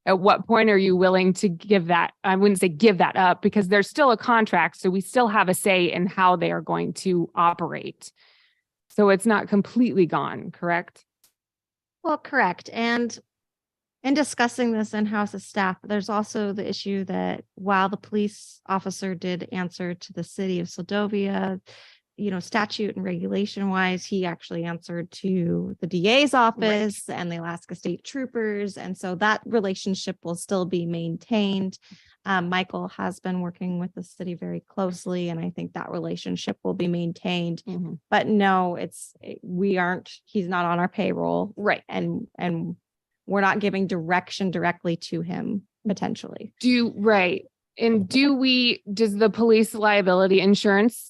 at what point are you willing to give that? I wouldn't say give that up because there's still a contract. So we still have a say in how they are going to operate. So it's not completely gone, correct? Well, correct. And in discussing this in-house as staff, there's also the issue that while the police officer did answer to the city of Seldovia, statute and regulation wise, he actually answered to the DA's office and the Alaska State Troopers. And so that relationship will still be maintained. Michael has been working with the city very closely, and I think that relationship will be maintained. Mm-hmm. But no, he's not on our payroll. Right. And we're not giving direction directly to him potentially. Right. And does the police liability insurance,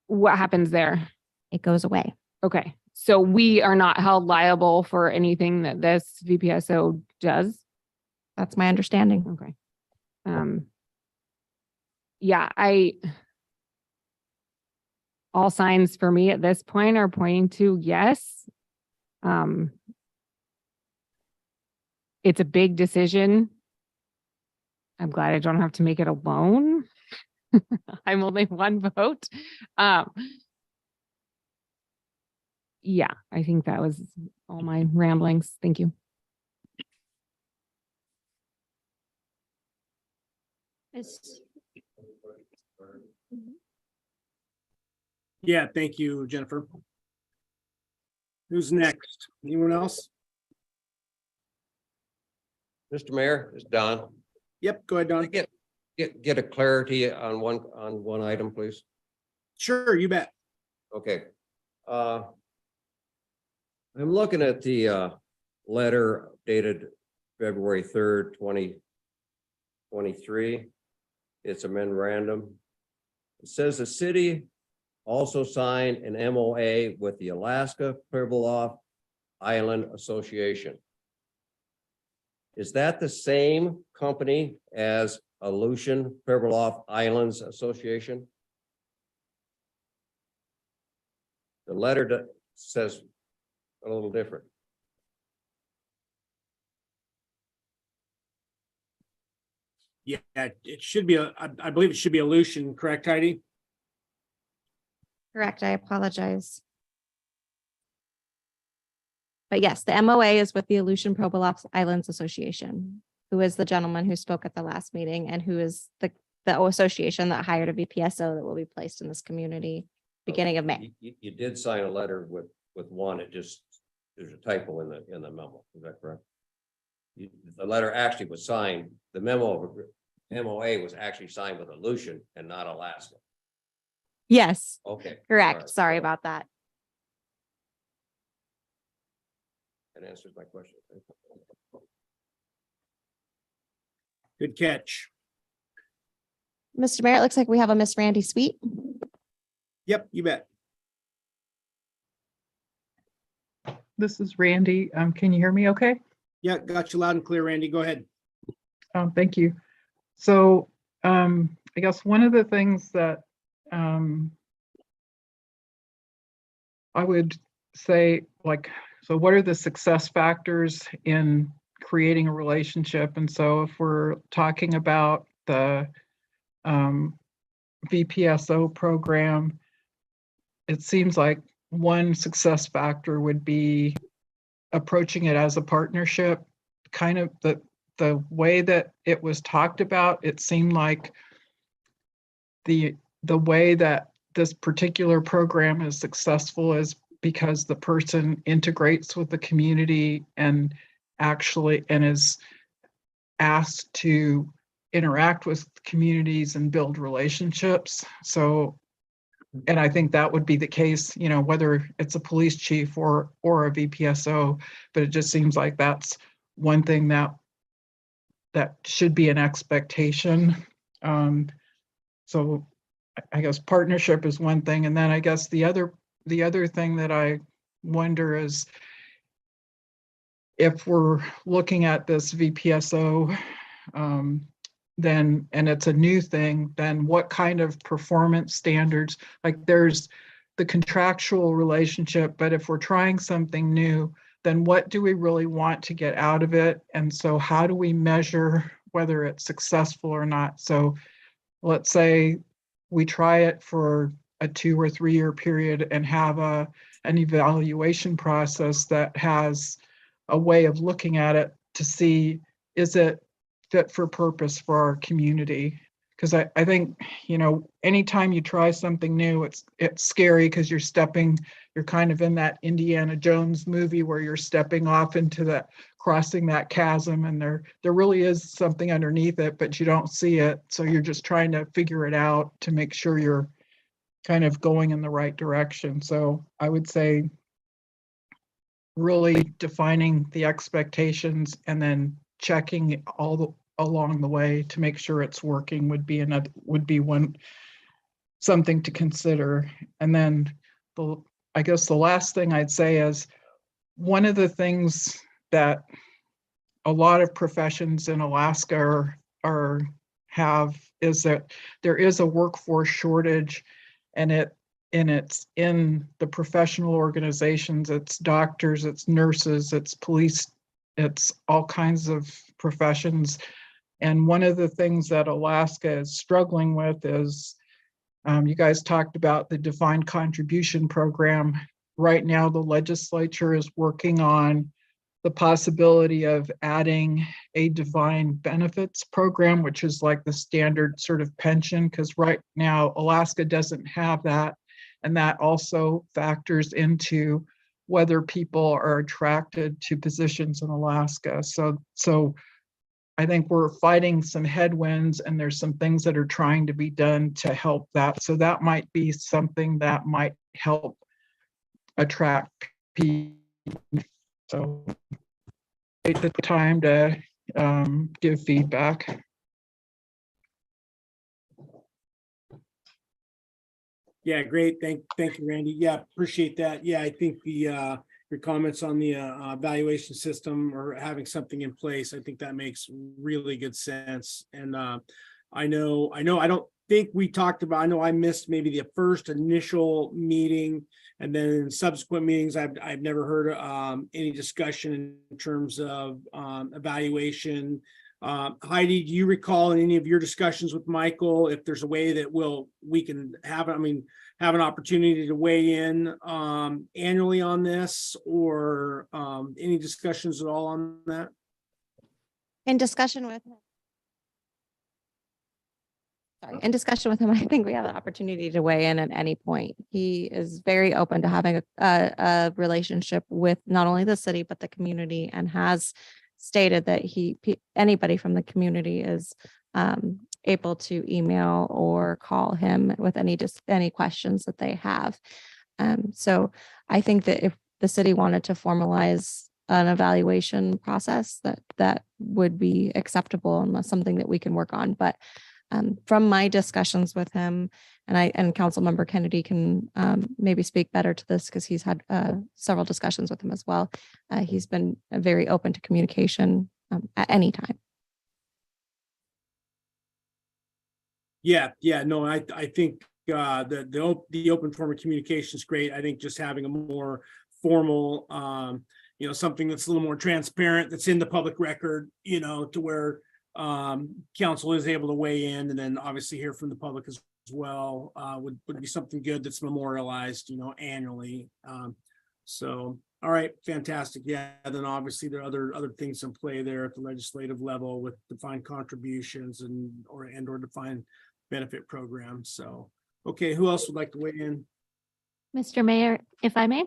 what happens there? It goes away. Okay. So we are not held liable for anything that this VPSO does? That's my understanding. Okay. Yeah, all signs for me at this point are pointing to yes. It's a big decision. I'm glad I don't have to make it alone. I'm only one vote. Yeah, I think that was all my ramblings. Thank you. Yeah, thank you, Jennifer. Who's next? Anyone else? Mr. Mayor, it's Don. Yep, go ahead, Don. Get a clarity on one item, please. Sure, you bet. Okay. I'm looking at the letter dated February 3rd, 2023. It's a memorandum. It says the city also signed an MOA with the Alaska Pribilof Island Association. Is that the same company as Aleutian Pribilof Islands Association? The letter says a little different. Yeah, it should be I believe it should be Aleutian, correct, Heidi? Correct. I apologize. But yes, the MOA is with the Aleutian Pribilof Islands Association, who is the gentleman who spoke at the last meeting and who is the association that hired a VPSO that will be placed in this community beginning of May. You did sign a letter with one. There's a typo in the memo. Is that correct? The letter actually was signed, the MOA was actually signed with Aleutian and not Alaska. Yes, Okay. correct. all right. Sorry about that. That answers my question. Good catch. Mr. Mayor, it looks like we have a Miss Randy Sweet. Yep, you bet. This is Randy. Can you hear me okay? Yeah, got you loud and clear, Randy. Go ahead. Thank you. So I guess one of the things that I would say, like, so what are the success factors in creating a relationship? And so if we're talking about the VPSO program, it seems like one success factor would be approaching it as a partnership. Kind of the way that it was talked about, it seemed like the way that this particular program is successful is because the person integrates with the community and is asked to interact with communities and build relationships. So, and I think that would be the case, you know, whether it's a police chief or a VPSO, but it just seems like that's one thing that should be an expectation. So I guess partnership is one thing. And then I guess the other thing that I wonder is if we're looking at this VPSO, then, and it's a new thing, then what kind of performance standards, like there's the contractual relationship, but if we're trying something new, then what do we really want to get out of it? And so how do we measure whether it's successful or not? So let's say we try it for a 2 or 3 year period and have an evaluation process that has a way of looking at it to see, is it fit for purpose for our community? Because I think, you know, anytime you try something new, it's scary because you're kind of in that Indiana Jones movie where you're stepping off into crossing that chasm, and there really is something underneath it, but you don't see it. So you're just trying to figure it out to make sure you're kind of going in the right direction. So I would say really defining the expectations and then checking along the way to make sure it's working would be one something to consider. And then I guess the last thing I'd say is one of the things that a lot of professions in Alaska have is that there is a workforce shortage, and it's in the professional organizations. It's doctors, it's nurses, it's police, it's all kinds of professions. And one of the things that Alaska is struggling with is, you guys talked about the defined contribution program. Right now, the legislature is working on the possibility of adding a defined benefits program, which is like the standard sort of pension, because right now Alaska doesn't have that. And that also factors into whether people are attracted to positions in Alaska. So I think we're fighting some headwinds, and there's some things that are trying to be done to help that. So that might be something that might help attract people. So take the time to give feedback. Yeah, great. Thank you, Randy. Yeah, appreciate that. Yeah, I think your comments on the evaluation system or having something in place, I think that makes really good sense. And I know, I don't think we talked about, I know I missed maybe the first initial meeting, and then in subsequent meetings, I've never heard any discussion in terms of evaluation. Heidi, do you recall in any of your discussions with Michael, if there's a way that we can have an opportunity to weigh in annually on this, or any discussions at all on that? In discussion with him. Sorry, in discussion with him, I think we have an opportunity to weigh in at any point. He is very open to having a relationship with not only the city, but the community, and has stated that anybody from the community is able to email or call him with any questions that they have. So I think that if the city wanted to formalize an evaluation process, that would be acceptable and that's something that we can work on. But from my discussions with him, and Councilmember Kennedy can maybe speak better to this because he's had several discussions with him as well. He's been very open to communication at any time. Yeah, no, I think the open form of communication is great. I think just having a more formal, something that's a little more transparent, that's in the public record, to where council is able to weigh in and then obviously hear from the public as well, would be something good that's memorialized, annually. So, all right, fantastic. Yeah, then obviously there are other things in play there at the legislative level with defined contributions or defined benefit programs. So, okay, who else would like to weigh in? Mr. Mayor, if I may.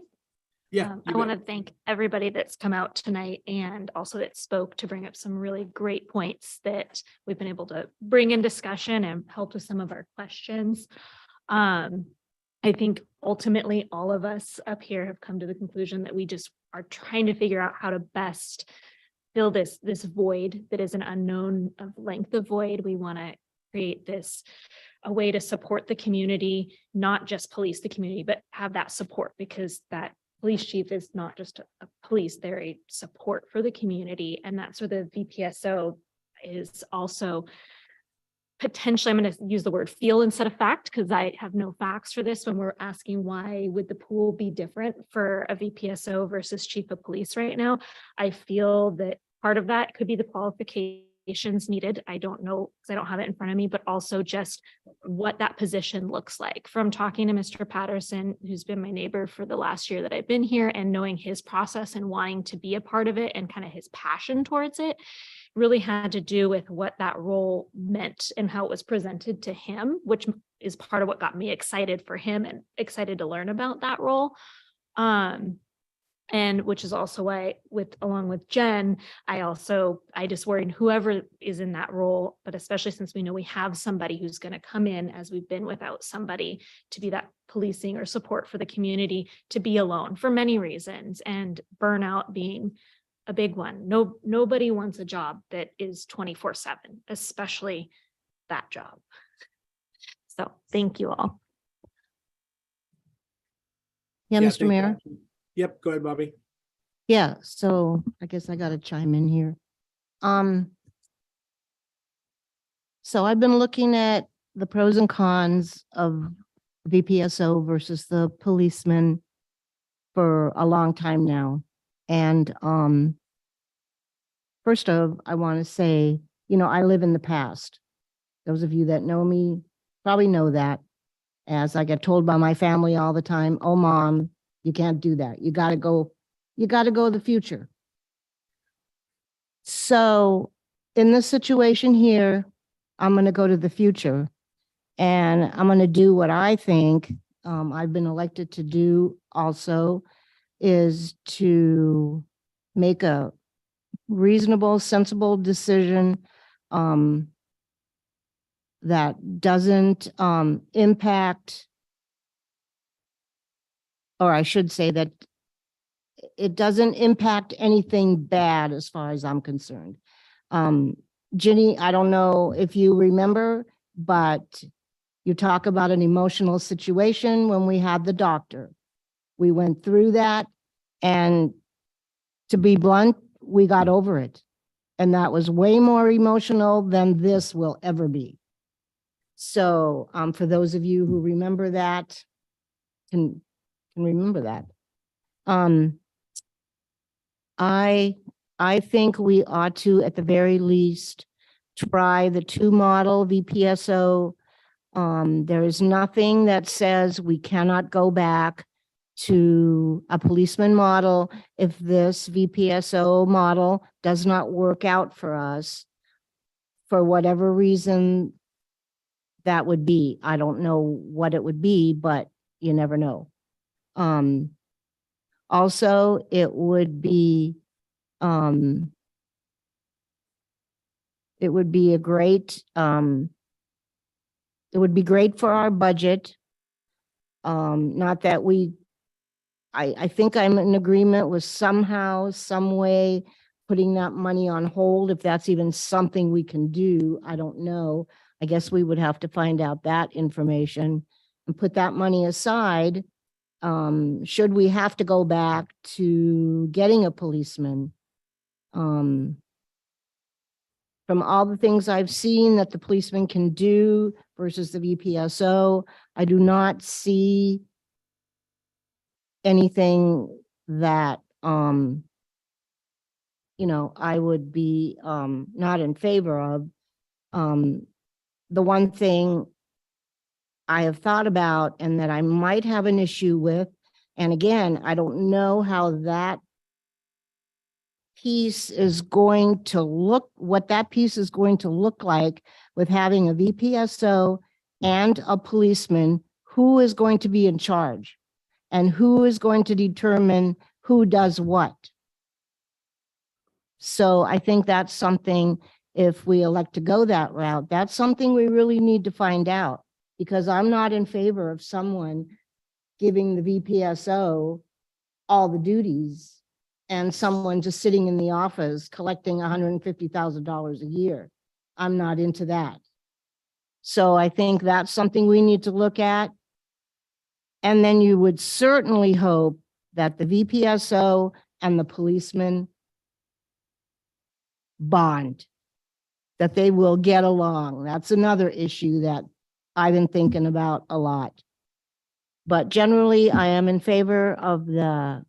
Yeah, I want to thank everybody that's come out tonight and also that spoke to bring up some really great points that we've been able to bring in discussion and help with some of our questions. I think ultimately all of us up here have come to the conclusion that we just are trying to figure out how to best fill this void that is an unknown of length of void. We want to create a way to support the community, not just police the community, but have that support, because that police chief is not just a police, they're a support for the community. And that's where the VPSO is also potentially, I'm going to use the word feel instead of fact, because I have no facts for this when we're asking why would the pool be different for a VPSO versus chief of police right now. I feel that part of that could be the qualifications needed. I don't know because I don't have it in front of me, but also just what that position looks like. From talking to Mr. Patterson, who's been my neighbor for the last year that I've been here, and knowing his process and wanting to be a part of it and kind of his passion towards it, really had to do with what that role meant and how it was presented to him, which is part of what got me excited for him and excited to learn about that role. And which is also why along with Jen, I just worried whoever is in that role, but especially since we know we have somebody who's going to come in, as we've been without somebody to be that policing or support for the community, to be alone for many reasons, and burnout being a big one. Nobody wants a job that is 24/7, especially that job. So thank you all. Yeah, Mr. Mayor. Yep, go ahead, Bobby. Yeah, so I guess I got to chime in here. So I've been looking at the pros and cons of VPSO versus the policeman for a long time now. And first of, I want to say, I live in the past. Those of you that know me probably know that, as I get told by my family all the time, oh, Mom, you can't do that. You got to go the future. So in this situation here, I'm going to go to the future, and I'm going to do what I think I've been elected to do also, is to make a reasonable, sensible decision that doesn't impact, or I should say that it doesn't impact anything bad as far as I'm concerned. Ginny, I don't know if you remember, but you talk about an emotional situation when we had the doctor. We went through that, and to be blunt, we got over it. And that was way more emotional than this will ever be. So for those of you who remember that, can remember that. I think we ought to, at the very least, try the 2-model VPSO. There is nothing that says we cannot go back to a policeman model if this VPSO model does not work out for us, for whatever reason that would be. I don't know what it would be, but you never know. Also, it would be It would be a great, it would be great for our budget. Not that I think I'm in agreement with somehow, some way, putting that money on hold, if that's even something we can do, I don't know. I guess we would have to find out that information and put that money aside. Should we have to go back to getting a policeman? From all the things I've seen that the policeman can do versus the VPSO, I do not see anything that, I would be, not in favor of. The one thing I have thought about and that I might have an issue with, and again, I don't know how that piece is going to look, what that piece is going to look like with having a VPSO and a policeman, who is going to be in charge and who is going to determine who does what. So I think that's something, if we elect to go that route, that's something we really need to find out, because I'm not in favor of someone giving the VPSO all the duties and someone just sitting in the office collecting $150,000 a year. I'm not into that. So I think that's something we need to look at. And then you would certainly hope that the VPSO and the policeman bond, that they will get along. That's another issue that I've been thinking about a lot. But generally, I am in favor of the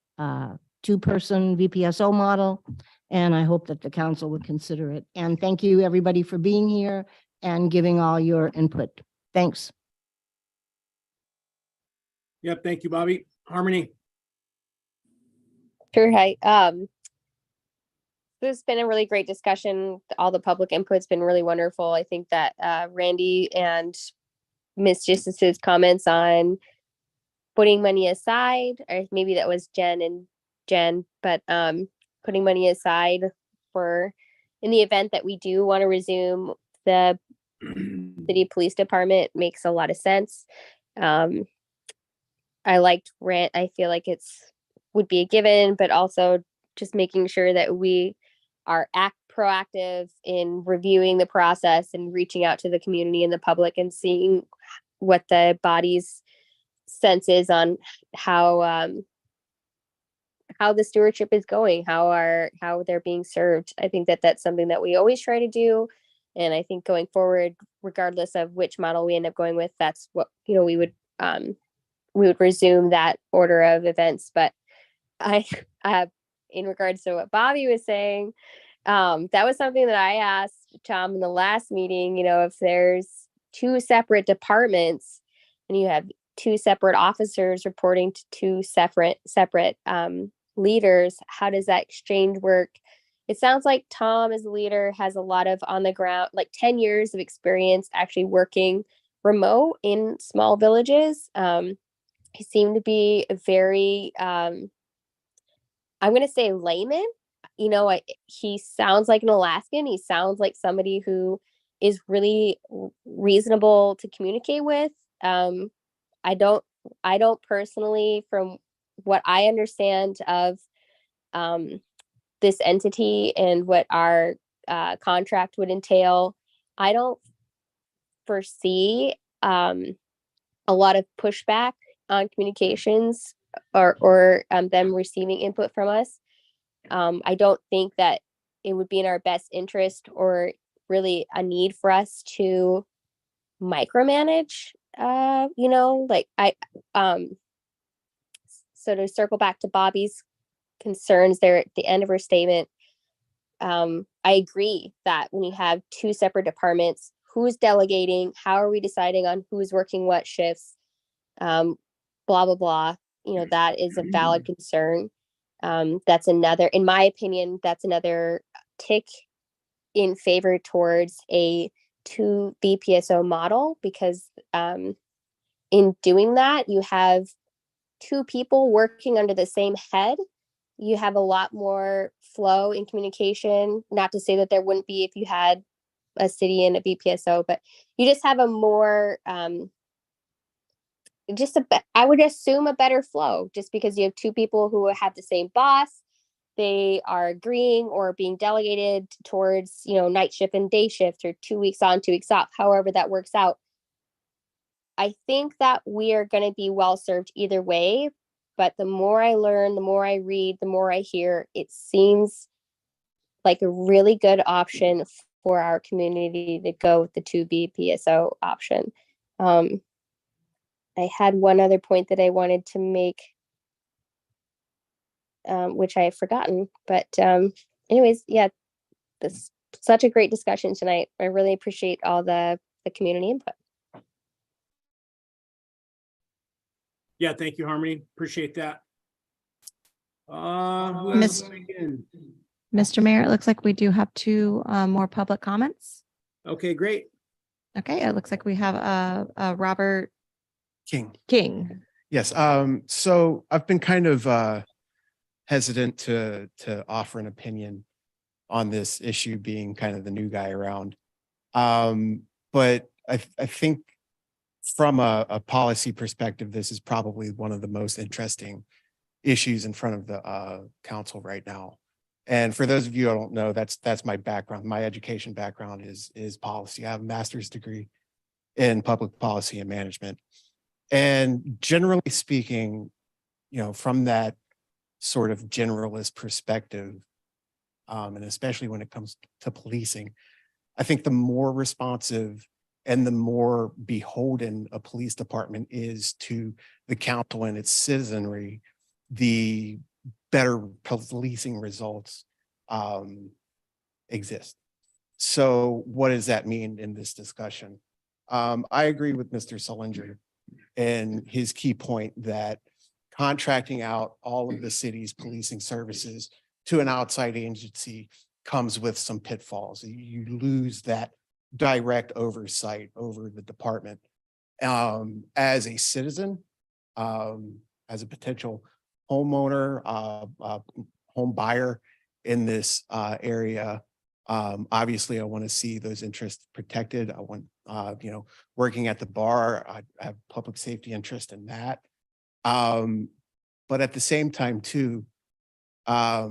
two-person VPSO model, and I hope that the council would consider it. And thank you, everybody, for being here and giving all your input. Thanks. Yep, thank you, Bobby. Harmony. Sure. Hi. This has been a really great discussion. All the public input's been really wonderful. I think that Randy and Miss Justice's comments on putting money aside, or maybe that was Jen, but putting money aside for in the event that we do want to resume the city police department makes a lot of sense. I liked rent. I feel like would be a given, but also just making sure that we are proactive in reviewing the process and reaching out to the community and the public and seeing what the body's sense is on how the stewardship is going, how they're being served. I think that that's something that we always try to do. And I think going forward, regardless of which model we end up going with, that's what, we would resume that order of events. But I in regards to what Bobby was saying, that was something that I asked Tom in the last meeting, if there's two separate departments and you have two separate officers reporting to two separate leaders, how does that exchange work? It sounds like Tom as a leader has a lot of on the ground, like 10 years of experience actually working remote in small villages. He seemed to be a very, I'm going to say layman. He sounds like an Alaskan. He sounds like somebody who is really reasonable to communicate with. I don't personally, from what I understand of this entity and what our contract would entail, I don't foresee a lot of pushback on communications or them receiving input from us. I don't think that it would be in our best interest or really a need for us to micromanage, so to circle back to Bobby's concerns there at the end of her statement, I agree that when you have two separate departments, who's delegating, how are we deciding on who's working what shifts, blah, blah, blah, that is a valid concern. That's another, in my opinion, that's another tick in favor towards a 2 VPSO model, because in doing that, you have two people working under the same head. You have a lot more flow in communication. Not to say that there wouldn't be if you had a city and a VPSO, but you just have a more, I would assume a better flow, just because you have two people who have the same boss. They are agreeing or being delegated towards, night shift and day shift, or 2 weeks on, 2 weeks off, however that works out. I think that we are going to be well served either way, but the more I learn, the more I read, the more I hear, it seems like a really good option for our community to go with the 2 VPSO option. I had one other point that I wanted to make, which I have forgotten, but anyways, yeah, this such a great discussion tonight. I really appreciate all the community input. Yeah, thank you, Harmony. Appreciate that. Who Miss- has again? Mr. Mayor, it looks like we do have 2 more public comments. Okay, great. Okay, it looks like we have Robert King. Yes, so I've been kind of hesitant to offer an opinion on this issue, being kind of the new guy around. But I think from a policy perspective, this is probably one of the most interesting issues in front of the council right now. And for those of you who don't know, that's my background. My education background is policy. I have a master's degree in public policy and management. And generally speaking, from that sort of generalist perspective, and especially when it comes to policing, I think the more responsive and the more beholden a police department is to the council and its citizenry, the better policing results exist. So what does that mean in this discussion? I agree with Mr. Sullinger and his key point that contracting out all of the city's policing services to an outside agency comes with some pitfalls. You lose that direct oversight over the department. As a citizen, as a potential homeowner, home buyer in this area, obviously I want to see those interests protected. I want, working at the bar, I have public safety interest in that. But at the same time too, I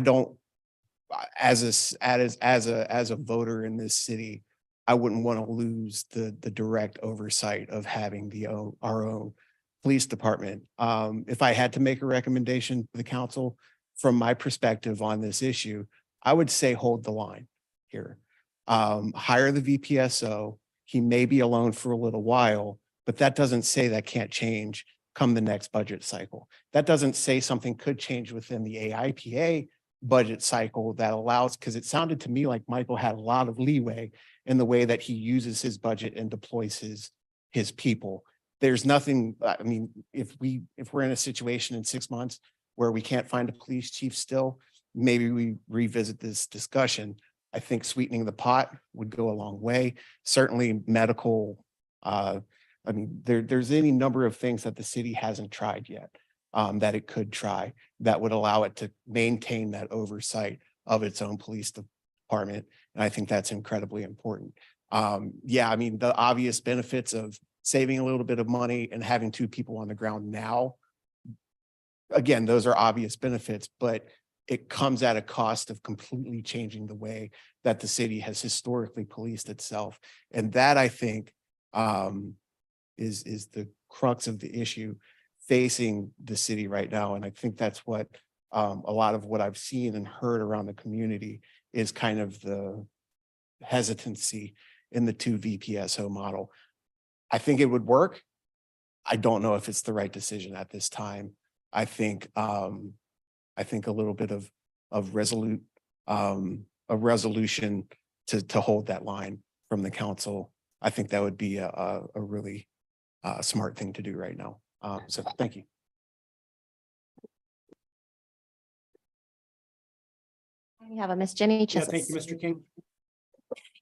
don't, as a voter in this city, I wouldn't want to lose the direct oversight of having our own police department. If I had to make a recommendation to the council from my perspective on this issue, I would say hold the line here. Hire the VPSO. He may be alone for a little while, but that doesn't say that can't change come the next budget cycle. That doesn't say something could change within the AIPA budget cycle that allows, because it sounded to me like Michael had a lot of leeway in the way that he uses his budget and deploys his people. There's nothing, I mean, if we're in a situation in 6 months where we can't find a police chief still, maybe we revisit this discussion. I think sweetening the pot would go a long way. Certainly medical, I mean, there's any number of things that the city hasn't tried yet that it could try that would allow it to maintain that oversight of its own police department. And I think that's incredibly important. Yeah, I mean, the obvious benefits of saving a little bit of money and having 2 people on the ground now, again, those are obvious benefits, but it comes at a cost of completely changing the way that the city has historically policed itself. And that, I think, is the crux of the issue facing the city right now. And I think that's what a lot of what I've seen and heard around the community is kind of the hesitancy in the 2 VPSO model. I think it would work. I don't know if it's the right decision at this time. I think a little bit of a resolution to hold that line from the council. I think that would be a really smart thing to do right now. So thank you. We have a Miss Jenny Yeah, Chisholm. thank you, Mr. King.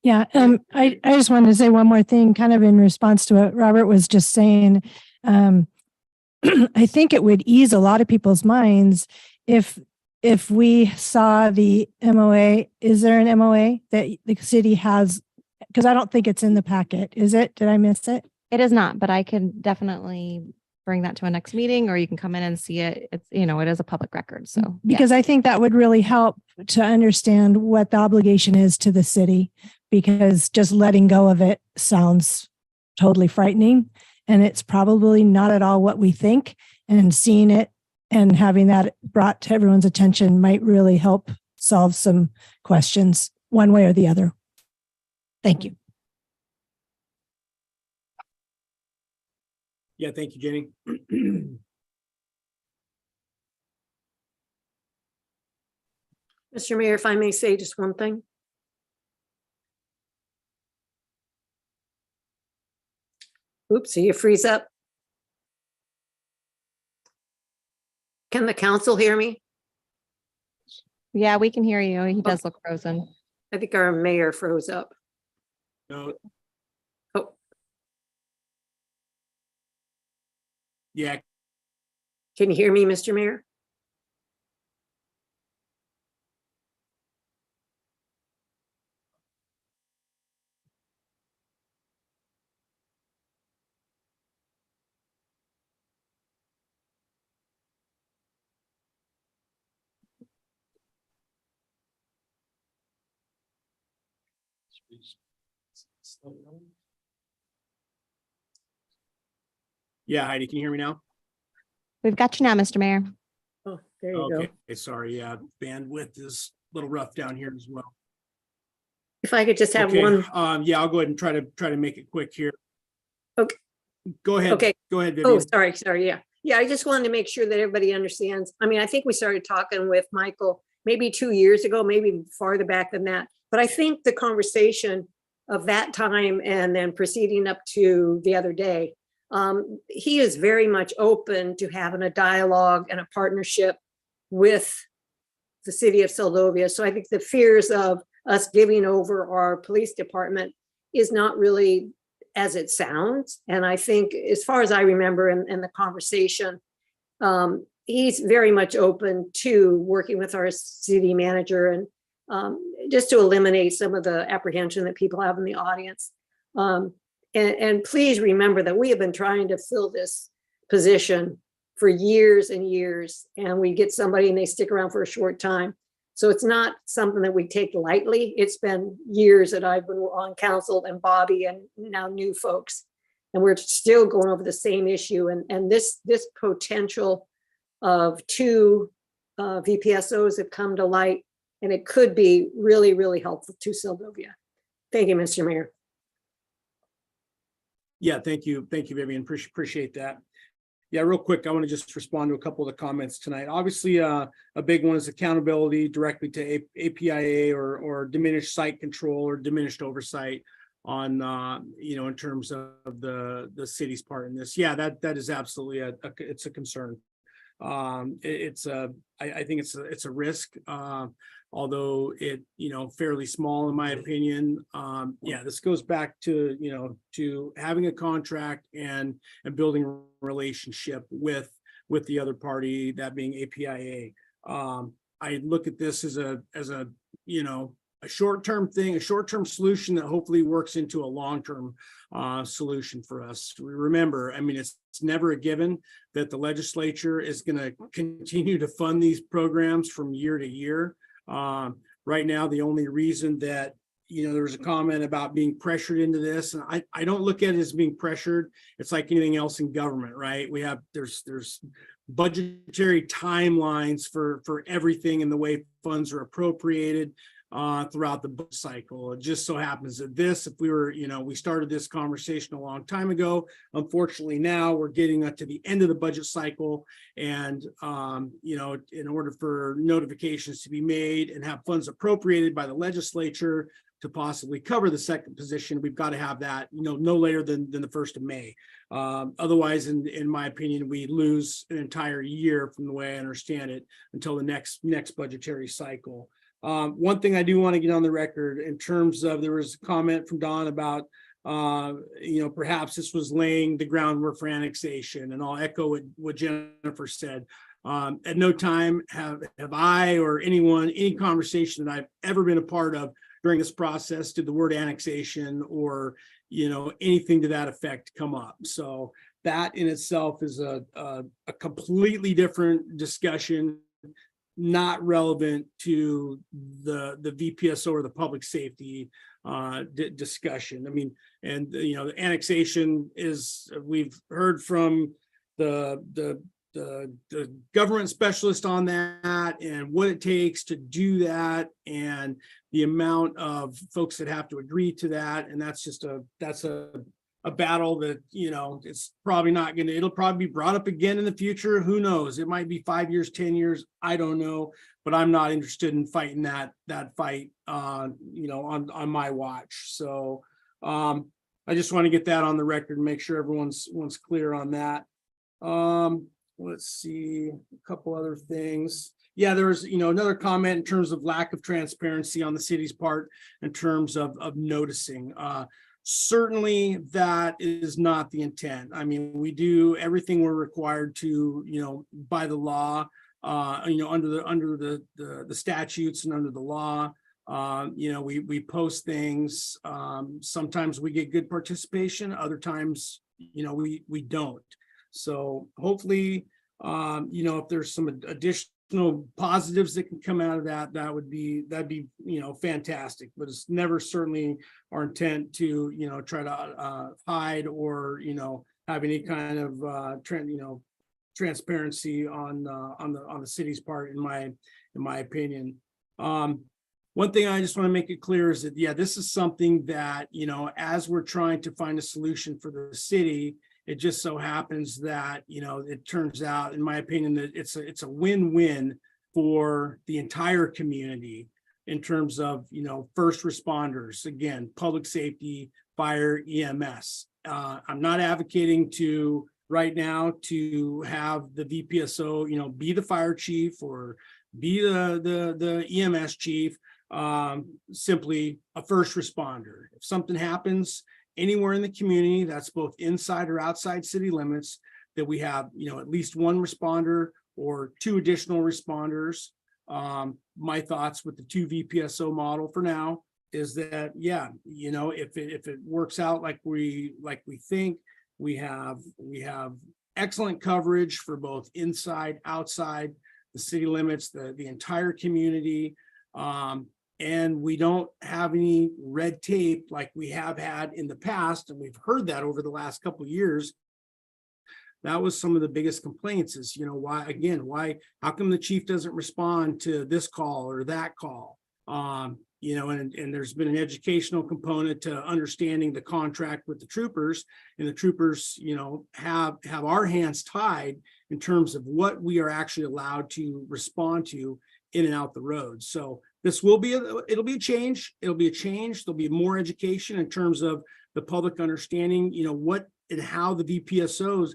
Yeah, I just wanted to say one more thing, kind of in response to what Robert was just saying. I think it would ease a lot of people's minds if if we saw the MOA, is there an MOA that the city has? Because I don't think it's in the packet. Is it? Did I miss it? It is not, but I can definitely bring that to a next meeting, or you can come in and see it. It's, you know, it is a public record. So, Because I think that would really help to understand what the obligation is to the city, because just letting go of it sounds totally frightening. And it's probably not at all what we think, and seeing it and having that brought to everyone's attention might really help solve some questions one way or the other. Thank you. Yeah, thank you, Jenny. Mr. Mayor, if I may say just one thing. Oops, you freeze up. Can the council hear me? yeah, we can hear you. He does look frozen. I think our mayor froze up. No, Oh, yeah, can you hear me, Mr. Mayor? yeah, Heidi, can you hear me now? We've got you now, Mr. Mayor. Oh, there you go. Okay, sorry, yeah, bandwidth is a little rough down here as well. If I could just have Okay, one. yeah, I'll go ahead and try to make it quick here. Okay. Go ahead. Okay. Go ahead, Oh, Vivian. sorry. Yeah. Yeah, I just wanted to make sure that everybody understands. I mean, I think we started talking with Michael maybe 2 years ago, maybe farther back than that. But I think the conversation of that time and then proceeding up to the other day, he is very much open to having a dialogue and a partnership with the city of Seldovia. So I think the fears of us giving over our police department is not really as it sounds. And I think, as far as I remember in the conversation, he's very much open to working with our city manager and just to eliminate some of the apprehension that people have in the audience. And please remember that we have been trying to fill this position for years and years, and we get somebody and they stick around for a short time. So it's not something that we take lightly. It's been years that I've been on council, and Bobby, and now new folks, and we're still going over the same issue. And this potential of 2 VPSOs have come to light, and it could be really, really helpful to Seldovia. Thank you, Mr. Mayor. Yeah, thank you, Vivian. Appreciate that. Yeah, real quick, I want to just respond to a couple of the comments tonight. Obviously, a big one is accountability directly to APIA or diminished site control or diminished oversight on, in terms of the city's part in this. Yeah, that is absolutely it's a concern. I think it's a risk, although it, fairly small in my opinion. Yeah, this goes back to, to having a contract and building a relationship with the other party, that being APIA. I look at this as a short-term thing, a short-term solution that hopefully works into a long-term solution for us. Remember, I mean, it's never a given that the legislature is going to continue to fund these programs from year to year. Right now, the only reason that, there was a comment about being pressured into this, and I don't look at it as being pressured. It's like anything else in government, right? There's budgetary timelines for everything and the way funds are appropriated throughout the budget cycle. It just so happens that if we started this conversation a long time ago. Unfortunately, now we're getting to the end of the budget cycle, and in order for notifications to be made and have funds appropriated by the legislature to possibly cover the second position, we've got to have that, no later than the 1st of May. Otherwise, in my opinion, we lose an entire year from the way I understand it until the next budgetary cycle. One thing I do want to get on the record in terms of, there was a comment from Don about, perhaps this was laying the groundwork for annexation, and I'll echo what Jennifer said. At no time have I or anyone, any conversation that I've ever been a part of during this process did the word annexation or, anything to that effect come up. So that in itself is a completely different discussion, not relevant to the VPSO or the public safety discussion. I mean, and the annexation is, we've heard from the government specialist on that and what it takes to do that and the amount of folks that have to agree to that. And that's just a battle that, it's probably not going to, it'll probably be brought up again in the future. Who knows? It might be 5 years, 10 years. I don't know, but I'm not interested in fighting that fight, on my watch. So I just want to get that on the record and make sure everyone's clear on that. Let's see, a couple other things. Yeah, there's, another comment in terms of lack of transparency on the city's part in terms of noticing. Certainly that is not the intent. I mean, we do everything we're required to, by the law, under the statutes and under the law. We post things. Sometimes we get good participation, other times, we don't. So hopefully, if there's some additional positives that can come out of that, that'd be, fantastic. But it's never certainly our intent to, try to hide or, have any kind of transparency on the city's part, in my opinion. One thing I just want to make it clear is that, this is something that, as we're trying to find a solution for the city, it just so happens that, it turns out, in my opinion, that it's a win-win for the entire community in terms of, first responders, again, public safety, fire, EMS. I'm not advocating right now to have the VPSO, be the fire chief or be the EMS chief, simply a first responder. If something happens anywhere in the community that's both inside or outside city limits, that we have, at least one responder or two additional responders. My thoughts with the 2 VPSO model for now is that, if it works out like we think, we have excellent coverage for both inside, outside the city limits, the entire community. And we don't have any red tape like we have had in the past. And we've heard that over the last couple of years. That was some of the biggest complaints is, how come the chief doesn't respond to this call or that call? And there's been an educational component to understanding the contract with the troopers, and the troopers, have our hands tied in terms of what we are actually allowed to respond to in and out the road. So this will be, it'll be a change. There'll be more education in terms of the public understanding, what and how the VPSOs,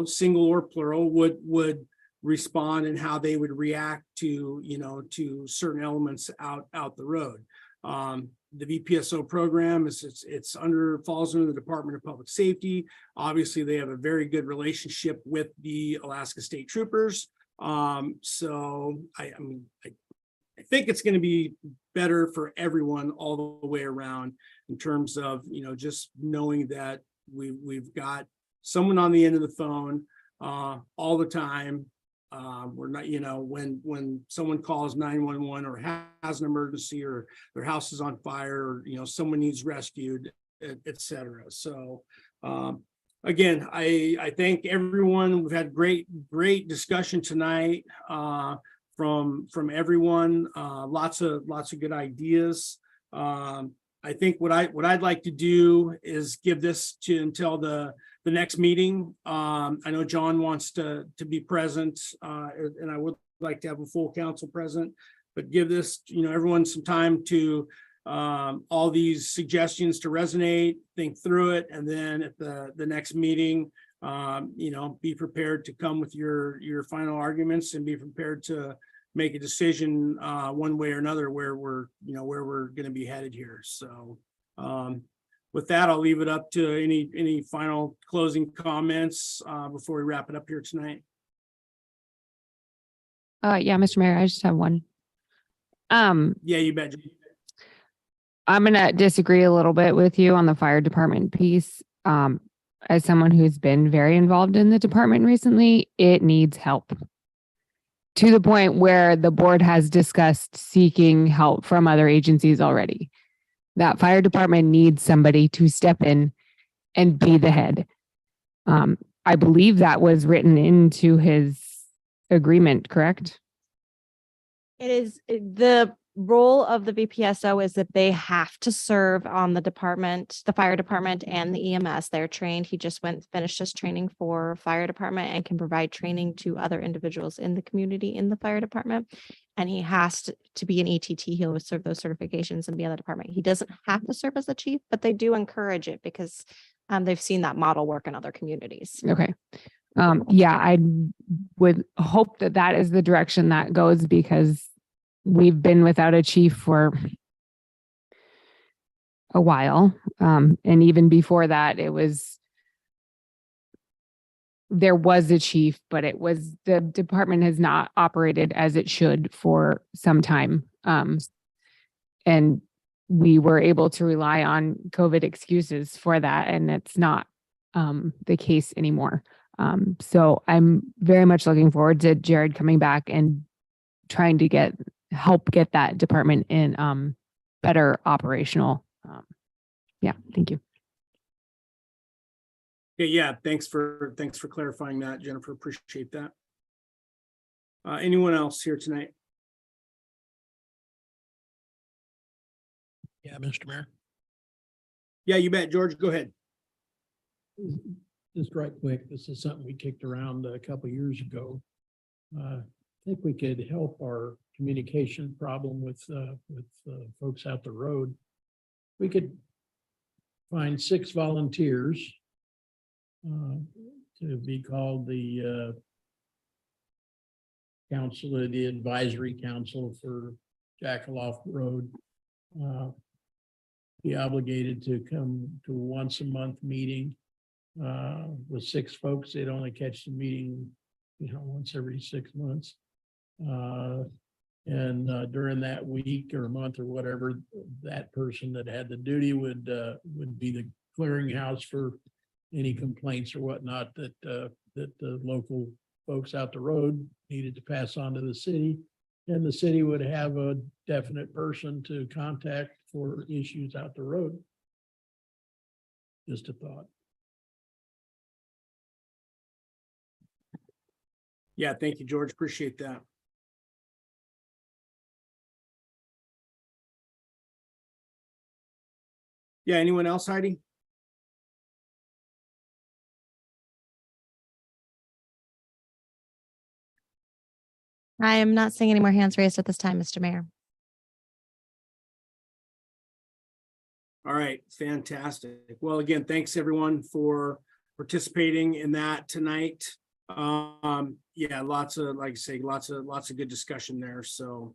single or plural would respond and how they would react to, to certain elements out the road. The VPSO program falls under the Department of Public Safety. Obviously, they have a very good relationship with the Alaska State Troopers. So I think it's going to be better for everyone all the way around in terms of, just knowing that we've got someone on the end of the phone all the time. We're not, when someone calls 911 or has an emergency or their house is on fire or, someone needs rescued, et cetera. So, again, I thank everyone. We've had great discussion tonight from everyone. Lots of good ideas. I think what I'd like to do is give this until the next meeting. I know John wants to be present, and I would like to have a full council present, but give this, everyone some time to all these suggestions to resonate, think through it, and then at the next meeting, be prepared to come with your final arguments and be prepared to make a decision one way or another where we're going to be headed here. So with that, I'll leave it up to any final closing comments before we wrap it up here tonight. Yeah, Mr. Mayor, I just have one. Yeah, you bet. I'm gonna disagree a little bit with you on the fire department piece. As someone who's been very involved in the department recently, it needs help. To the point where the board has discussed seeking help from other agencies already. That fire department needs somebody to step in and be the head. I believe that was written into his agreement, correct? It is the role of the VPSO is that they have to serve on the department, the fire department and the EMS. They're trained. He just finished his training for fire department and can provide training to other individuals in the community in the fire department. And he has to be an ETT. He'll serve those certifications and be on the department. He doesn't have to serve as the chief, but they do encourage it because they've seen that model work in other communities. Okay. Yeah, I would hope that that is the direction that goes because we've been without a chief for a while. And even before that, there was a chief, but the department has not operated as it should for some time. And we were able to rely on COVID excuses for that. And it's not the case anymore. So I'm very much looking forward to Jared coming back and trying to help get that department in better operational. Yeah, thank you. Okay, yeah, thanks for clarifying that, Jennifer. Appreciate that. Anyone else here tonight? Yeah, Mr. Mayor. Yeah, you bet, George. Go ahead. Just right quick, this is something we kicked around a couple years ago. I think we could help our communication problem with folks out the road. We could find 6 volunteers to be called the the advisory council for Jackaloff Road. Be obligated to come to a once a month meeting with 6 folks. They'd only catch the meeting, once every 6 months. And during that week or month or whatever, that person that had the duty would be the clearinghouse for any complaints or whatnot that the local folks out the road needed to pass on to the city. And the city would have a definite person to contact for issues out the road. Just a thought. Yeah, thank you, George. Appreciate that. Yeah, anyone else, Heidi? I am not seeing any more hands raised at this time, Mr. Mayor. All right, fantastic. Well, again, thanks everyone for participating in that tonight. Yeah, lots of, like I say, lots of good discussion there. So,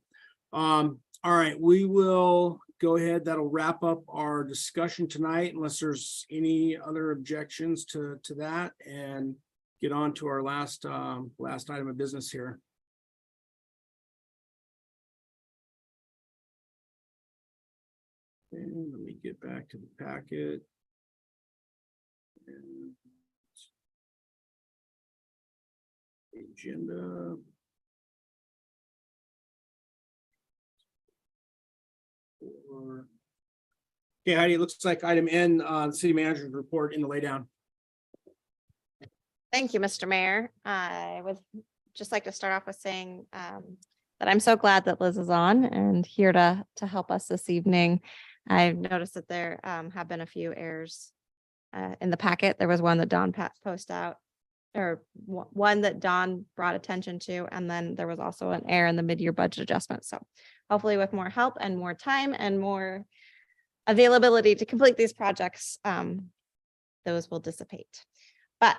all right, we will go ahead. That'll wrap up our discussion tonight, unless there's any other objections to that, and get on to our last item of business here. And let me get back to the packet. And agenda. Okay, Heidi, it looks like item N, the city manager's report in the laydown. Thank you, Mr. Mayor. I would just like to start off with saying that I'm so glad that Liz is on and here to help us this evening. I've noticed that there have been a few errors in the packet. There was one that Don posted out, or one that Don brought attention to, and then there was also an error in the mid-year budget adjustment. So hopefully with more help and more time and more availability to complete these projects, those will dissipate. But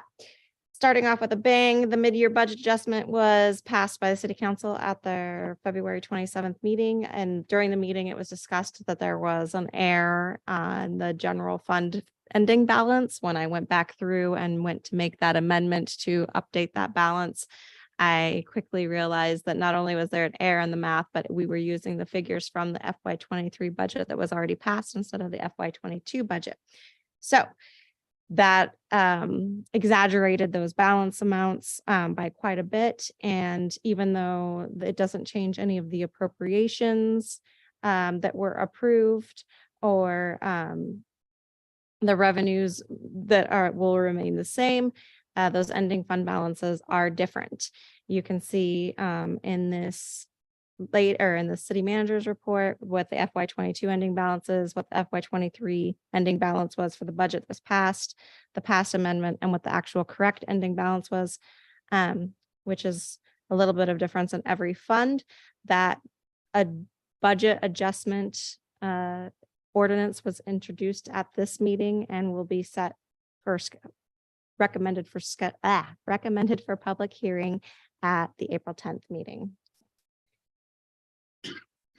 starting off with a bang, the mid-year budget adjustment was passed by the city council at their February 27th meeting. And during the meeting, it was discussed that there was an error on the general fund ending balance. When I went back through and went to make that amendment to update that balance, I quickly realized that not only was there an error in the math, but we were using the figures from the FY23 budget that was already passed instead of the FY22 budget. So that exaggerated those balance amounts by quite a bit. And even though it doesn't change any of the appropriations that were approved or the revenues that will remain the same, those ending fund balances are different. You can see in this in the city manager's report what the FY22 ending balances, what the FY23 ending balance was for the budget that was passed, the past amendment, and what the actual correct ending balance was, which is a little bit of difference in every fund. That a budget adjustment ordinance was introduced at this meeting and will be set for recommended for public hearing at the April 10th meeting.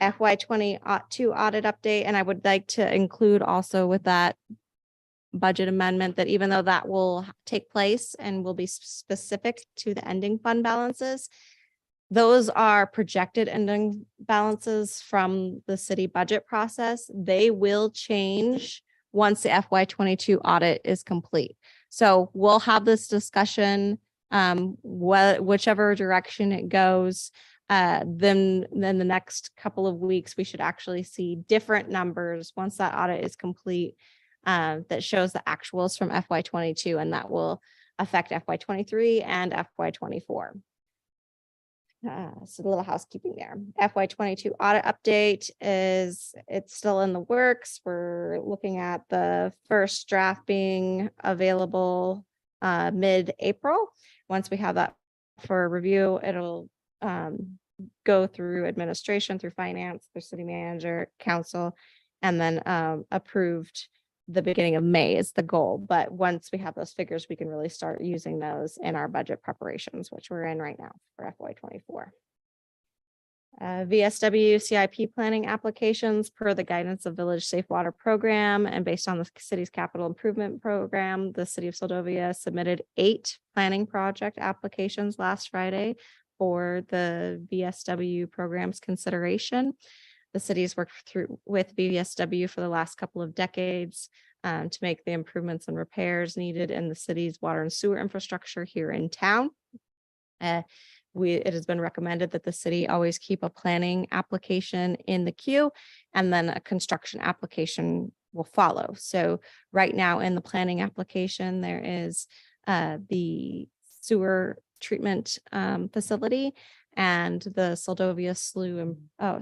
FY22 audit update, and I would like to include also with that budget amendment that even though that will take place and will be specific to the ending fund balances, those are projected ending balances from the city budget process. They will change once the FY22 audit is complete. So we'll have this discussion, whichever direction it goes. Then the next couple of weeks, we should actually see different numbers once that audit is complete that shows the actuals from FY22, and that will affect FY23 and FY24. So a little housekeeping there. FY22 audit update it's still in the works. We're looking at the first draft being available mid-April. Once we have that for review, it'll go through administration, through finance, through city manager, council, and then approved the beginning of May is the goal. But once we have those figures, we can really start using those in our budget preparations, which we're in right now for FY24. VSW CIP planning applications per the guidance of Village Safe Water Program and based on the city's capital improvement program, the city of Seldovia submitted 8 planning project applications last Friday for the VSW program's consideration. The city's worked through with VSW for the last couple of decades to make the improvements and repairs needed in the city's water and sewer infrastructure here in town. It has been recommended that the city always keep a planning application in the queue, and then a construction application will follow. So right now in the planning application, there is the sewer treatment facility and the Seldovia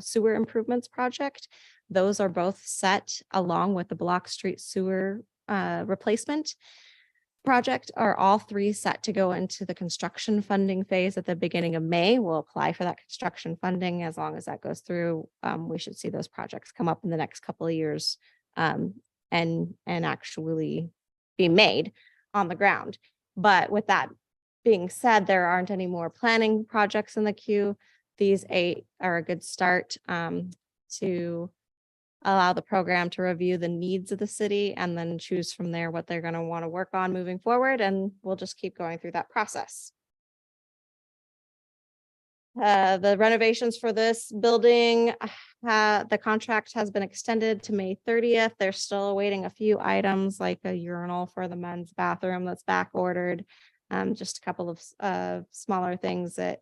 sewer improvements project. Those are both set along with the Block Street sewer replacement project are all 3 set to go into the construction funding phase at the beginning of May. We'll apply for that construction funding. As long as that goes through, we should see those projects come up in the next couple of years and actually be made on the ground. But with that being said, there aren't any more planning projects in the queue. These 8 are a good start to allow the program to review the needs of the city and then choose from there what they're going to want to work on moving forward. And we'll just keep going through that process. The renovations for this building, the contract has been extended to May 30th. They're still awaiting a few items like a urinal for the men's bathroom that's back ordered. Just a couple of smaller things that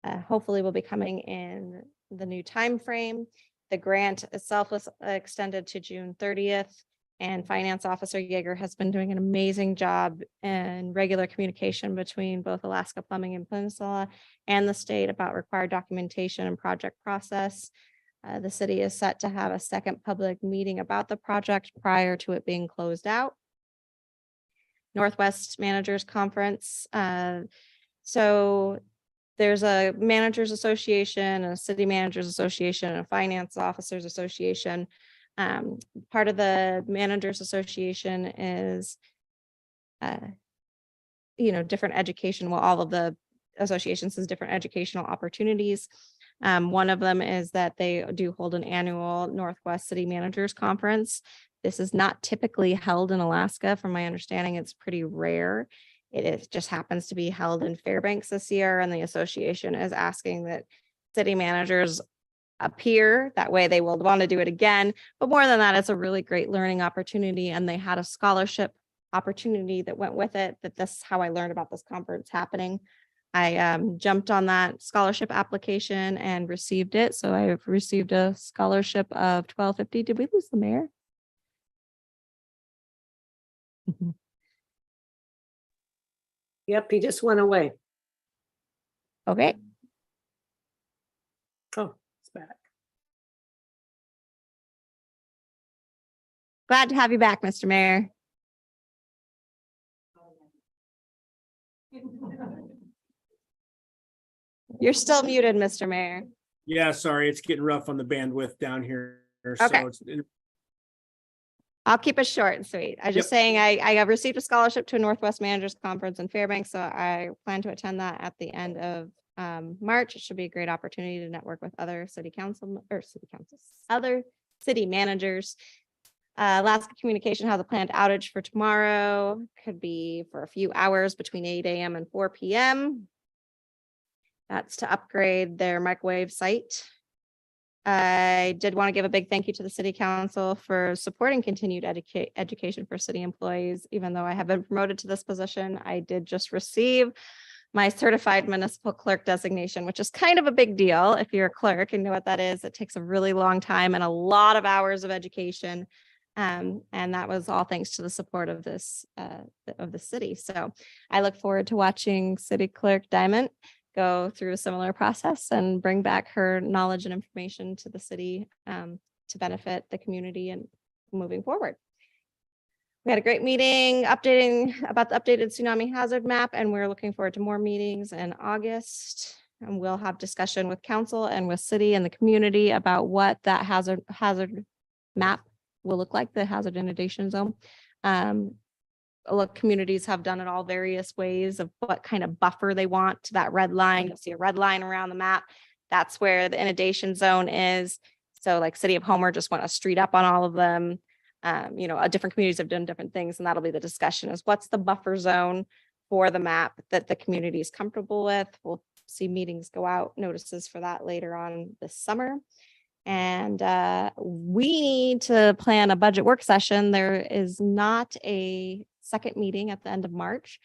hopefully will be coming in the new time frame. The grant itself was extended to June 30th, and Finance Officer Yeager has been doing an amazing job in regular communication between both Alaska Plumbing and Peninsula and the state about required documentation and project process. The city is set to have a second public meeting about the project prior to it being closed out. Northwest Managers Conference. So there's a managers association, a city managers association, a finance officers association. Part of the managers association is, different education. Well, all of the associations has different educational opportunities. One of them is that they do hold an annual Northwest City Managers Conference. This is not typically held in Alaska. From my understanding, it's pretty rare. It is just happens to be held in Fairbanks this year, and the association is asking that city managers appear. That way they will want to do it again. But more than that, it's a really great learning opportunity, and they had a scholarship opportunity that went with it. This is how I learned about this conference happening. I jumped on that scholarship application and received it. So I've received a scholarship of $1,250. Did we lose the mayor? Yep, he just went away. Okay. Oh, it's back. Glad to have you back, Mr. Mayor. You're still muted, Mr. Mayor. Yeah, sorry, it's getting rough on the bandwidth down here. So Okay. I'll keep it short and sweet. I just saying I have received a scholarship to a Northwest Managers Conference in Fairbanks, so I plan to attend that at the end of March. It should be a great opportunity to network with other other city managers. Alaska Communication has a planned outage for tomorrow. Could be for a few hours between 8 a.m. and 4 p.m. That's to upgrade their microwave site. I did want to give a big thank you to the city council for supporting continued education for city employees. Even though I have been promoted to this position, I did just receive my certified municipal clerk designation, which is kind of a big deal. If you're a clerk and know what that is, it takes a really long time and a lot of hours of education. And that was all thanks to the support of this of the city. So I look forward to watching City Clerk Diamond go through a similar process and bring back her knowledge and information to the city to benefit the community and moving forward. We had a great meeting updating about the updated tsunami hazard map, and we're looking forward to more meetings in August. And we'll have discussion with council and with city and the community about what that hazard map will look like, the hazard inundation zone. Look, communities have done it all various ways of what kind of buffer they want to that red line. You'll see a red line around the map. That's where the inundation zone is. So like City of Homer just went a street up on all of them. Different communities have done different things, and that'll be the discussion is what's the buffer zone for the map that the community is comfortable with. We'll see meetings go out, notices for that later on this summer. And we need to plan a budget work session. There is not a second meeting at the end of March.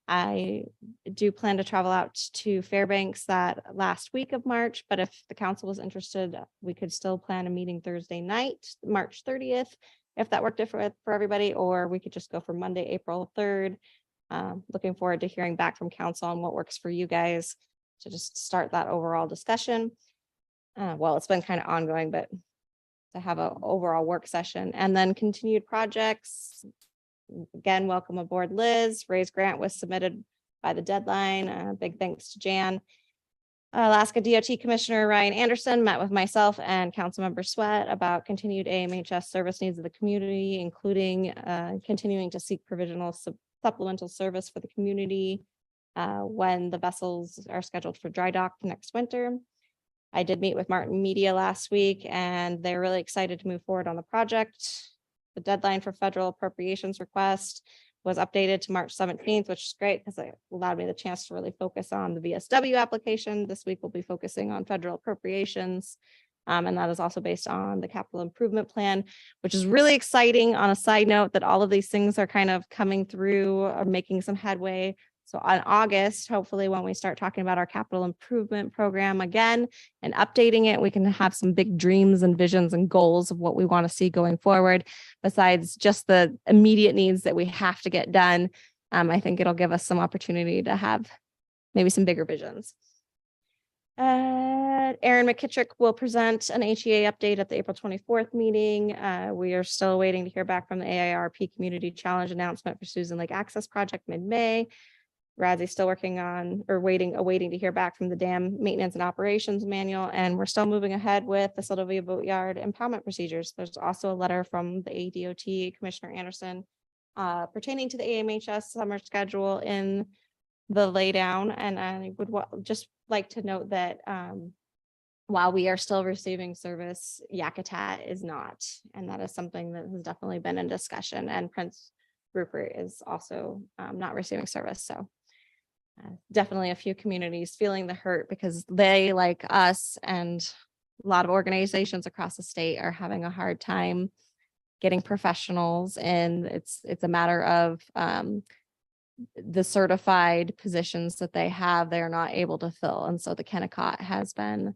I do plan to travel out to Fairbanks that last week of March, but if the council was interested, we could still plan a meeting Thursday night, March 30th, if that worked for everybody, or we could just go for Monday, April 3rd. Looking forward to hearing back from council on what works for you guys to just start that overall discussion. Well, it's been kind of ongoing, but to have an overall work session and then continued projects. Again, welcome aboard, Liz. Ray's grant was submitted by the deadline. Big thanks to Jan. Alaska DOT Commissioner Ryan Anderson met with myself and Councilmember Sweat about continued AMHS service needs of the community, including continuing to seek provisional supplemental service for the community when the vessels are scheduled for dry dock next winter. I did meet with Martin Media last week, and they're really excited to move forward on the project. The deadline for federal appropriations request was updated to March 17th, which is great because it allowed me the chance to really focus on the VSW application. This week we'll be focusing on federal appropriations. And that is also based on the capital improvement plan, which is really exciting. On a side note, that all of these things are kind of coming through or making some headway. So on August, hopefully when we start talking about our capital improvement program again and updating it, we can have some big dreams and visions and goals of what we want to see going forward, besides just the immediate needs that we have to get done. I think it'll give us some opportunity to have maybe some bigger visions. Aaron McKittrick will present an HEA update at the April 24th meeting. We are still waiting to hear back from the AIRP Community Challenge announcement for Susan Lake Access Project mid-May. Radzy's still working on or awaiting to hear back from the dam maintenance and operations manual, and we're still moving ahead with the Seldovia Boatyard impoundment procedures. There's also a letter from the ADOT Commissioner Anderson pertaining to the AMHS summer schedule in the laydown, and I would just like to note that while we are still receiving service, Yakutat is not, and that is something that has definitely been in discussion. And Prince Rupert is also not receiving service. So definitely a few communities feeling the hurt because they, like us and a lot of organizations across the state, are having a hard time getting professionals. And it's a matter of the certified positions that they have, they're not able to fill. And so the Kennecott has been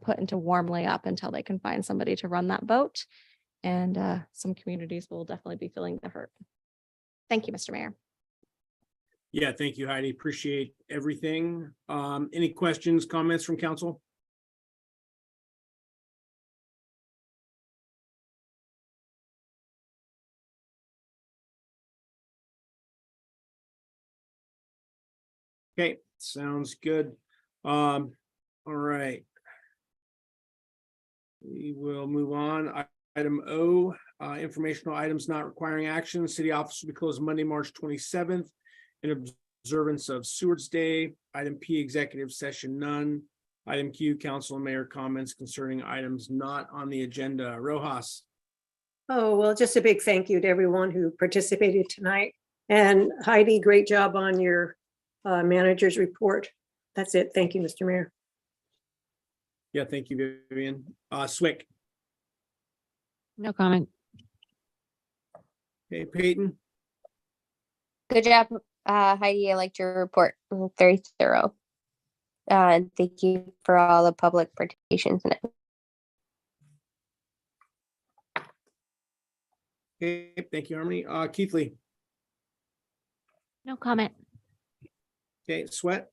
put into warm layup until they can find somebody to run that boat. And some communities will definitely be feeling the hurt. Thank you, Mr. Mayor. Yeah, thank you, Heidi. Appreciate everything. Any questions, comments from council? Okay, sounds good. All right. We will move on. Item O, informational items not requiring action. City office will be closed Monday, March 27th in observance of Seward's Day. Item P, executive session, none. Item Q, council and mayor comments concerning items not on the agenda. Rojas. Oh, well, just a big thank you to everyone who participated tonight. And Heidi, great job on your manager's report. That's it. Thank you, Mr. Mayor. Yeah, thank you, Vivian. Swick. No comment. Okay, Peyton. Good job, Heidi. I liked your report. Very thorough. And thank you for all the public participations in it. Okay, thank you, Harmony. Keith Lee. No comment. Okay, Sweat.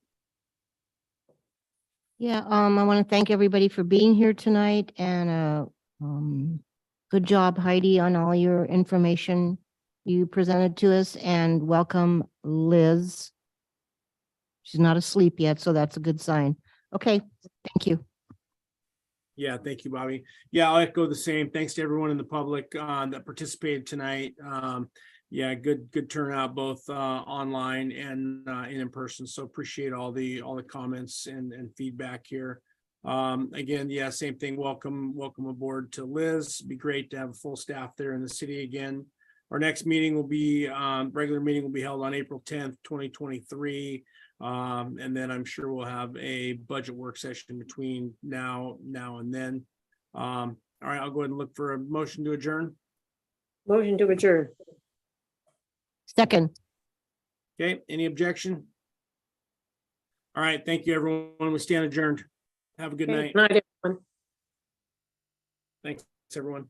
Yeah, I want to thank everybody for being here tonight and good job, Heidi, on all your information you presented to us, and welcome, Liz. She's not asleep yet, so that's a good sign. Okay, thank you. Yeah, thank you, Bobby. Yeah, I'll echo the same. Thanks to everyone in the public that participated tonight. Yeah, good turnout both online and in person. So appreciate all the comments and feedback here. Again, yeah, same thing. Welcome aboard to Liz. It'd be great to have a full staff there in the city again. Our next meeting will be regular meeting will be held on April 10th, 2023. And then I'm sure we'll have a budget work session between now and then. All right, I'll go ahead and look for a motion to adjourn. Motion to adjourn. Second. Okay, any objection? All right, thank you, everyone. We stand adjourned. Have a good night. Good night, everyone. Thanks, everyone.